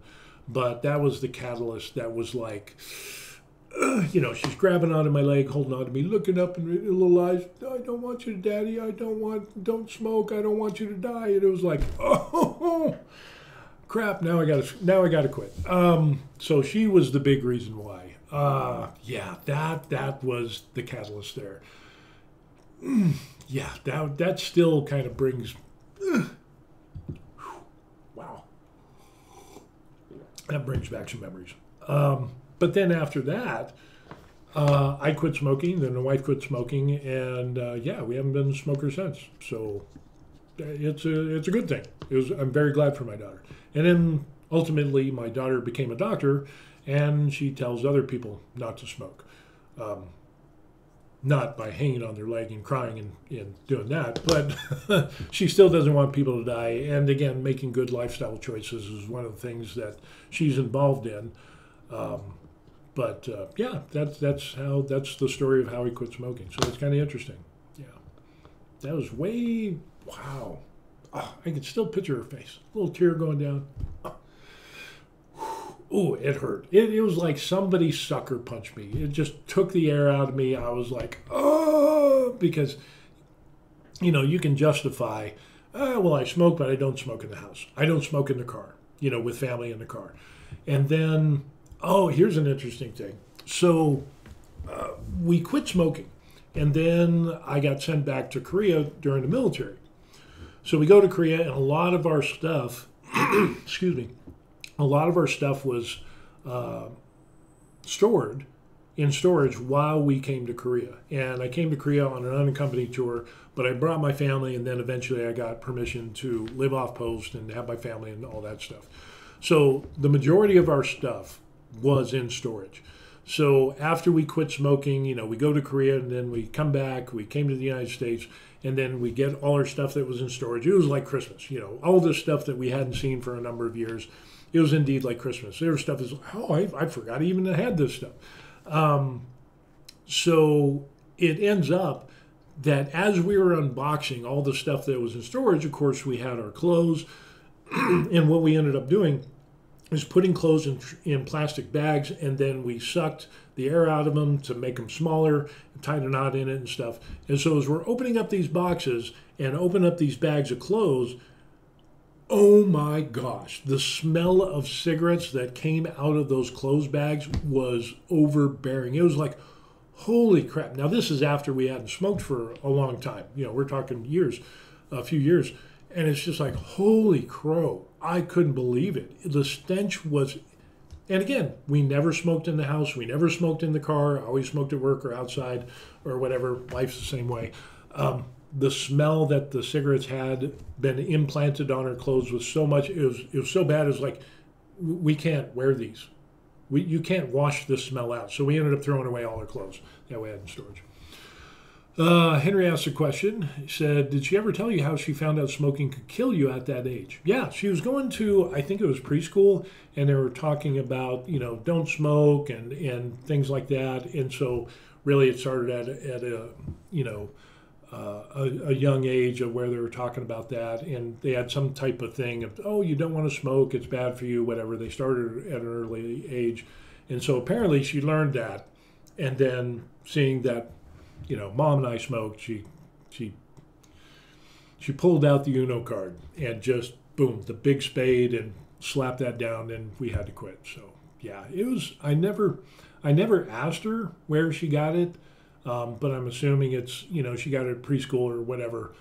But that was the catalyst that was like, she's grabbing onto my leg, holding onto me, looking up in her little eyes. I don't want you to, Daddy. Don't smoke. I don't want you to die. And it was like, oh, crap. Now I gotta quit. So she was the big reason why. Yeah, that was the catalyst there. Yeah, that still kind of brings, wow. That brings back some memories. But then after that, I quit smoking. Then the wife quit smoking, and yeah, we haven't been smokers since. So it's a good thing. I'm very glad for my daughter. And then ultimately, my daughter became a doctor, and she tells other people not to smoke. Not by hanging on their leg and crying and doing that, but she still doesn't want people to die. And again, making good lifestyle choices is one of the things that she's involved in. Yeah, that's the story of how he quit smoking. So it's kind of interesting. Yeah, that was wow. Oh, I can still picture her face, a little tear going down. Oh, it hurt. It was like somebody sucker punched me. It just took the air out of me. I was like, oh, because you can justify, well, I smoke, but I don't smoke in the house. I don't smoke in the car, with family in the car. And then, here's an interesting thing. So we quit smoking, and then I got sent back to Korea during the military. So we go to Korea, and a lot of our stuff, excuse me, a lot of our stuff was stored in storage while we came to Korea. And I came to Korea on an unaccompanied tour, but I brought my family, and then eventually I got permission to live off post and have my family and all that stuff. So the majority of our stuff was in storage. So after we quit smoking, we go to Korea, and then we come back, we came to the United States, and then we get all our stuff that was in storage. It was like Christmas, all this stuff that we hadn't seen for a number of years. It was indeed like Christmas. There was stuff that's, I forgot even I had this stuff. So it ends up that as we were unboxing all the stuff that was in storage, of course, we had our clothes. And what we ended up doing is putting clothes in plastic bags, and then we sucked the air out of them to make them smaller, tied a knot in it and stuff. And so as we're opening up these boxes and open up these bags of clothes, oh my gosh, the smell of cigarettes that came out of those clothes bags was overbearing. It was like, holy crap. Now, this is after we hadn't smoked for a long time. We're talking years, a few years. And it's just like, holy crow. I couldn't believe it. The stench was, and again, we never smoked in the house. We never smoked in the car. I always smoked at work or outside or whatever. Life's the same way. The smell that the cigarettes had been implanted on our clothes was so much, it was so bad, it was like, we can't wear these. You can't wash this smell out. So we ended up throwing away all our clothes that we had in storage. Henry asked a question. He said, did she ever tell you how she found out smoking could kill you at that age? Yeah, she was going to, I think it was preschool, and they were talking about, don't smoke and things like that. And so really it started at a young age of where they were talking about that, and they had some type of thing of, you don't want to smoke, it's bad for you, whatever. They started at an early age. And so apparently she learned that, and then seeing that, Mom and I smoked, she pulled out the Uno card and just, boom, the big spade, and slapped that down, and we had to quit. So yeah, it was, I never asked her where she got it. But I'm assuming it's, she got it at preschool or whatever.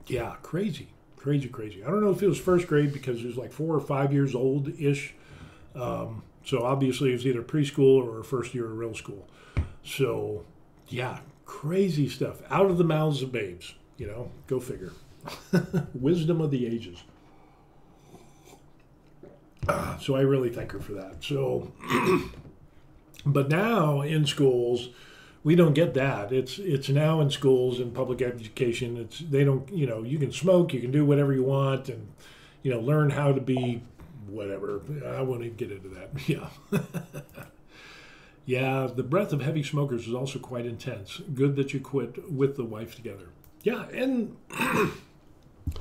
Yeah, crazy. I don't know if it was first grade because it was like 4 or 5 years old-ish. So obviously it was either preschool or first year of real school. So, yeah, crazy stuff. Out of the mouths of babes, go figure. Wisdom of the ages. So I really thank her for that. So... But now in schools, we don't get that. It's now in schools in public education. They don't, you can smoke, you can do whatever you want, and learn how to be whatever. I won't even get into that. Yeah. Yeah, the breath of heavy smokers is also quite intense. Good that you quit with the wife together. Yeah, and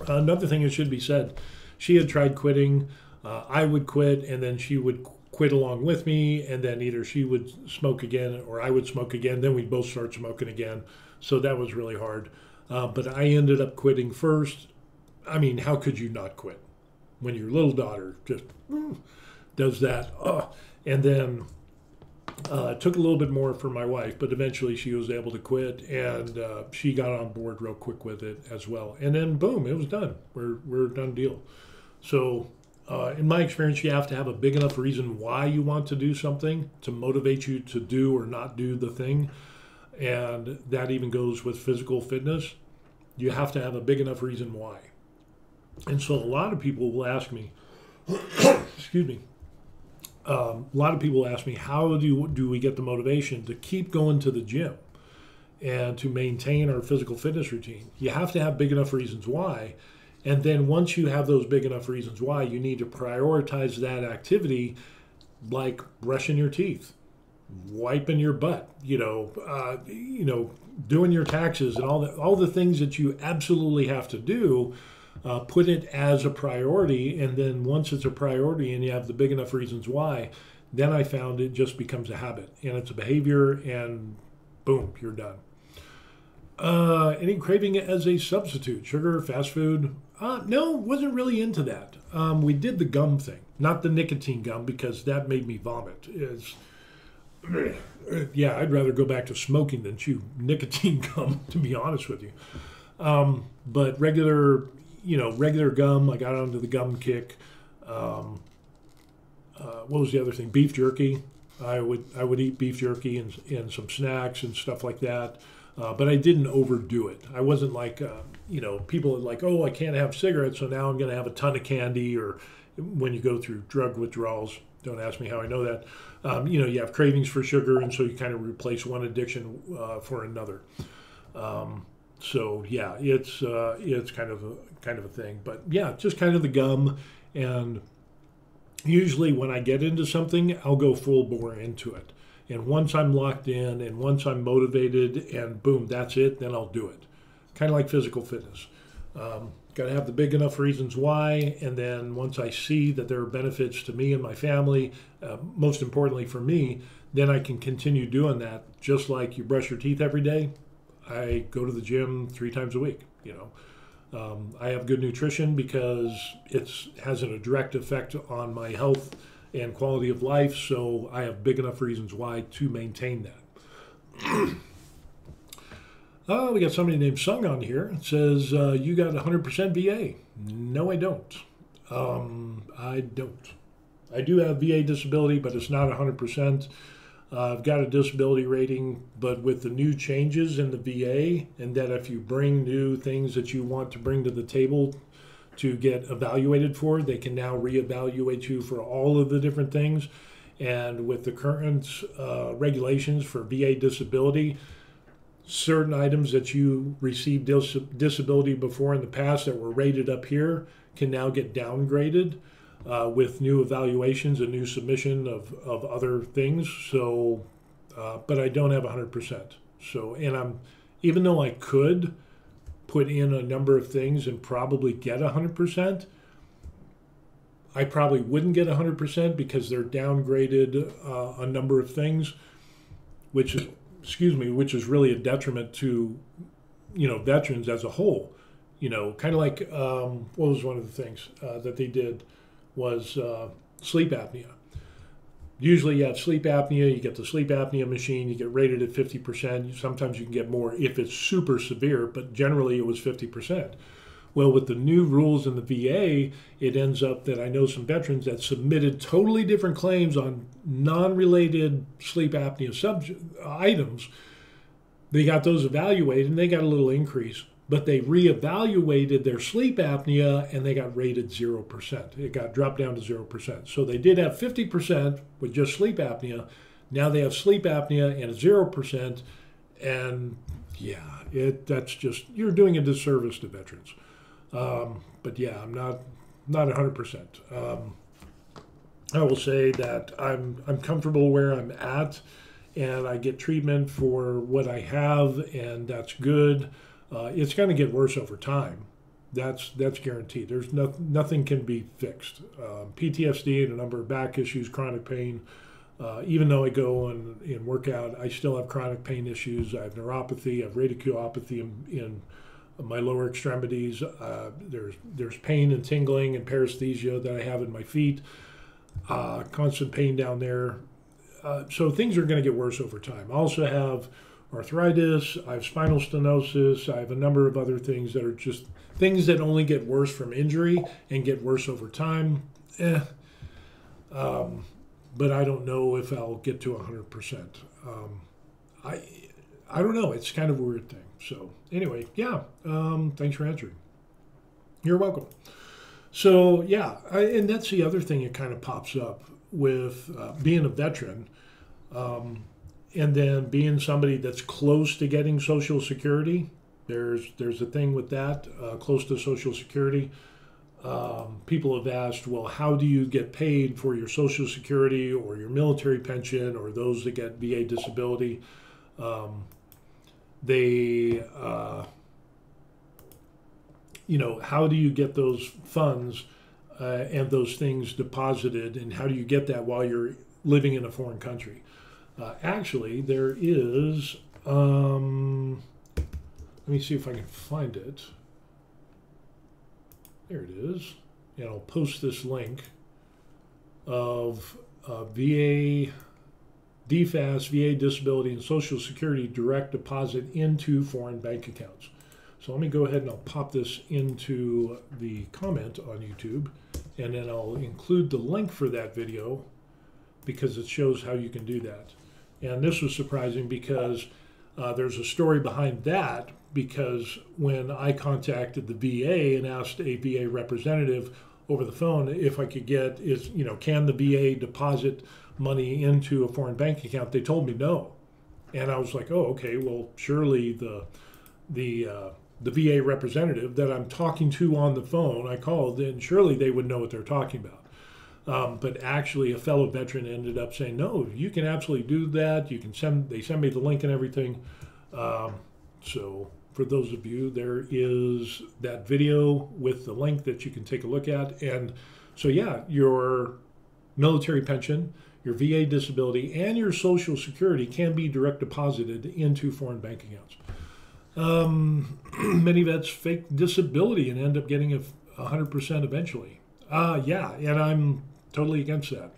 another thing that should be said, she had tried quitting. I would quit, and then she would quit along with me, and then either she would smoke again or I would smoke again. Then we'd both start smoking again. So that was really hard. But I ended up quitting first. I mean, how could you not quit when your little daughter just does that? And then it took a little bit more for my wife, but eventually she was able to quit, and she got on board real quick with it as well. And then boom, it was done. We're a done deal. So in my experience, you have to have a big enough reason why you want to do something to motivate you to do or not do the thing. And that even goes with physical fitness. You have to have a big enough reason why. And so a lot of people will ask me, excuse me, a lot of people ask me, how do we get the motivation to keep going to the gym and to maintain our physical fitness routine? You have to have big enough reasons why. And then once you have those big enough reasons why, you need to prioritize that activity, like brushing your teeth, wiping your butt, doing your taxes, and all the things that you absolutely have to do. Put it as a priority, and then once it's a priority and you have the big enough reasons why, then I found it just becomes a habit and it's a behavior, and boom, you're done. Any craving as a substitute? Sugar, fast food? No, wasn't really into that. We did the gum thing, not the nicotine gum, because that made me vomit. Yeah, I'd rather go back to smoking than chew nicotine gum, to be honest with you. But regular gum, I got onto the gum kick. What was the other thing? Beef jerky. I would eat beef jerky and some snacks and stuff like that. But I didn't overdo it. I wasn't like, people are like, oh, I can't have cigarettes, so now I'm going to have a ton of candy. Or when you go through drug withdrawals, don't ask me how I know that. You have cravings for sugar, and so you kind of replace one addiction for another. So yeah, it's kind of a thing. But yeah, just kind of the gum. And usually when I get into something, I'll go full bore into it. And once I'm locked in and once I'm motivated and boom, that's it, then I'll do it. Kind of like physical fitness. Got to have the big enough reasons why. And then once I see that there are benefits to me and my family, most importantly for me, then I can continue doing that. Just like you brush your teeth every day, I go to the gym 3 times a week. I have good nutrition because it has a direct effect on my health and quality of life, so I have big enough reasons why to maintain that. We got somebody named Sung on here. It says, you got 100% VA. No, I don't. I don't. I do have VA disability, but it's not 100%. I've got a disability rating, but with the new changes in the VA, and that if you bring new things that you want to bring to the table to get evaluated for, they can now reevaluate you for all of the different things. And with the current regulations for VA disability, certain items that you received disability before in the past that were rated up here can now get downgraded with new evaluations and new submission of other things. So, but I don't have 100%. So, and even though I could put in a number of things and probably get 100%, I probably wouldn't get 100% because they're downgraded a number of things, which is really a detriment to, veterans as a whole. Kind of like what was one of the things that they did was sleep apnea. Usually you have sleep apnea, you get the sleep apnea machine, you get rated at 50%. Sometimes you can get more if it's super severe, but generally it was 50%. Well, with the new rules in the VA, it ends up that I know some veterans that submitted totally different claims on non-related sleep apnea items. They got those evaluated and they got a little increase, but they reevaluated their sleep apnea and they got rated 0%. It got dropped down to 0%. So they did have 50% with just sleep apnea. Now they have sleep apnea and 0%. And yeah, that's just, you're doing a disservice to veterans. But yeah, I'm not 100%. I will say that I'm comfortable where I'm at, and I get treatment for what I have, and that's good. It's going to get worse over time, That's guaranteed. There's nothing can be fixed. PTSD and a number of back issues, chronic pain. Even though I go and work out, I still have chronic pain issues. I have neuropathy, I have radiculopathy in my lower extremities. There's pain and tingling and paresthesia that I have in my feet. Constant pain down there. So things are going to get worse over time. I also have arthritis, I have spinal stenosis, I have a number of other things that are just things that only get worse from injury and get worse over time. But I don't know if I'll get to 100%. I don't know. It's kind of a weird thing. So anyway, yeah, thanks for answering. You're welcome. So yeah, and that's the other thing that kind of pops up with being a veteran, and then being somebody that's close to getting Social Security. There's a thing with that, close to Social Security. People have asked, well, how do you get paid for your Social Security or your military pension or those that get VA disability? How do you get those funds and those things deposited, and how do you get that while you're living in a foreign country? Actually, there is, let me see if I can find it. There it is. And I'll post this link of VA, DFAS, VA disability, and Social Security direct deposit into foreign bank accounts. So let me go ahead and I'll pop this into the comment on YouTube, and then I'll include the link for that video because it shows how you can do that. And this was surprising because there's a story behind that, because when I contacted the VA and asked a VA representative over the phone if I could get, can the VA deposit money into a foreign bank account, they told me no. And I was like, oh, okay, well, surely the VA representative that I'm talking to on the phone, I called, and surely they would know what they're talking about. But actually, a fellow veteran ended up saying, no, you can absolutely do that. You can they send me the link and everything. So for those of you, there is that video with the link that you can take a look at. And so, yeah, your military pension, your VA disability, and your Social Security can be direct deposited into foreign bank accounts. Many vets fake disability and end up getting 100% eventually. Yeah, and I'm totally against that.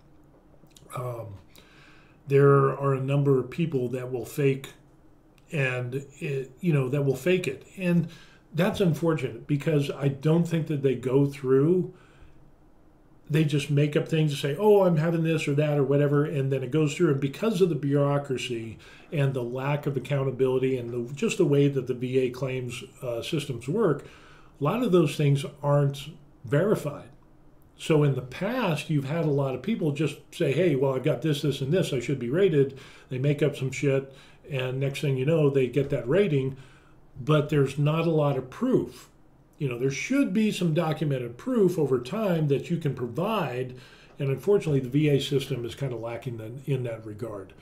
There are a number of people that will fake that will fake it. And that's unfortunate, because I don't think that they go through, they just make up things to say, oh, I'm having this or that or whatever, and then it goes through. And because of the bureaucracy and the lack of accountability and just the way that the VA claims systems work, a lot of those things aren't verified. So in the past, you've had a lot of people just say, hey, well, I've got this, this, and this, I should be rated. They make up some shit, and next thing you know, they get that rating, but there's not a lot of proof. There should be some documented proof over time that you can provide, and unfortunately, the VA system is kind of lacking in that regard.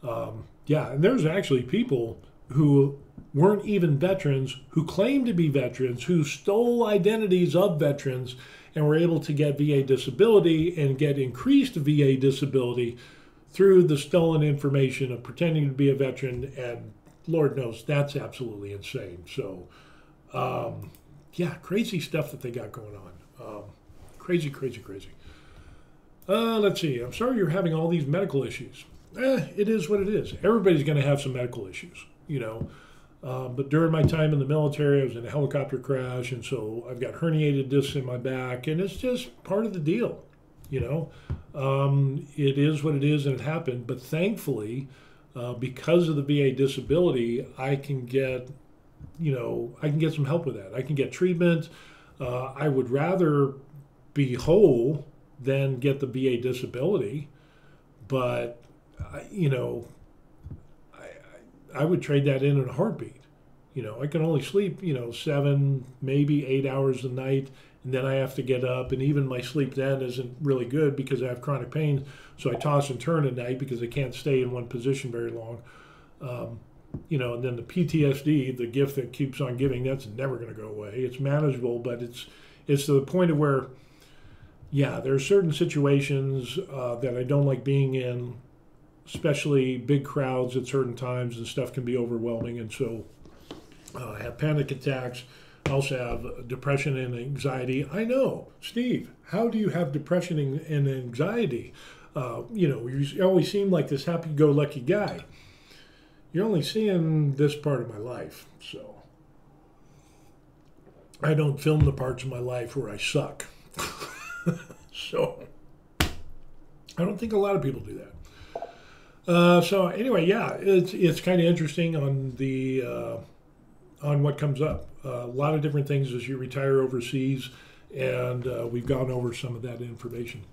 Yeah, and there's actually people who weren't even veterans, who claimed to be veterans, who stole identities of veterans, and were able to get VA disability and get increased VA disability through the stolen information of pretending to be a veteran, and Lord knows that's absolutely insane. So, yeah, crazy stuff that they got going on. Crazy, crazy, crazy. Let's see. I'm sorry you're having all these medical issues. It is what it is. Everybody's going to have some medical issues, But during my time in the military, I was in a helicopter crash, and so I've got herniated discs in my back, and it's just part of the deal, It is what it is, and it happened. But thankfully, because of the VA disability, I can get some help with that. I can get treatment. I would rather be whole than get the VA disability, but I would trade that in a heartbeat. I can only sleep, 7, maybe 8 hours a night, and then I have to get up, and even my sleep then isn't really good because I have chronic pain, so I toss and turn at night because I can't stay in one position very long. and then the PTSD, the gift that keeps on giving, that's never going to go away. It's manageable, but it's to the point of where, yeah, there are certain situations that I don't like being in, especially big crowds at certain times, and stuff can be overwhelming. And so I have panic attacks. I also have depression and anxiety. I know, Steve, how do you have depression and anxiety? You always seem like this happy-go-lucky guy. You're only seeing this part of my life, so I don't film the parts of my life where I suck. So I don't think a lot of people do that. So anyway, yeah, it's kind of interesting on what comes up. A lot of different things as you retire overseas, and we've gone over some of that information.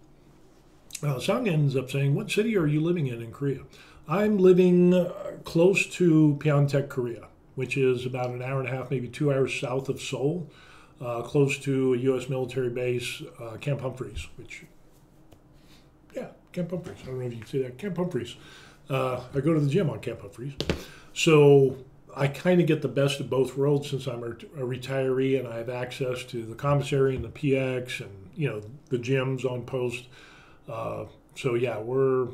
Song ends up saying, "What city are you living in Korea?" I'm living close to Pyeongtaek, Korea, which is about an hour and a half, maybe 2 hours south of Seoul, close to a U.S. military base, Camp Humphreys, Camp Humphreys. I don't know if you can say that. Camp Humphreys. I go to the gym on Camp Humphreys. So I kind of get the best of both worlds since I'm a retiree and I have access to the commissary and the PX and, the gyms on post. So yeah, we're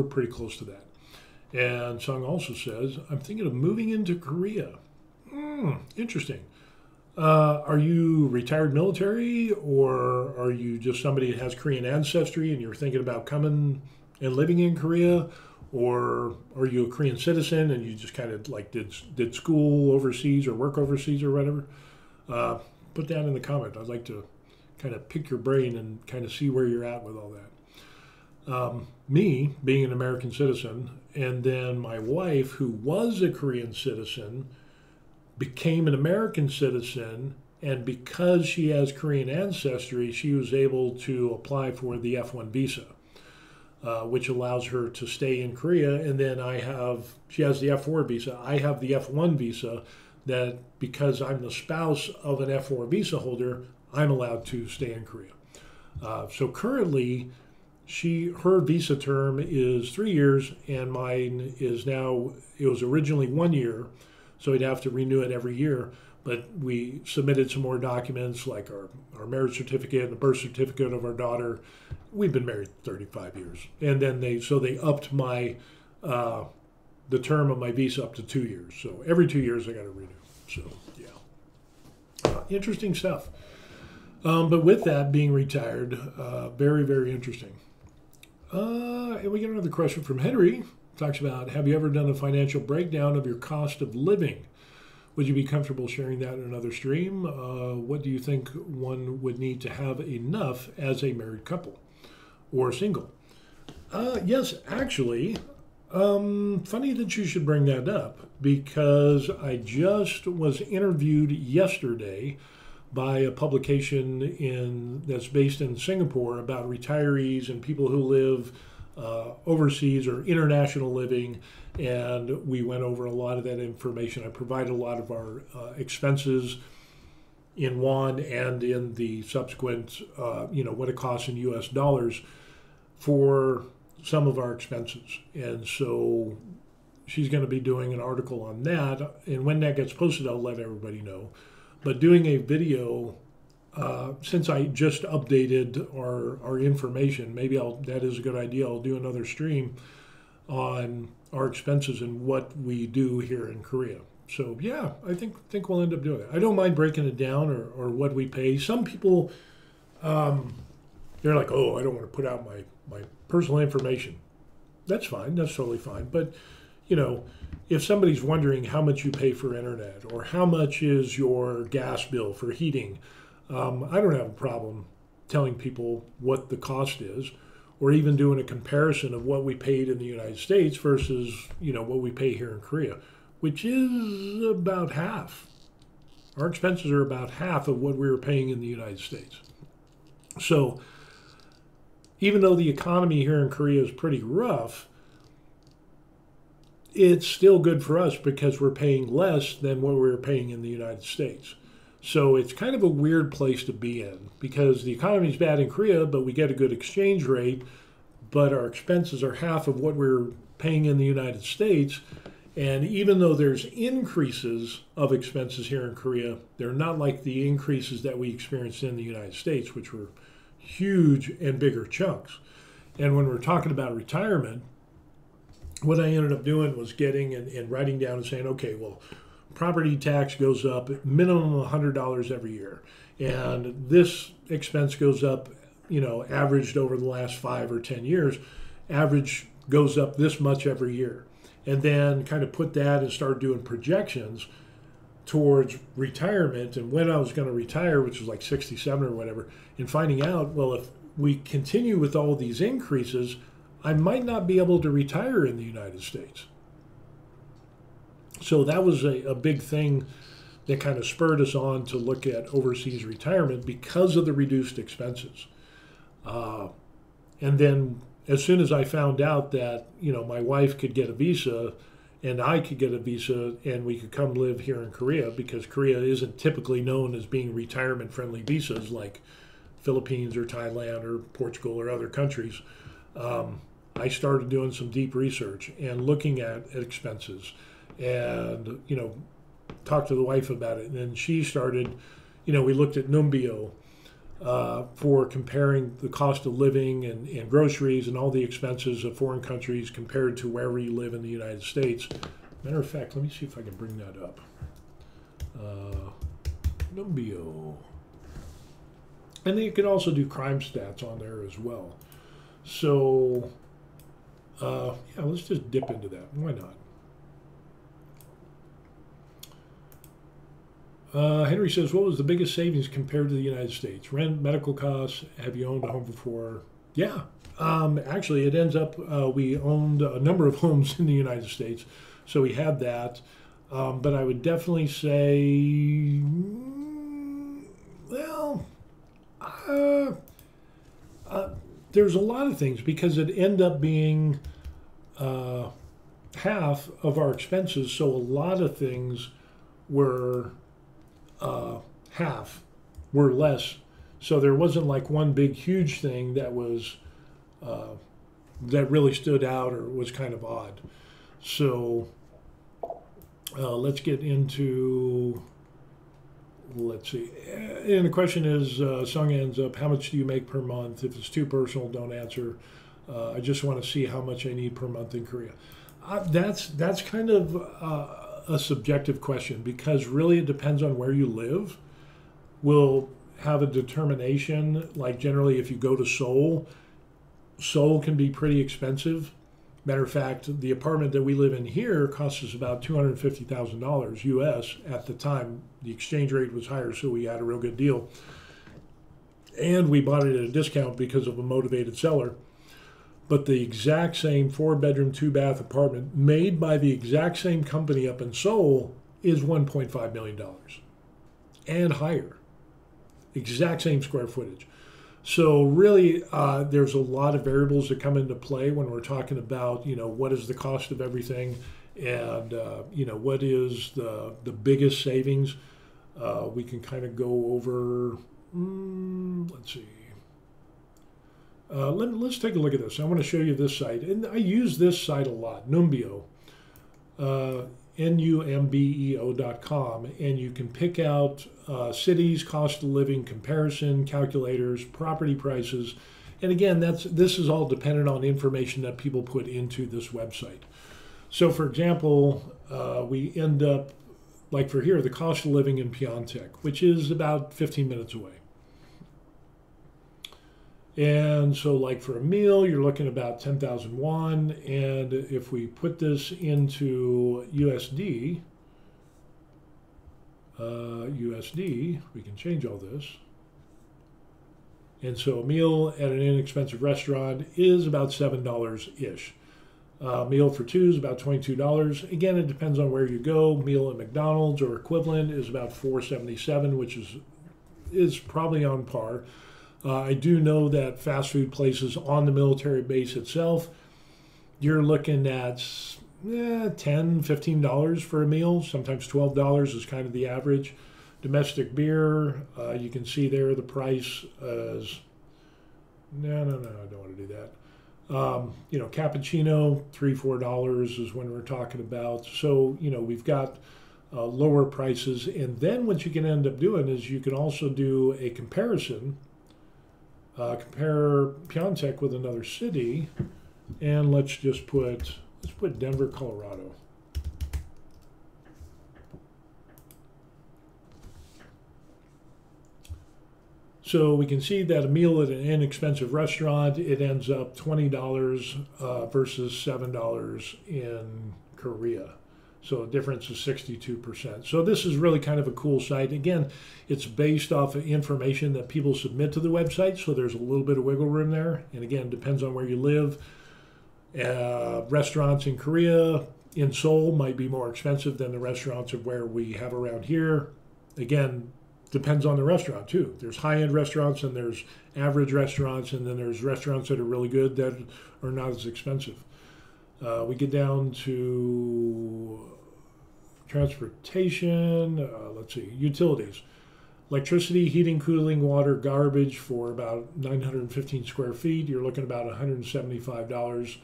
pretty close to that. And Sung also says, "I'm thinking of moving into Korea." Interesting. Are you retired military, or are you just somebody that has Korean ancestry and you're thinking about coming and living in Korea? Or are you a Korean citizen and you just kind of like did school overseas or work overseas or whatever? Put that in the comment. I'd like to kind of pick your brain and kind of see where you're at with all that. Me being an American citizen, and then my wife, who was a Korean citizen, became an American citizen, and because she has Korean ancestry, she was able to apply for the F1 visa, which allows her to stay in Korea. And then she has the F4 visa. I have the F1 visa that because I'm the spouse of an F4 visa holder, I'm allowed to stay in Korea. So currently, her visa term is 3 years, and mine is now, it was originally 1 year, so we'd have to renew it every year. But we submitted some more documents like our marriage certificate and the birth certificate of our daughter. We've been married 35 years. And then they upped the term of my visa up to 2 years. So every 2 years I got to renew. So yeah, interesting stuff. But with that, being retired, very, very interesting. And we get another question from Henry. Talks about, have you ever done a financial breakdown of your cost of living? Would you be comfortable sharing that in another stream? What do you think one would need to have enough as a married couple or single? Yes, actually, funny that you should bring that up, because I just was interviewed yesterday by a publication that's based in Singapore about retirees and people who live overseas or international living, and we went over a lot of that information. I provided a lot of our expenses in won and in the subsequent, what it costs in U.S. dollars for some of our expenses. And so she's going to be doing an article on that, and when that gets posted, I'll let everybody know. But doing a video, since I just updated our information, maybe that is a good idea. I'll do another stream on our expenses and what we do here in Korea. So yeah, I think we'll end up doing it. I don't mind breaking it down or what we pay. Some people, they're like, oh, I don't want to put out my personal information. That's fine. That's totally fine. But if somebody's wondering how much you pay for internet or how much is your gas bill for heating, I don't have a problem telling people what the cost is, or even doing a comparison of what we paid in the United States versus, what we pay here in Korea, which is about half. Our expenses are about half of what we were paying in the United States. So even though the economy here in Korea is pretty rough, it's still good for us because we're paying less than what we were paying in the United States. So it's kind of a weird place to be in, because the economy is bad in Korea, but we get a good exchange rate, but our expenses are half of what we're paying in the United States. And even though there's increases of expenses here in Korea, they're not like the increases that we experienced in the United States, which were huge and bigger chunks. And when we're talking about retirement, what I ended up doing was getting and writing down and saying, okay, well, property tax goes up minimum $100 every year. And this expense goes up, averaged over the last 5 or 10 years, average goes up this much every year. And then kind of put that and start doing projections towards retirement and when I was going to retire, which was like 67 or whatever, and finding out, well, if we continue with all these increases, I might not be able to retire in the United States. So that was a big thing that kind of spurred us on to look at overseas retirement because of the reduced expenses. And then as soon as I found out that, my wife could get a visa and I could get a visa and we could come live here in Korea, because Korea isn't typically known as being retirement-friendly visas like Philippines or Thailand or Portugal or other countries, I started doing some deep research and looking at expenses and, talked to the wife about it. And then she started, we looked at Numbeo for comparing the cost of living and groceries and all the expenses of foreign countries compared to wherever you live in the United States. Matter of fact, let me see if I can bring that up. Numbeo. And then you could also do crime stats on there as well. So, let's just dip into that. Why not? Henry says, what was the biggest savings compared to the United States? Rent, medical costs. Have you owned a home before? Yeah. Actually, it ends up we owned a number of homes in the United States. So we had that. But I would definitely say, there's a lot of things because it ended up being half of our expenses. So a lot of things were half, were less. So there wasn't like one big huge thing that was that really stood out or was kind of odd. So let's get into, let's see. And the question is, Sung ends up, how much do you make per month? If it's too personal, don't answer. I just want to see how much I need per month in Korea. That's kind of a subjective question because really it depends on where you live. We'll have a determination, like generally if you go to Seoul, Seoul can be pretty expensive. Matter of fact, the apartment that we live in here costs us about $250,000 US at the time. The exchange rate was higher, so we had a real good deal. And we bought it at a discount because of a motivated seller. But the exact same 4-bedroom, 2-bath apartment made by the exact same company up in Seoul is $1.5 million and higher. Exact same square footage. So really, there's a lot of variables that come into play when we're talking about, what is the cost of everything and, what is the biggest savings. We can kind of go over, let's see. Let's take a look at this. I want to show you this site. And I use this site a lot, Numbeo, numbeo.com. And you can pick out cities, cost of living, comparison, calculators, property prices. And again, this is all dependent on information that people put into this website. So for example, we end up, like for here, the cost of living in Pyeongtaek, which is about 15 minutes away. And so like for a meal, you're looking about 10,000 won. And if we put this into USD, we can change all this. And so a meal at an inexpensive restaurant is about $7-ish. Meal for two is about $22. Again, it depends on where you go. Meal at McDonald's or equivalent is about $4.77, which is probably on par. I do know that fast food places on the military base itself, you're looking at $10, $15 for a meal. Sometimes $12 is kind of the average. Domestic beer, you can see there the price is, no, I don't want to do that. Cappuccino, $3, $4 is when we're talking about. So, we've got lower prices. And then what you can end up doing is you can also do a comparison, compare Piontek with another city. And let's put Denver, Colorado. So we can see that a meal at an inexpensive restaurant, it ends up $20 versus $7 in Korea. So the difference is 62%. So this is really kind of a cool site. Again, it's based off of information that people submit to the website, so there's a little bit of wiggle room there. And again, depends on where you live. Restaurants in Korea, in Seoul, might be more expensive than the restaurants of where we have around here. Again, depends on the restaurant too. There's high-end restaurants and there's average restaurants, and then there's restaurants that are really good that are not as expensive. We get down to transportation, let's see, utilities. Electricity, heating, cooling, water, garbage for about 915 square feet. You're looking about $175.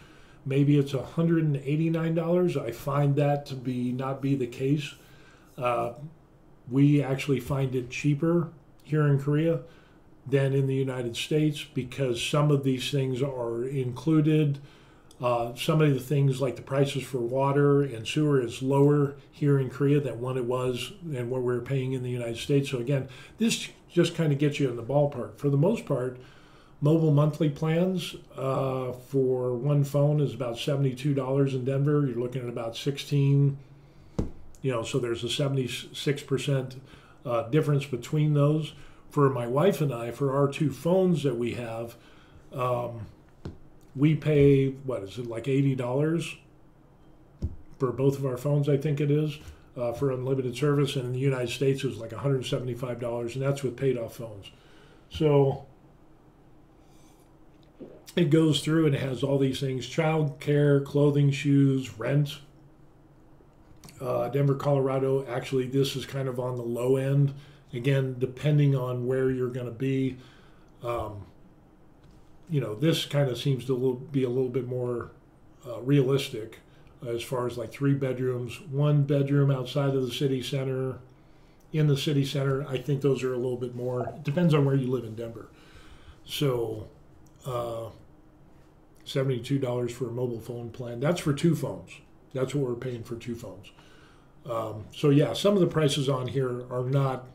Maybe it's $189. I find that to not be the case. We actually find it cheaper here in Korea than in the United States because some of these things are included. Some of the things like the prices for water and sewer is lower here in Korea than what it was and what we're paying in the United States. So again, this just kind of gets you in the ballpark. For the most part, mobile monthly plans for one phone is about $72 in Denver. You're looking at about 16. So there's a 76% difference between those. For my wife and I, for our two phones that we have, we pay, like $80 for both of our phones, I think it is, for unlimited service. And in the United States, it was like $175, and that's with paid off phones. So it goes through and it has all these things: child care, clothing, shoes, rent. Denver, Colorado, actually, this is kind of on the low end. Again, depending on where you're going to be, this kind of seems to be a little bit more realistic as far as like 3 bedrooms, 1 bedroom outside of the city center, in the city center. I think those are a little bit more. It depends on where you live in Denver. So $72 for a mobile phone plan. That's for 2 phones. That's what we're paying for 2 phones. So yeah, some of the prices on here are not,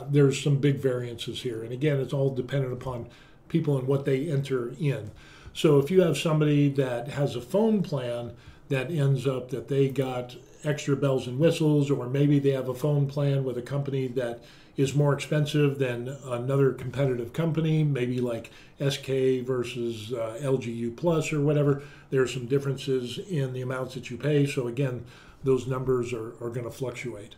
there's some big variances here. And again, it's all dependent upon people and what they enter in. So if you have somebody that has a phone plan that ends up that they got extra bells and whistles, or maybe they have a phone plan with a company that is more expensive than another competitive company, maybe like SK versus LGU Plus or whatever, there's some differences in the amounts that you pay. So again, those numbers are going to fluctuate.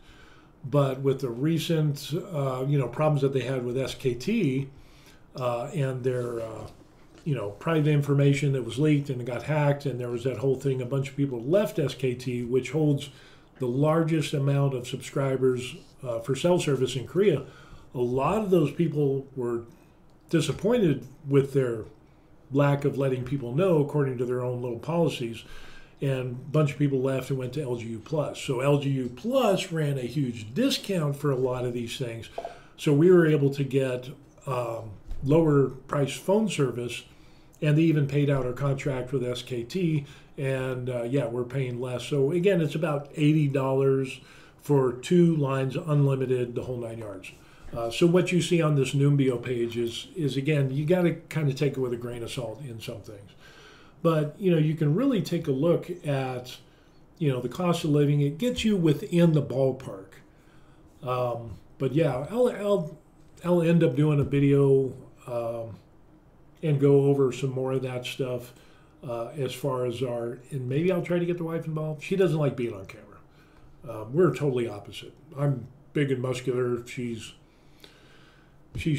But with the recent problems that they had with SKT and their private information that was leaked and it got hacked, and there was that whole thing, a bunch of people left SKT, which holds the largest amount of subscribers for cell service in Korea. A lot of those people were disappointed with their lack of letting people know according to their own little policies. And a bunch of people left and went to LGU Plus. So LGU Plus ran a huge discount for a lot of these things. So we were able to get lower price phone service, and they even paid out our contract with SKT. And we're paying less. So again, it's about $80 for 2 lines, unlimited, the whole 9 yards. So what you see on this Numbeo page is again, you got to kind of take it with a grain of salt in some things. But, you can really take a look at, the cost of living. It gets you within the ballpark. But yeah, I'll end up doing a video and go over some more of that stuff as far as and maybe I'll try to get the wife involved. She doesn't like being on camera. We're totally opposite. I'm big and muscular. She's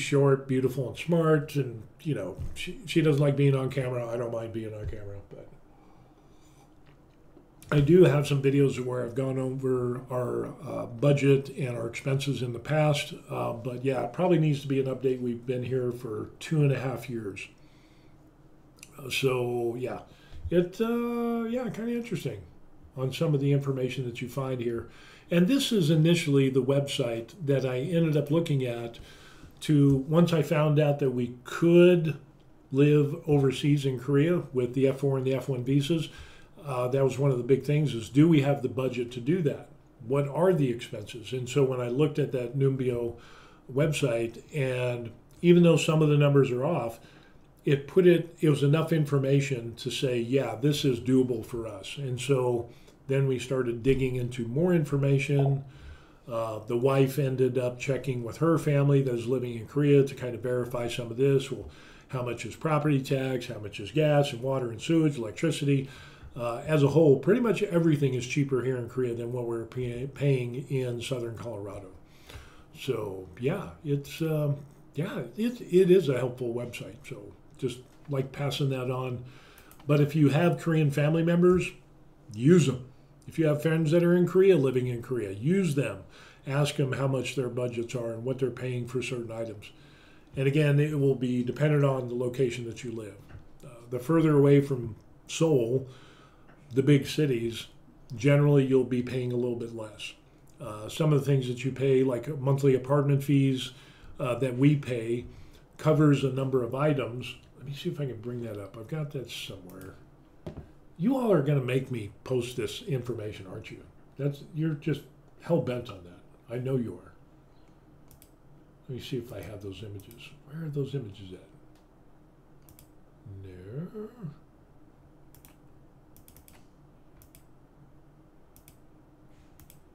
short, beautiful, and smart, and she doesn't like being on camera. I don't mind being on camera, but I do have some videos where I've gone over our budget and our expenses in the past. But yeah, it probably needs to be an update. We've been here for 2.5 years. So yeah, yeah, kind of interesting on some of the information that you find here. And this is initially the website that I ended up looking at to once I found out that we could live overseas in Korea with the F4 and the F1 visas. That was one of the big things is, do we have the budget to do that? What are the expenses? And so when I looked at that Numbeo website, and even though some of the numbers are off, it was enough information to say, yeah, this is doable for us. And so then we started digging into more information. The wife ended up checking with her family that is living in Korea to kind of verify some of this. Well, how much is property tax? How much is gas and water and sewage, electricity? As a whole, pretty much everything is cheaper here in Korea than what we're paying in southern Colorado. So yeah, it is a helpful website. So just like passing that on. But if you have Korean family members, use them. If you have friends that are in Korea, living in Korea, use them. Ask them how much their budgets are and what they're paying for certain items. And again, it will be dependent on the location that you live. The further away from Seoul, the big cities, generally you'll be paying a little bit less. Some of the things that you pay, like monthly apartment fees that we pay, covers a number of items. Let me see if I can bring that up. I've got that somewhere. You all are going to make me post this information, aren't you? You're just hell-bent on that. I know you are. Let me see if I have those images. Where are those images at? No.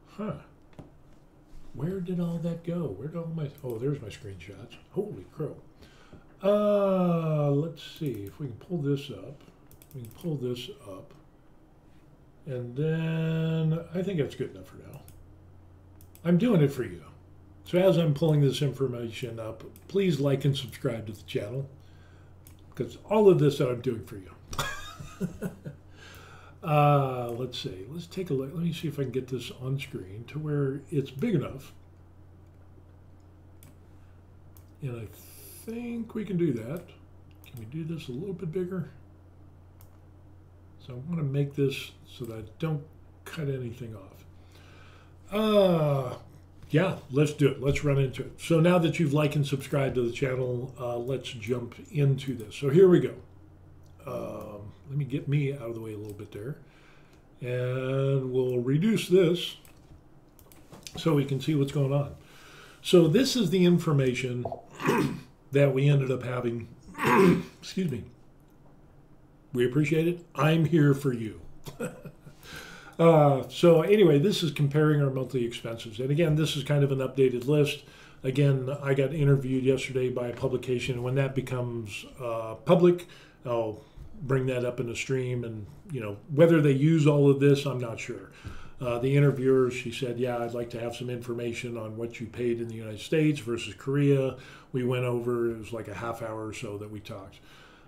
Huh. Where did all that go? Where did all my... Oh, there's my screenshots. Holy crow. Let's see if we can pull this up. We can pull this up. And then I think that's good enough for now. I'm doing it for you. So as I'm pulling this information up, please like and subscribe to the channel, because all of this that I'm doing for you. Let's see. Let's take a look. Let me see if I can get this on screen to where it's big enough. And I think we can do that. Can we do this a little bit bigger? So I want to make this so that I don't cut anything off. Yeah, let's do it. Let's run into it. So now that you've liked and subscribed to the channel, let's jump into this. So here we go. Let me get me out of the way a little bit there. And we'll reduce this so we can see what's going on. So this is the information that we ended up having. Excuse me. We appreciate it. I'm here for you. So anyway, this is comparing our monthly expenses. And again, this is kind of an updated list. Again, I got interviewed yesterday by a publication, and when that becomes public, I'll bring that up in the stream. And whether they use all of this, I'm not sure. The interviewer, she said, yeah, I'd like to have some information on what you paid in the United States versus Korea. We went over, it was like a half hour or so that we talked.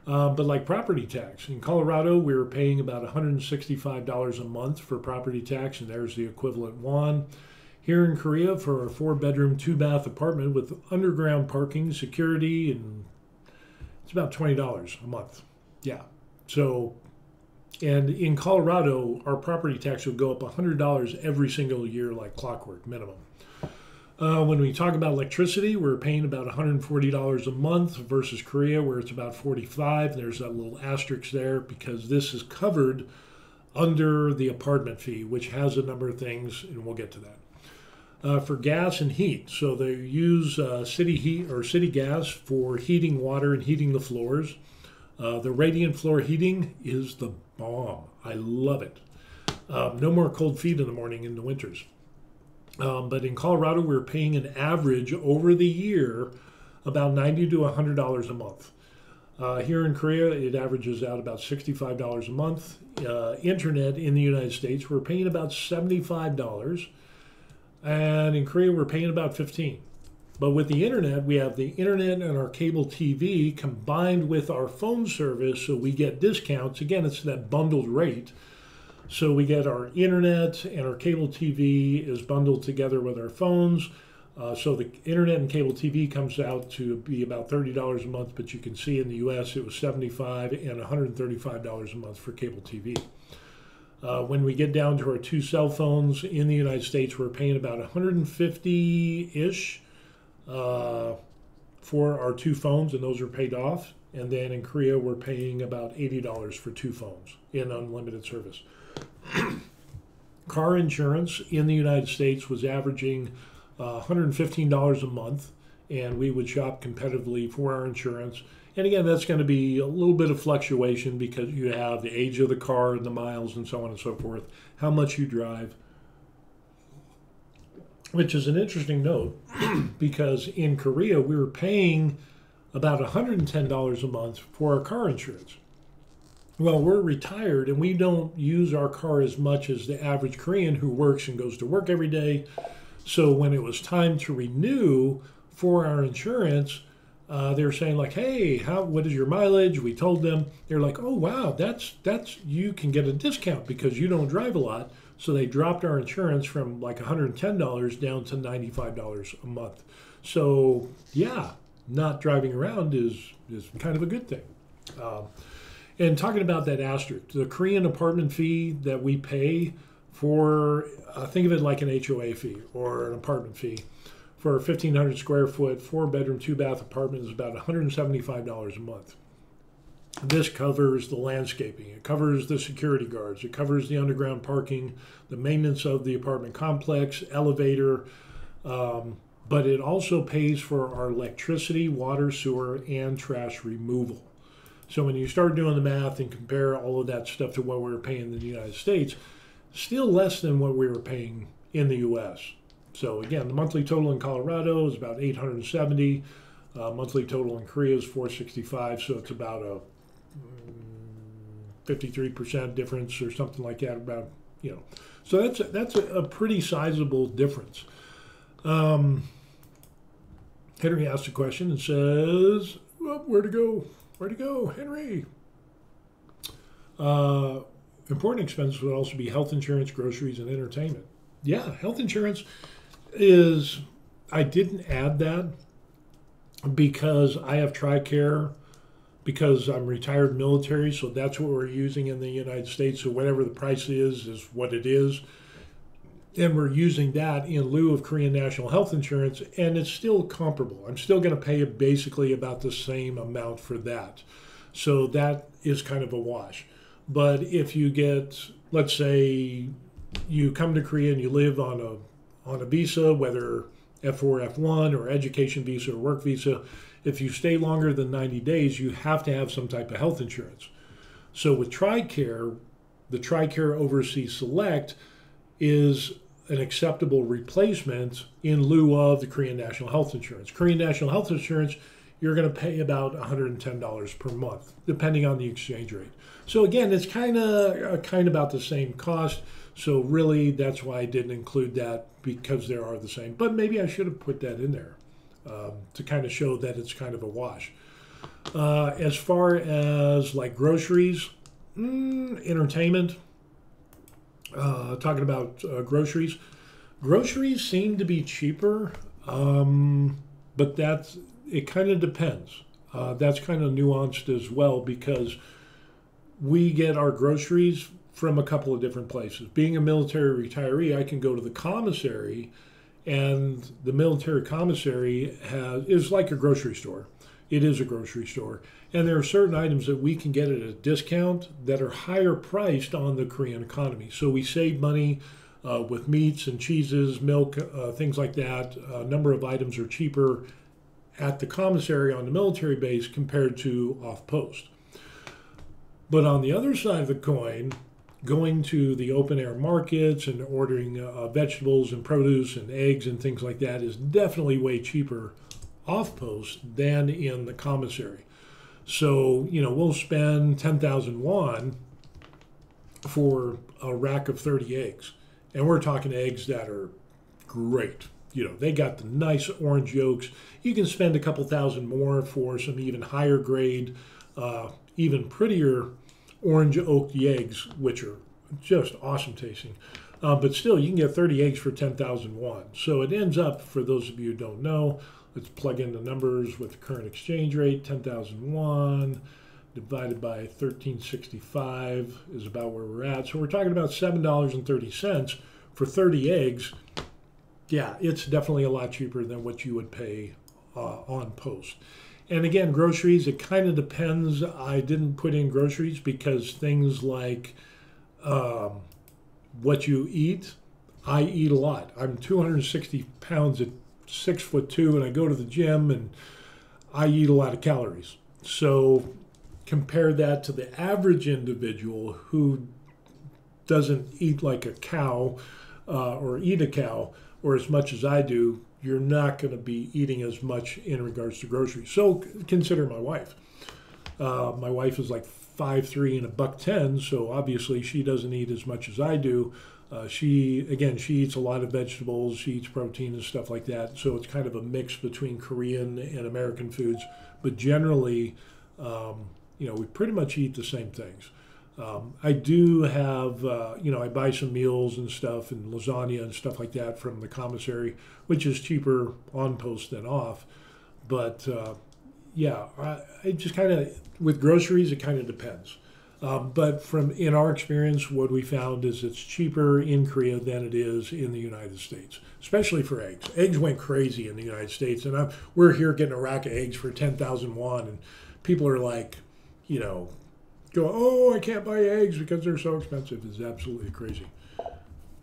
But like property tax, in Colorado, we were paying about $165 a month for property tax, and there's the equivalent won. Here in Korea, for a 4-bedroom, 2-bath apartment with underground parking, security, and it's about $20 a month. Yeah. So, and in Colorado, our property tax would go up $100 every single year, like clockwork, minimum. When we talk about electricity, we're paying about $140 a month versus Korea, where it's about $45. There's that little asterisk there because this is covered under the apartment fee, which has a number of things, and we'll get to that. For gas and heat, so they use city heat or city gas for heating water and heating the floors. The radiant floor heating is the bomb. I love it. No more cold feet in the morning in the winters. But in Colorado, we're paying an average over the year about $90 to $100 a month. Here in Korea, it averages out about $65 a month. Internet in the United States, we're paying about $75. And in Korea, we're paying about $15. But with the internet, we have the internet and our cable TV combined with our phone service, so we get discounts. Again, it's that bundled rate. So we get our internet and our cable TV is bundled together with our phones. So the internet and cable TV comes out to be about $30 a month, but you can see in the U.S. it was $75 and $135 a month for cable TV. When we get down to our two cell phones in the United States, we're paying about $150-ish for our two phones, and those are paid off. And then in Korea, we're paying about $80 for two phones in unlimited service. Car insurance in the United States was averaging $115 a month, and we would shop competitively for our insurance. And again, that's going to be a little bit of fluctuation because you have the age of the car and the miles and so on and so forth, how much you drive, which is an interesting note because in Korea, we were paying about $110 a month for our car insurance. Well, we're retired and we don't use our car as much as the average Korean who works and goes to work every day. So when it was time to renew for our insurance, they were saying like, "Hey, what is your mileage?" We told them. They're like, "Oh wow, that's you can get a discount because you don't drive a lot." So they dropped our insurance from like $110 down to $95 a month. So yeah, not driving around is kind of a good thing. And talking about that asterisk, the Korean apartment fee that we pay for, think of it like an HOA fee or an apartment fee. For a 1,500 square foot, 4-bedroom, 2-bath apartment is about $175 a month. This covers the landscaping, it covers the security guards, it covers the underground parking, the maintenance of the apartment complex, elevator, but it also pays for our electricity, water, sewer, and trash removal. So when you start doing the math and compare all of that stuff to what we were paying in the United States, still less than what we were paying in the U.S. So again, the monthly total in Colorado is about $870. Monthly total in Korea is $465. So it's about a 53% difference or something like that. About so that's a pretty sizable difference. Henry asked a question and says, well, where to go? Where to go, Henry? Important expenses would also be health insurance, groceries, and entertainment. Yeah, health insurance is, I didn't add that because I have TRICARE, because I'm retired military, so that's what we're using in the United States. So whatever the price is what it is. And we're using that in lieu of Korean National Health Insurance, and it's still comparable. I'm still going to pay basically about the same amount for that. So that is kind of a wash. But if you get, let's say you come to Korea and you live on a visa, whether F4, F1, or education visa or work visa, if you stay longer than 90 days, you have to have some type of health insurance. So with TRICARE, the TRICARE Overseas Select is an acceptable replacement in lieu of the Korean National Health Insurance. Korean National Health Insurance, you're going to pay about $110 per month, depending on the exchange rate. So again, it's kind of about the same cost. So really, that's why I didn't include that, because they are the same. But maybe I should have put that in there to kind of show that it's kind of a wash. As far as like groceries, entertainment, talking about groceries seem to be cheaper, but it kind of depends. That's kind of nuanced as well, because we get our groceries from a couple of different places. Being a military retiree, I can go to the commissary, and the military commissary is like a grocery store. It is a grocery store. And there are certain items that we can get at a discount that are higher priced on the Korean economy. So we save money with meats and cheeses, milk, things like that. A number of items are cheaper at the commissary on the military base compared to off-post. But on the other side of the coin, going to the open air markets and ordering vegetables and produce and eggs and things like that is definitely way cheaper off-post than in the commissary. So, we'll spend 10,000 won for a rack of 30 eggs. And we're talking eggs that are great. They got the nice orange yolks. You can spend a couple thousand more for some even higher grade, even prettier orange oak eggs, which are just awesome tasting. But still, you can get 30 eggs for 10,000 won. So it ends up, for those of you who don't know, let's plug in the numbers with the current exchange rate. 10,000 won divided by 1365 is about where we're at. So we're talking about $7.30 for 30 eggs. Yeah, it's definitely a lot cheaper than what you would pay on post. And again, groceries, it kind of depends. I didn't put in groceries because things like what you eat, I eat a lot. I'm 260 pounds at 6'2", and I go to the gym and I eat a lot of calories. So compare that to the average individual who doesn't eat like a cow or eat a cow or as much as I do. You're not going to be eating as much in regards to groceries. So consider my wife. My wife is like 5'3" and $110, so obviously she doesn't eat as much as I do. She eats a lot of vegetables, she eats protein and stuff like that. So it's kind of a mix between Korean and American foods. But generally, we pretty much eat the same things. I do have, I buy some meals and stuff and lasagna and stuff like that from the commissary, which is cheaper on post than off. But I just kind of, with groceries, it kind of depends. But in our experience, what we found is it's cheaper in Korea than it is in the United States, especially for eggs. Eggs went crazy in the United States, and we're here getting a rack of eggs for 10,000 won, and people are like, go, oh, I can't buy eggs because they're so expensive. It's absolutely crazy.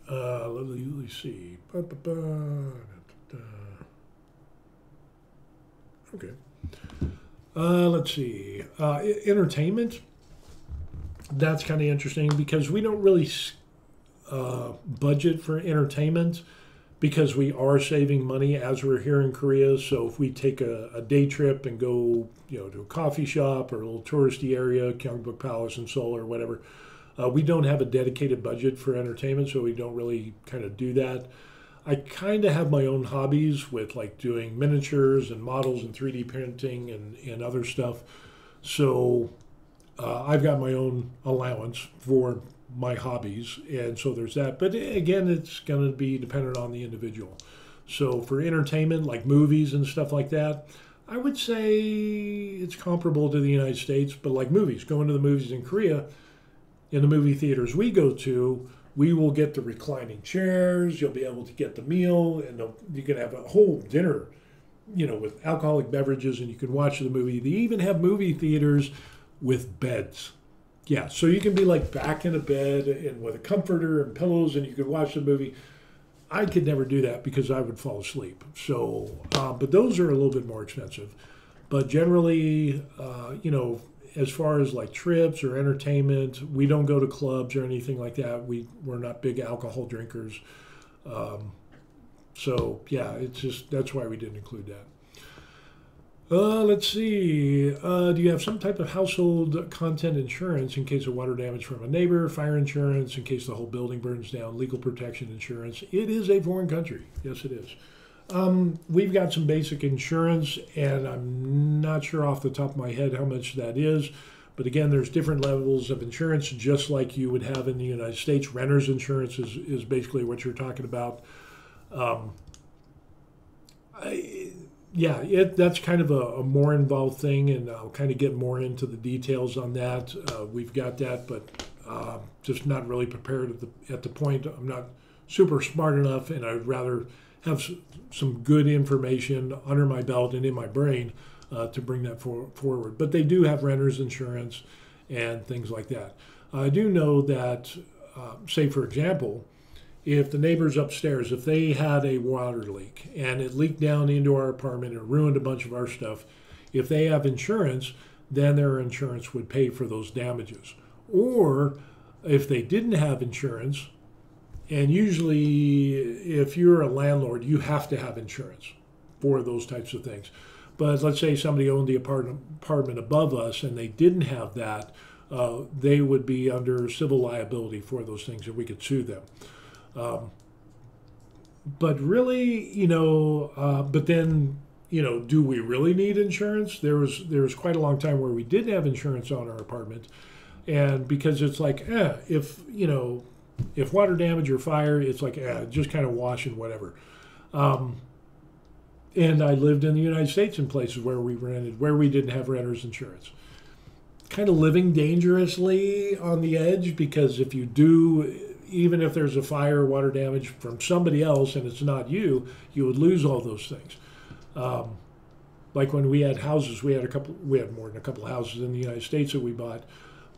Let me see. Okay. Let's see. Entertainment. That's kind of interesting because we don't really budget for entertainment because we are saving money as we're here in Korea. So if we take a day trip and go, to a coffee shop or a little touristy area, Gyeongbuk Palace in Seoul or whatever, we don't have a dedicated budget for entertainment, so we don't really kind of do that. I kind of have my own hobbies with like doing miniatures and models and 3D printing and other stuff. So I've got my own allowance for my hobbies, and so there's that. But again, it's going to be dependent on the individual. So for entertainment, like movies and stuff like that, I would say it's comparable to the United States, but like movies, going to the movies in Korea, in the movie theaters we go to, we will get the reclining chairs, you'll be able to get the meal, and you can have a whole dinner, with alcoholic beverages, and you can watch the movie. They even have movie theaters with beds. Yeah, so you can be like back in a bed and with a comforter and pillows, and you could watch the movie. I could never do that because I would fall asleep. So, but those are a little bit more expensive. But generally, as far as like trips or entertainment, we don't go to clubs or anything like that. We're not big alcohol drinkers. So yeah, that's why we didn't include that. Let's see. Do you have some type of household content insurance in case of water damage from a neighbor, fire insurance in case the whole building burns down, legal protection insurance? It is a foreign country. Yes, it is. We've got some basic insurance, and I'm not sure off the top of my head how much that is. But again, there's different levels of insurance, just like you would have in the United States. Renter's insurance is basically what you're talking about. That's kind of a more involved thing, and I'll kind of get more into the details on that. We've got that, but just not really prepared at the point. I'm not super smart enough, and I'd rather have some good information under my belt and in my brain to bring that forward. But they do have renter's insurance and things like that. I do know that, say for example, if the neighbors upstairs, if they had a water leak and it leaked down into our apartment and ruined a bunch of our stuff, if they have insurance, then their insurance would pay for those damages. Or if they didn't have insurance, and usually if you're a landlord, you have to have insurance for those types of things. But let's say somebody owned the apartment above us and they didn't have that, they would be under civil liability for those things, and we could sue them. But really, but then, do we really need insurance? There was quite a long time where we did have insurance on our apartment, and because it's like, if If water damage or fire, it's like just kind of wash and whatever. Um, and I lived in the United States in places where we rented, where we didn't have renter's insurance. Kind of living dangerously on the edge, because if you do, even if there's a fire or water damage from somebody else and it's not you, you would lose all those things. Like when we had houses, we had more than a couple of houses in the United States that we bought,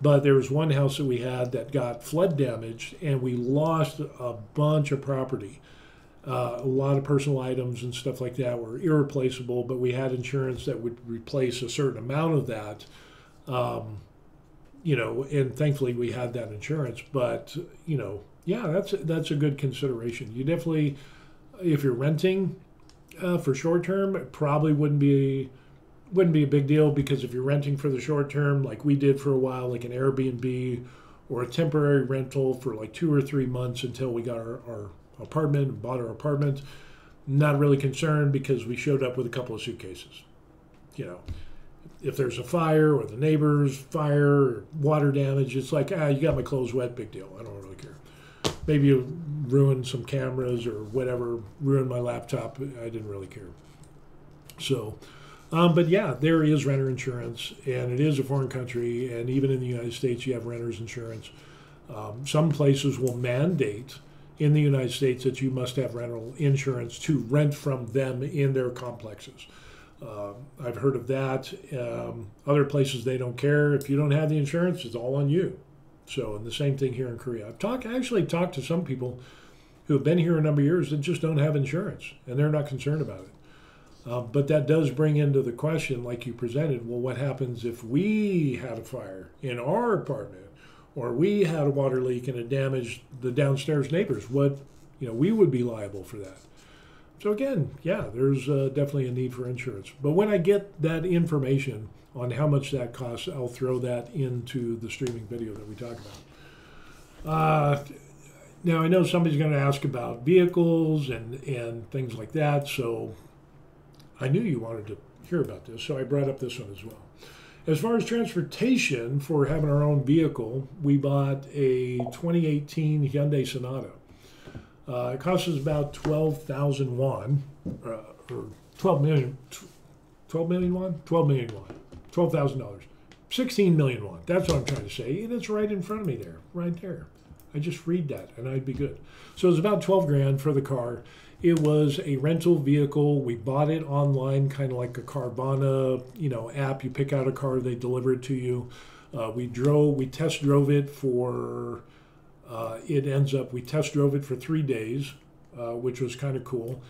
but there was one house that we had that got flood damaged, and we lost a bunch of property. A lot of personal items and stuff like that were irreplaceable, but we had insurance that would replace a certain amount of that. And thankfully we had that insurance. But yeah, that's a good consideration. You definitely, if you're renting for short term, it probably wouldn't be a big deal, because if you're renting for the short term, like we did for a while, like an Airbnb or a temporary rental for like 2 or 3 months until we got our apartment and bought our apartment, not really concerned, because we showed up with a couple of suitcases. If there's a fire or the neighbor's fire or water damage, it's like, you got my clothes wet, big deal. I don't really care. Maybe you ruined some cameras or whatever, ruined my laptop. I didn't really care. So, but yeah, there is renter insurance, and it is a foreign country, and even in the United States, you have renter's insurance. Some places will mandate in the United States that you must have rental insurance to rent from them in their complexes. I've heard of that. Other places, they don't care. If you don't have the insurance, it's all on you. So, and the same thing here in Korea. I've actually talked to some people who have been here a number of years that just don't have insurance, and they're not concerned about it. But that does bring into the question, like you presented, well, what happens if we had a fire in our apartment, or we had a water leak and it damaged the downstairs neighbors? We would be liable for that. So again, yeah, there's definitely a need for insurance. But when I get that information on how much that costs, I'll throw that into the streaming video that we talk about. Now, I know somebody's going to ask about vehicles and things like that, so I knew you wanted to hear about this, so I brought up this one as well. As far as transportation for having our own vehicle, we bought a 2018 Hyundai Sonata. It costs us about 12,000 won, or 12 million won? 12 million won. $12,000. 16 million won. That's what I'm trying to say. And it's right in front of me there, right there. I just read that and I'd be good. So it's about 12 grand for the car. It was a rental vehicle. We bought it online, kind of like a Carvana, app. You pick out a car, they deliver it to you. We test drove it for, we test drove it for 3 days, which was kind of cool.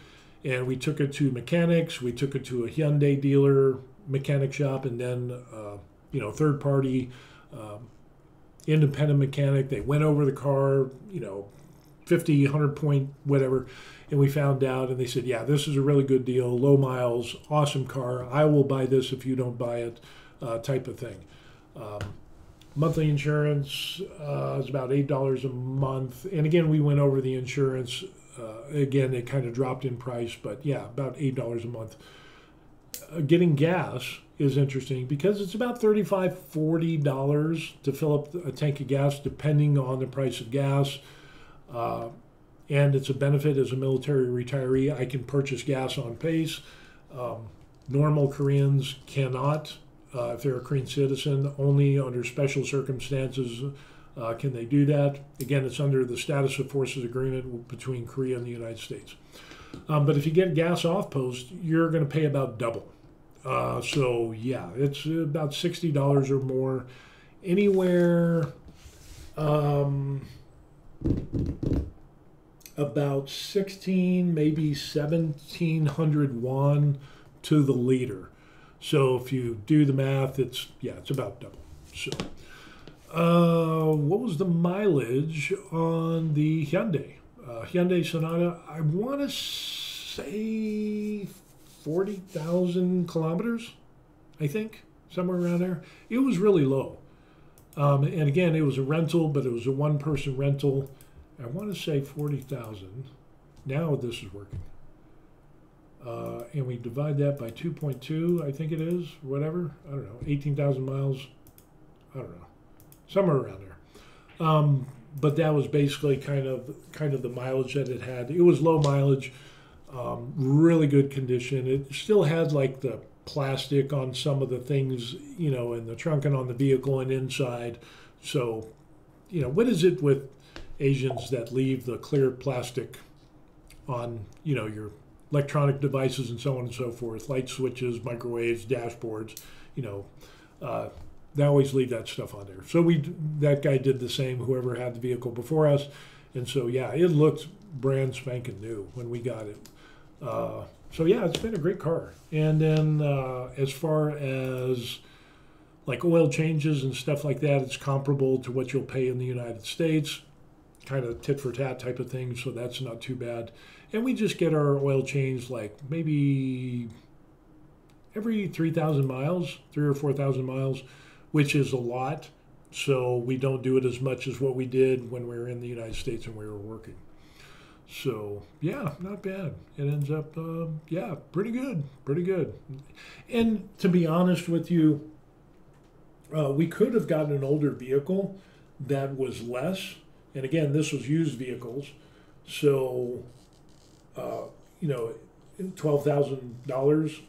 And we took it to mechanics. We took it to a Hyundai dealer, mechanic shop, and then, third party, independent mechanic. They went over the car, 50, 100 point, whatever. And we found out, and they said, yeah, this is a really good deal, low miles, awesome car. I will buy this if you don't buy it, type of thing. Monthly insurance is about $8 a month. And again, we went over the insurance. Again, it kind of dropped in price, but yeah, about $8 a month. Getting gas is interesting because it's about $35, $40 to fill up a tank of gas, depending on the price of gas. And it's a benefit as a military retiree. I can purchase gas on pace. Normal Koreans cannot. If they're a Korean citizen, only under special circumstances can they do that. Again, it's under the Status of Forces Agreement between Korea and the United States. But if you get gas off post, you're going to pay about double. So yeah, it's about $60 or more. Anywhere about 16, maybe 1,700 won to the liter. So if you do the math, it's about double. So, what was the mileage on the Hyundai? Hyundai Sonata, I want to say 40,000 kilometers, I think, somewhere around there. It was really low. And again, it was a rental, but it was a one-person rental. I want to say 40,000. Now this is working. And we divide that by 2.2, I think it is, whatever. I don't know, 18,000 miles. I don't know. Somewhere around there. but that was basically kind of the mileage that it had. It was low mileage, really good condition. It still had like the plastic on some of the things, in the trunk and on the vehicle and inside. So, what is it with Asians that leave the clear plastic on, your electronic devices and so on and so forth, light switches, microwaves, dashboards, they always leave that stuff on there. So that guy did the same, whoever had the vehicle before us. And so, yeah, it looked brand spanking new when we got it. So, yeah, it's been a great car. And then as far as like oil changes and stuff like that, it's comparable to what you'll pay in the United States, kind of tit for tat type of thing. So that's not too bad. And we just get our oil changed like maybe every 3,000 miles, 3 or 4,000 miles, which is a lot. So we don't do it as much as what we did when we were in the United States and we were working. So, yeah, not bad. It ends up, pretty good, pretty good. And to be honest with you, we could have gotten an older vehicle that was less. And again, this was used vehicles. So, $12,000,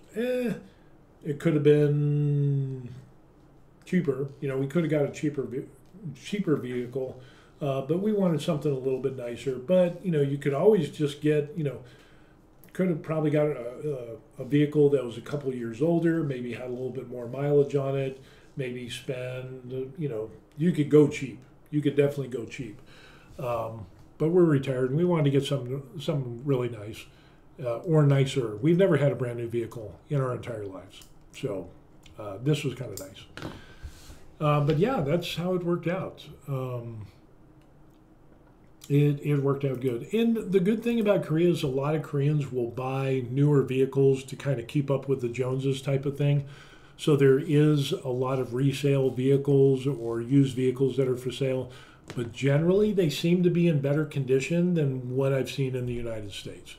it could have been cheaper. We could have got a cheaper vehicle, but we wanted something a little bit nicer. But, you could always just get, could have probably got a vehicle that was a couple of years older, maybe had a little bit more mileage on it, maybe spend, you could go cheap. You could definitely go cheap. But we're retired and we wanted to get something really nice or nicer. We've never had a brand new vehicle in our entire lives. So this was kind of nice. But yeah, that's how it worked out. It worked out good. And the good thing about Korea is a lot of Koreans will buy newer vehicles to kind of keep up with the Joneses type of thing. So there is a lot of resale vehicles or used vehicles that are for sale. But generally, they seem to be in better condition than what I've seen in the United States.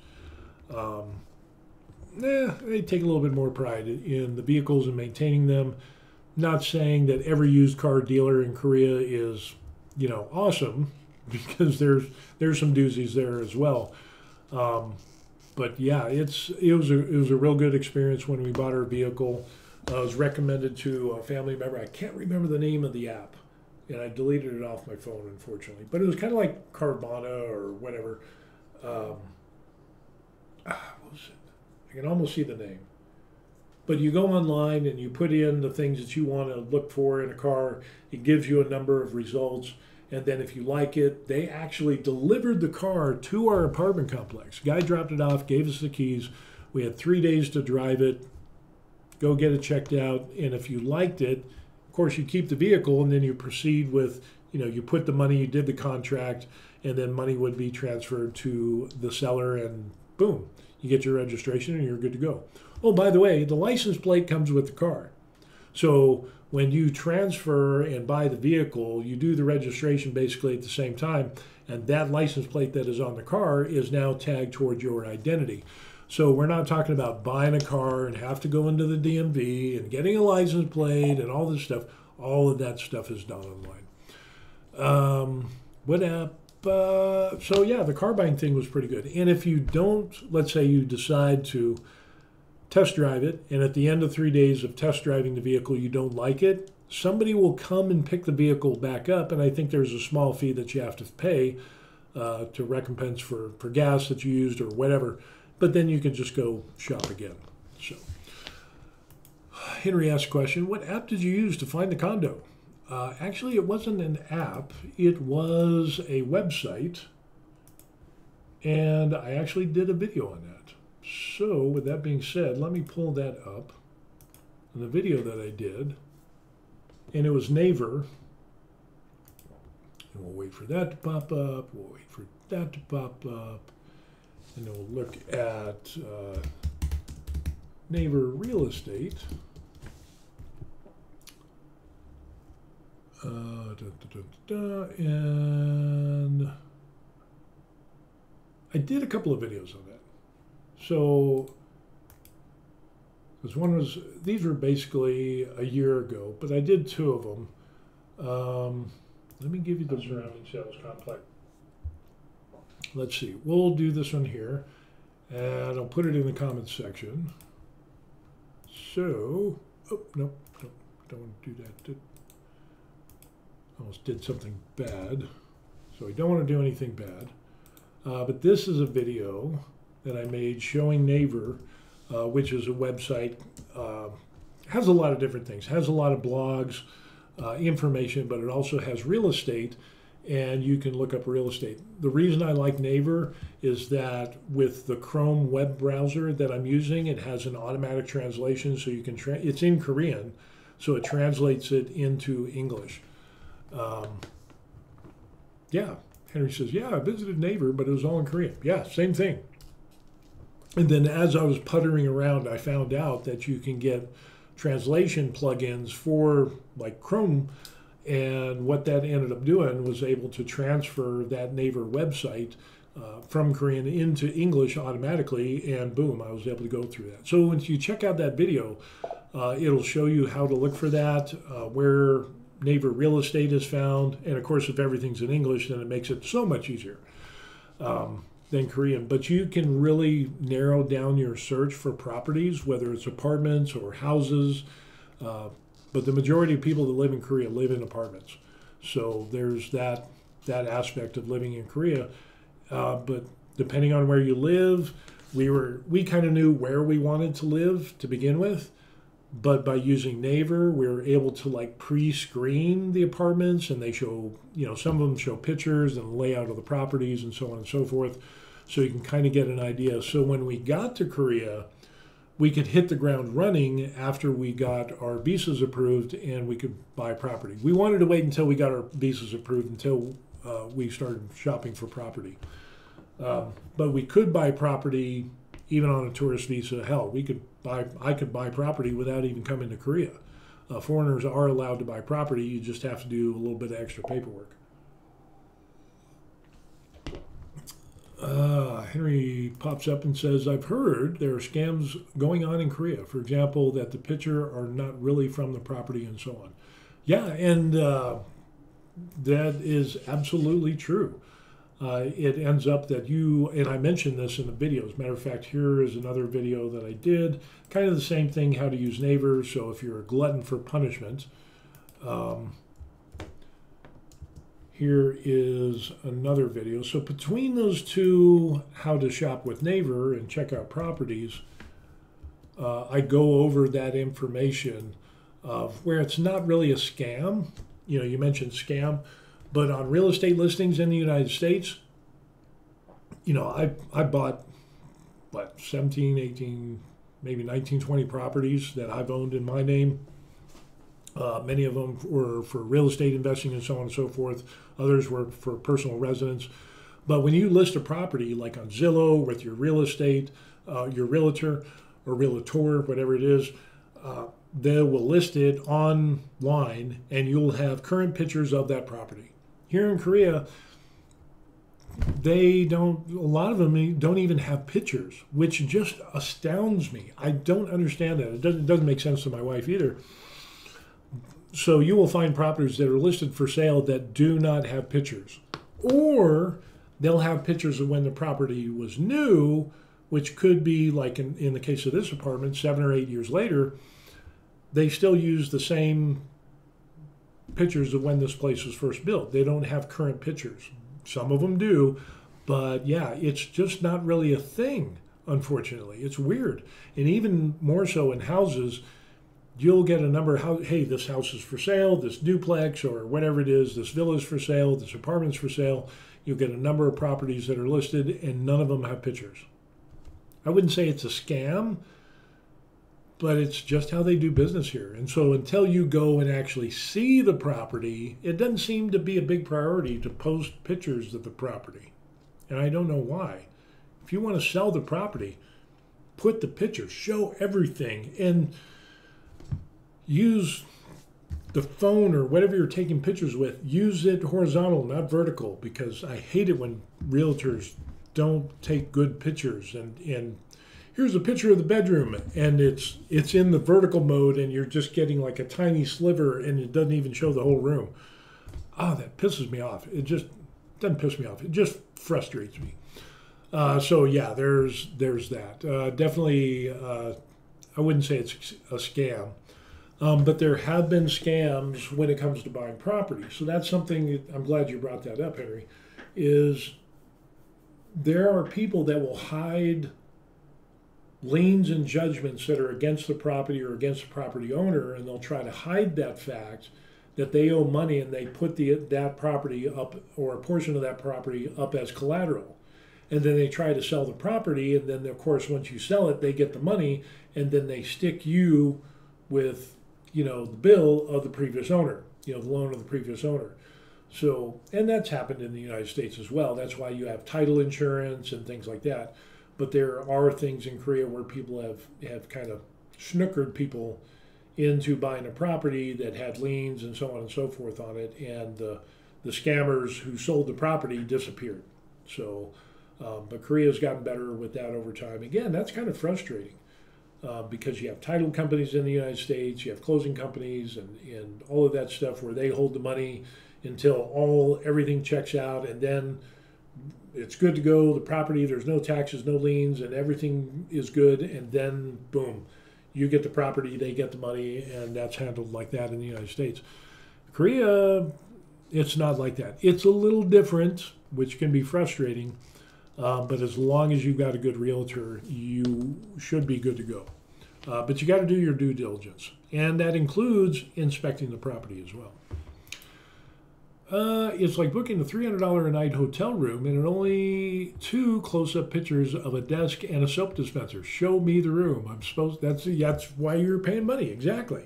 They take a little bit more pride in the vehicles and maintaining them. Not saying that every used car dealer in Korea is, awesome, because there's some doozies there as well. But yeah, it was a real good experience when we bought our vehicle. It was recommended to a family member. I can't remember the name of the app. And I deleted it off my phone, unfortunately. But it was kind of like Carvana or whatever. What was it? I can almost see the name. But you go online and you put in the things that you want to look for in a car. It gives you a number of results. And then if you like it, they actually delivered the car to our apartment complex. Guy dropped it off, gave us the keys. We had 3 days to drive it, go get it checked out. And if you liked it, of course, you keep the vehicle and then you proceed with, you put the money, you did the contract, and then money would be transferred to the seller and boom, you get your registration and you're good to go. Oh, by the way, the license plate comes with the car. So when you transfer and buy the vehicle, you do the registration basically at the same time, and that license plate that is on the car is now tagged toward your identity. So we're not talking about buying a car and have to go into the DMV and getting a license plate and all this stuff. All of that stuff is done online. What app? So yeah, the car buying thing was pretty good. And if you don't, let's say you decide to test drive it, and at the end of 3 days of test driving the vehicle, you don't like it, somebody will come and pick the vehicle back up, and I think there's a small fee that you have to pay to recompense for gas that you used or whatever. But then you can just go shop again. So, Henry asked a question, what app did you use to find the condo? Actually, it wasn't an app. It was a website. And I actually did a video on that. So, with that being said, let me pull that up. And the video that I did. And it was Naver. And we'll wait for that to pop up. We'll wait for that to pop up. And then we'll look at Naver Real Estate. And I did a couple of videos on that. So, because these were basically a year ago, but I did 2 of them. Let me give you the surrounding sales complex. Let's see. We'll do this one here, and I'll put it in the comments section. So, oh, nope, don't want to do that. Almost did something bad. So I don't want to do anything bad. But this is a video that I made showing Naver, which is a website, has a lot of different things, has a lot of blogs, information, but it also has real estate, and you can look up real estate. The reason I like Naver is that with the Chrome web browser that I'm using, it has an automatic translation, so you can, it's in Korean, so it translates it into English. Yeah, Henry says, yeah, I visited Naver, but it was all in Korean. Yeah, same thing. And then as I was puttering around, I found out that you can get translation plugins for like Chrome, and what that ended up doing was able to transfer that Naver website from Korean into English automatically, and boom, I was able to go through that. So once you check out that video, it'll show you how to look for that, where Naver real estate is found, and of course if everything's in English, then it makes it so much easier than Korean. But you can really narrow down your search for properties, whether it's apartments or houses, but the majority of people that live in Korea live in apartments. So there's that aspect of living in Korea. But depending on where you live, we kind of knew where we wanted to live to begin with. But by using Naver, we were able to like pre-screen the apartments, and they show, some of them show pictures and layout of the properties and so on and so forth. So you can kind of get an idea. So when we got to Korea, we could hit the ground running after we got our visas approved and we could buy property. We wanted to wait until we got our visas approved until we started shopping for property. But we could buy property even on a tourist visa. Hell, I could buy property without even coming to Korea. Foreigners are allowed to buy property. You just have to do a little bit of extra paperwork. Henry pops up and says, I've heard there are scams going on in Korea. For example, that the picture are not really from the property and so on. Yeah, and that is absolutely true. It ends up that and I mentioned this in the video. As a matter of fact, here is another video that I did. Kind of the same thing, how to use Naver. So if you're a glutton for punishment, here is another video. So between those two, how to shop with Naver and check out properties, I go over that information of where it's not really a scam. You mentioned scam. But on real estate listings in the United States, I bought, 17, 18, maybe 19, 20 properties that I've owned in my name. Many of them were for real estate investing and so on and so forth. Others were for personal residence. But when you list a property, like on Zillow with your real estate, your realtor or realtor, whatever it is, they will list it online and you'll have current pictures of that property. Here in Korea, a lot of them don't even have pictures, which just astounds me. I don't understand that. It doesn't make sense to my wife either. So you will find properties that are listed for sale that do not have pictures. Or they'll have pictures of when the property was new, which could be like in the case of this apartment, 7 or 8 years later, they still use the same pictures of when this place was first built. They don't have current pictures. Some of them do, but yeah, it's just not really a thing, unfortunately. It's weird. And even more so in houses, you'll get a number of, hey, this house is for sale, this duplex or whatever it is, this villa is for sale, this apartment's for sale. You'll get a number of properties that are listed and none of them have pictures. I wouldn't say it's a scam, but it's just how they do business here. And so until you go and actually see the property, it doesn't seem to be a big priority to post pictures of the property. And I don't know why. If you want to sell the property, put the pictures, show everything, and use the phone or whatever you're taking pictures with, use it horizontal, not vertical, because I hate it when realtors don't take good pictures. And here's a picture of the bedroom, and it's in the vertical mode, and you're just getting like a tiny sliver, and it doesn't even show the whole room. that pisses me off. It just doesn't piss me off. It just frustrates me. So yeah, there's that. Definitely, I wouldn't say it's a scam, but there have been scams when it comes to buying property. So that's something, I'm glad you brought that up, Henry, is there are people that will hide liens and judgments that are against the property or against the property owner, and they'll try to hide that fact that they owe money, and they put that property up, or a portion of that property up, as collateral. And then they try to sell the property, and then of course once you sell it, they get the money, and then they stick you with, the bill of the previous owner, the loan of the previous owner. So, and that's happened in the United States as well. That's why you have title insurance and things like that. But there are things in Korea where people have kind of snookered people into buying a property that had liens and so on and so forth on it, and the scammers who sold the property disappeared. So, but Korea's gotten better with that over time. Again, that's kind of frustrating because you have title companies in the United States, you have closing companies, and all of that stuff where they hold the money until everything checks out, and then it's good to go. The property, there's no taxes, no liens, and everything is good, and then boom. You get the property, they get the money, and that's handled like that in the United States. Korea, it's not like that. It's a little different, which can be frustrating, but as long as you've got a good realtor, you should be good to go. But you got to do your due diligence, and that includes inspecting the property as well. It's like booking a $300 a night hotel room and only 2 close-up pictures of a desk and a soap dispenser. Show me the room. That's why you're paying money, exactly.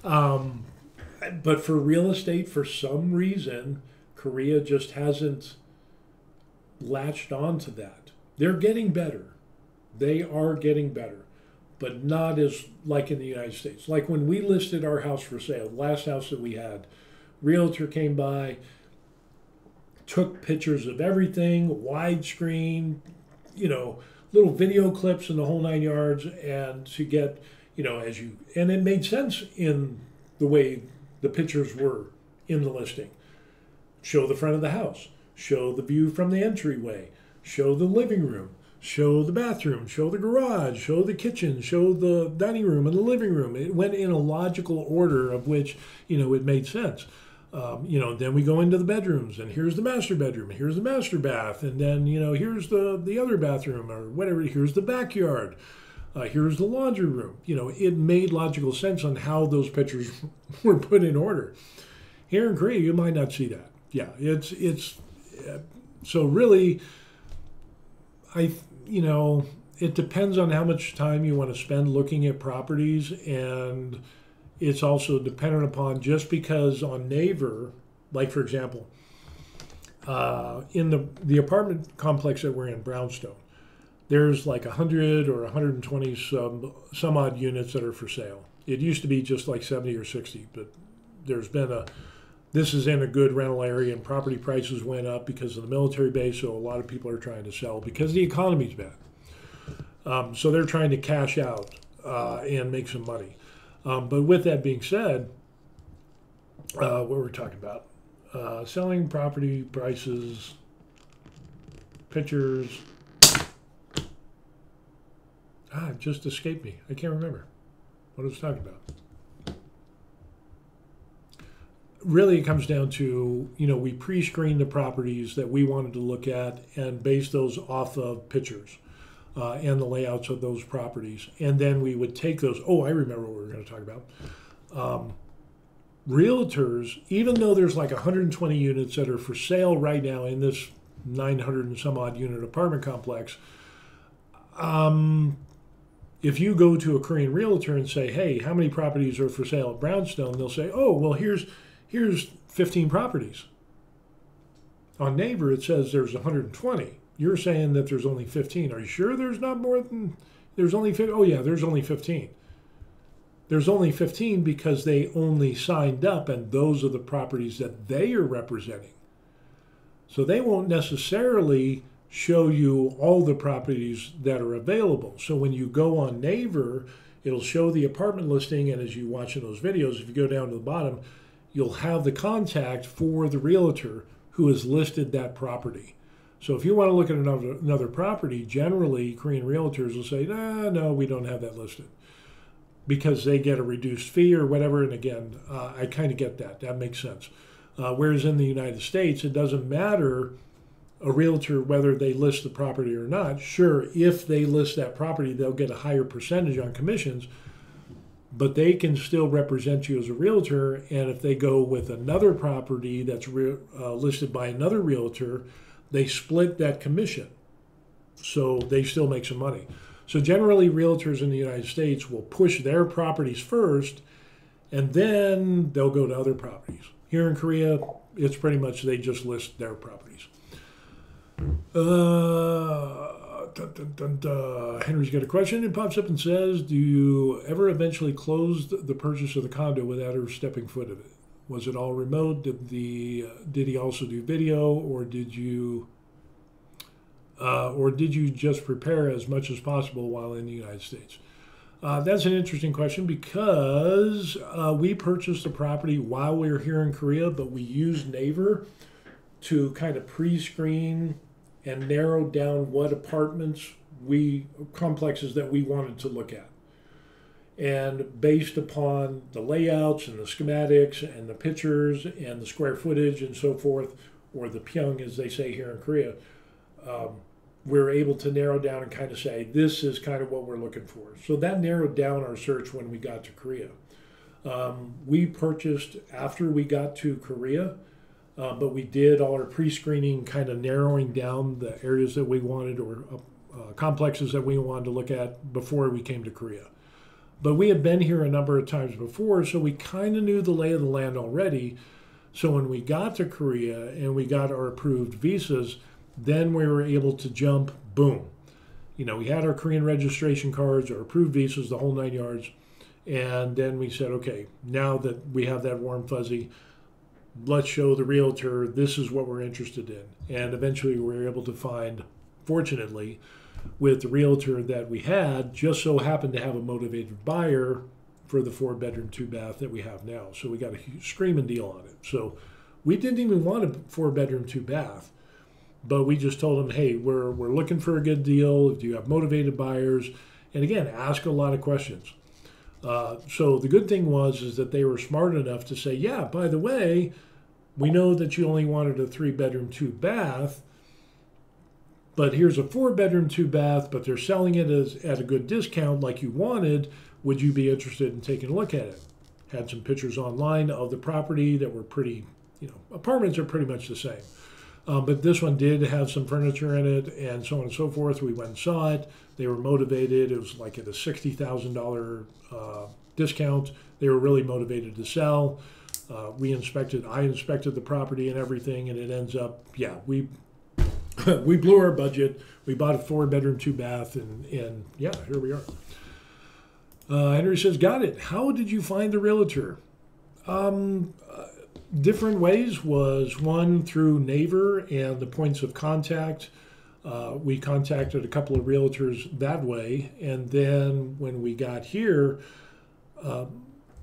But for real estate, for some reason, Korea just hasn't latched on to that. They're getting better. They are getting better, but not as like in the United States. Like when we listed our house for sale, the last house that we had, realtor came by, took pictures of everything, widescreen, little video clips in the whole 9 yards, and to get, and it made sense in the way the pictures were in the listing. Show the front of the house, show the view from the entryway, show the living room, show the bathroom, show the garage, show the kitchen, show the dining room and the living room. It went in a logical order of which, it made sense. Then we go into the bedrooms, and here's the master bedroom, here's the master bath, and then, here's the other bathroom or whatever, here's the backyard, here's the laundry room. It made logical sense on how those pictures were put in order. Here in Korea, you might not see that. Yeah, so really, it depends on how much time you want to spend looking at properties, and it's also dependent upon, just because on Naver, like for example, in the apartment complex that we're in, Brownstone, there's like 100 or 120 some odd units that are for sale. It used to be just like 70 or 60, but there's been this is in a good rental area, and property prices went up because of the military base, so a lot of people are trying to sell because the economy's bad. So they're trying to cash out and make some money. But with that being said, what we're talking about, selling property prices, pictures. It just escaped me. I can't remember what I was talking about. Really, it comes down to, we pre-screened the properties that we wanted to look at and base those off of pictures and the layouts of those properties. And then we would take those. Oh, I remember what we were going to talk about. Realtors, even though there's like 120 units that are for sale right now in this 900 and some odd unit apartment complex, if you go to a Korean realtor and say, hey, how many properties are for sale at Brownstone? They'll say, oh, well, here's 15 properties. On Naver, it says there's 120. You're saying that there's only 15. Are you sure there's not more than, there's only 15? Oh yeah, there's only 15. There's only 15 because they only signed up, and those are the properties that they are representing. So they won't necessarily show you all the properties that are available. So when you go on Naver, it'll show the apartment listing, and as you watch in those videos, if you go down to the bottom, you'll have the contact for the realtor who has listed that property. So if you want to look at another property, generally Korean realtors will say, nah, no, we don't have that listed, because they get a reduced fee or whatever. And again, I kind of get that. That makes sense. Whereas in the United States, it doesn't matter a realtor whether they list the property or not. Sure, if they list that property, they'll get a higher percentage on commissions, but they can still represent you as a realtor. And if they go with another property that's listed by another realtor, they split that commission. So they still make some money. So generally, realtors in the United States will push their properties first, and then they'll go to other properties. Here in Korea, it's pretty much they just list their properties. Henry's got a question. It pops up and says, do you ever eventually close the purchase of the condo without her stepping foot in it? Was it all remote? Did he also do video, or did you just prepare as much as possible while in the United States? That's an interesting question, because we purchased the property while we were here in Korea, but we used Naver to kind of pre-screen and narrow down what complexes that we wanted to look at. And based upon the layouts and the schematics and the pictures and the square footage and so forth, or the pyong as they say here in Korea, we're able to narrow down and kind of say, this is kind of what we're looking for. So that narrowed down our search when we got to Korea. We purchased after we got to Korea, but we did all our pre-screening, kind of narrowing down the areas that we wanted, or complexes that we wanted to look at before we came to Korea. But we had been here a number of times before, so we kind of knew the lay of the land already. So when we got to Korea and we got our approved visas, then we were able to jump, boom. We had our Korean registration cards, our approved visas, the whole 9 yards. And then we said, okay, now that we have that warm fuzzy, let's show the realtor this is what we're interested in. And eventually we were able to find, fortunately, with the realtor that we had, just so happened to have a motivated buyer for the 4-bedroom, 2-bath that we have now. So we got a screaming deal on it. So we didn't even want a 4-bedroom, 2-bath. But we just told them, hey, we're looking for a good deal. Do you have motivated buyers? And again, ask a lot of questions. So the good thing is that they were smart enough to say, yeah, by the way, we know that you only wanted a 3-bedroom, 2-bath, but here's a 4-bedroom, 2-bath, but they're selling it at a good discount like you wanted. Would you be interested in taking a look at it? Had some pictures online of the property that were pretty, apartments are pretty much the same. But this one did have some furniture in it and so on and so forth. We went and saw it. They were motivated. It was like at a $60,000 discount. They were really motivated to sell. I inspected the property and everything, and it ends up, we blew our budget. We bought a 4-bedroom, 2-bath, and here we are. Henry says, got it. How did you find the realtor? Different ways. Was one through Naver and the points of contact. We contacted a couple of realtors that way. And then when we got here,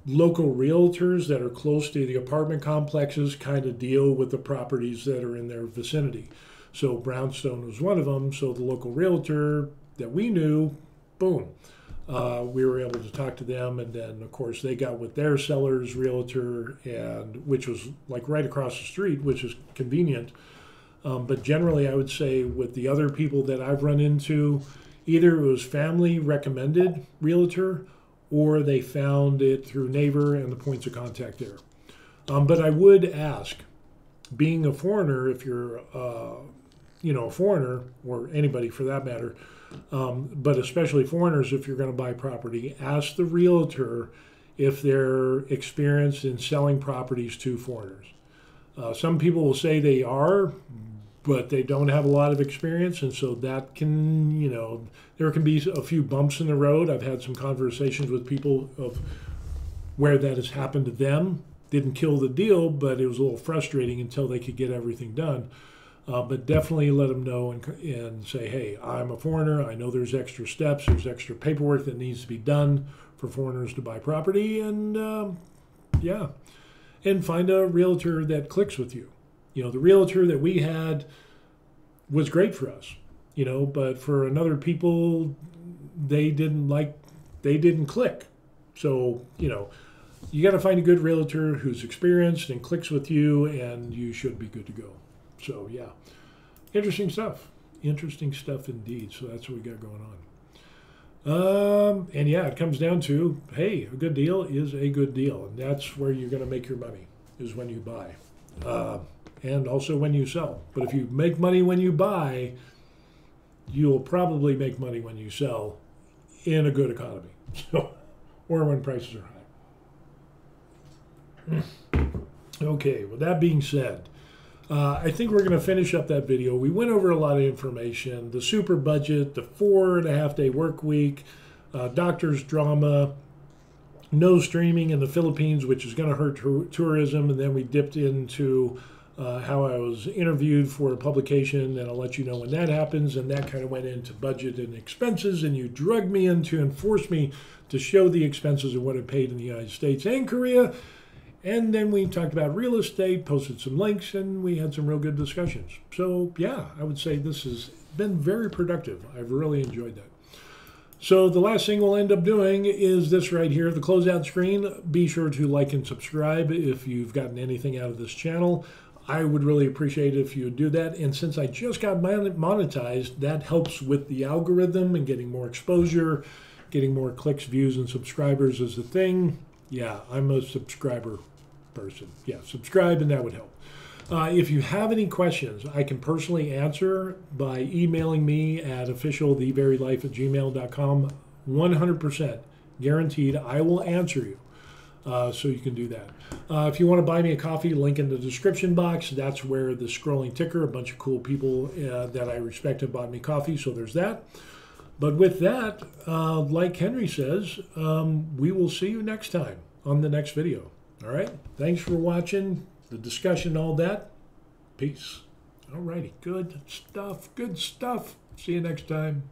local realtors that are close to the apartment complexes kind of deal with the properties that are in their vicinity. So Brownstone was one of them. So the local realtor that we knew, boom, we were able to talk to them, and then of course they got with their seller's realtor, and which was like right across the street, which is convenient. But generally, I would say with the other people that I've run into, either it was family recommended realtor, or they found it through Naver and the points of contact there. But I would ask, being a foreigner, if you're a foreigner, or anybody for that matter, but especially foreigners, if you're going to buy property, ask the realtor if they're experienced in selling properties to foreigners. Some people will say they are, but they don't have a lot of experience, and so that can, there can be a few bumps in the road. I've had some conversations with people of where that has happened to them. Didn't kill the deal, but it was a little frustrating until they could get everything done. But definitely let them know and say, hey, I'm a foreigner. I know there's extra steps. There's extra paperwork that needs to be done for foreigners to buy property. And and find a realtor that clicks with you. You know, the realtor that we had was great for us, you know, but for another people, they didn't click. So, you know, you got to find a good realtor who's experienced and clicks with you, and you should be good to go. So, yeah, interesting stuff. Interesting stuff indeed. So that's what we got going on. And yeah, it comes down to, hey, a good deal is a good deal. And that's where you're going to make your money, is when you buy. And also when you sell. But if you make money when you buy, you'll probably make money when you sell in a good economy. So, or when prices are high. Okay, with that being said, I think we're going to finish up that video. We went over a lot of information, the super budget, the 4.5-day work week, doctor's drama, no streaming in the Philippines, which is going to hurt tourism. And then we dipped into how I was interviewed for a publication, and I'll let you know when that happens. And that kind of went into budget and expenses, and you drugged me into and forced me to show the expenses of what I paid in the United States and Korea. And then we talked about real estate, posted some links, and we had some real good discussions. So yeah, I would say this has been very productive. I've really enjoyed that. So the last thing we'll end up doing is this right here, the closeout screen. Be sure to like and subscribe if you've gotten anything out of this channel. I would really appreciate it if you would do that. And since I just got monetized, that helps with the algorithm and getting more exposure, getting more clicks, views, and subscribers is the thing. Yeah, I'm a subscriber person. Yeah, subscribe and that would help. If you have any questions, I can personally answer by emailing me at officialtheverylife@gmail.com. 100% guaranteed I will answer you. So you can do that. If you want to buy me a coffee, link in the description box. That's where the scrolling ticker, a bunch of cool people that I respect have bought me coffee. So there's that. But with that, like Henry says, we will see you next time on the next video. All right. Thanks for watching the discussion, all that. Peace. All righty. Good stuff. Good stuff. See you next time.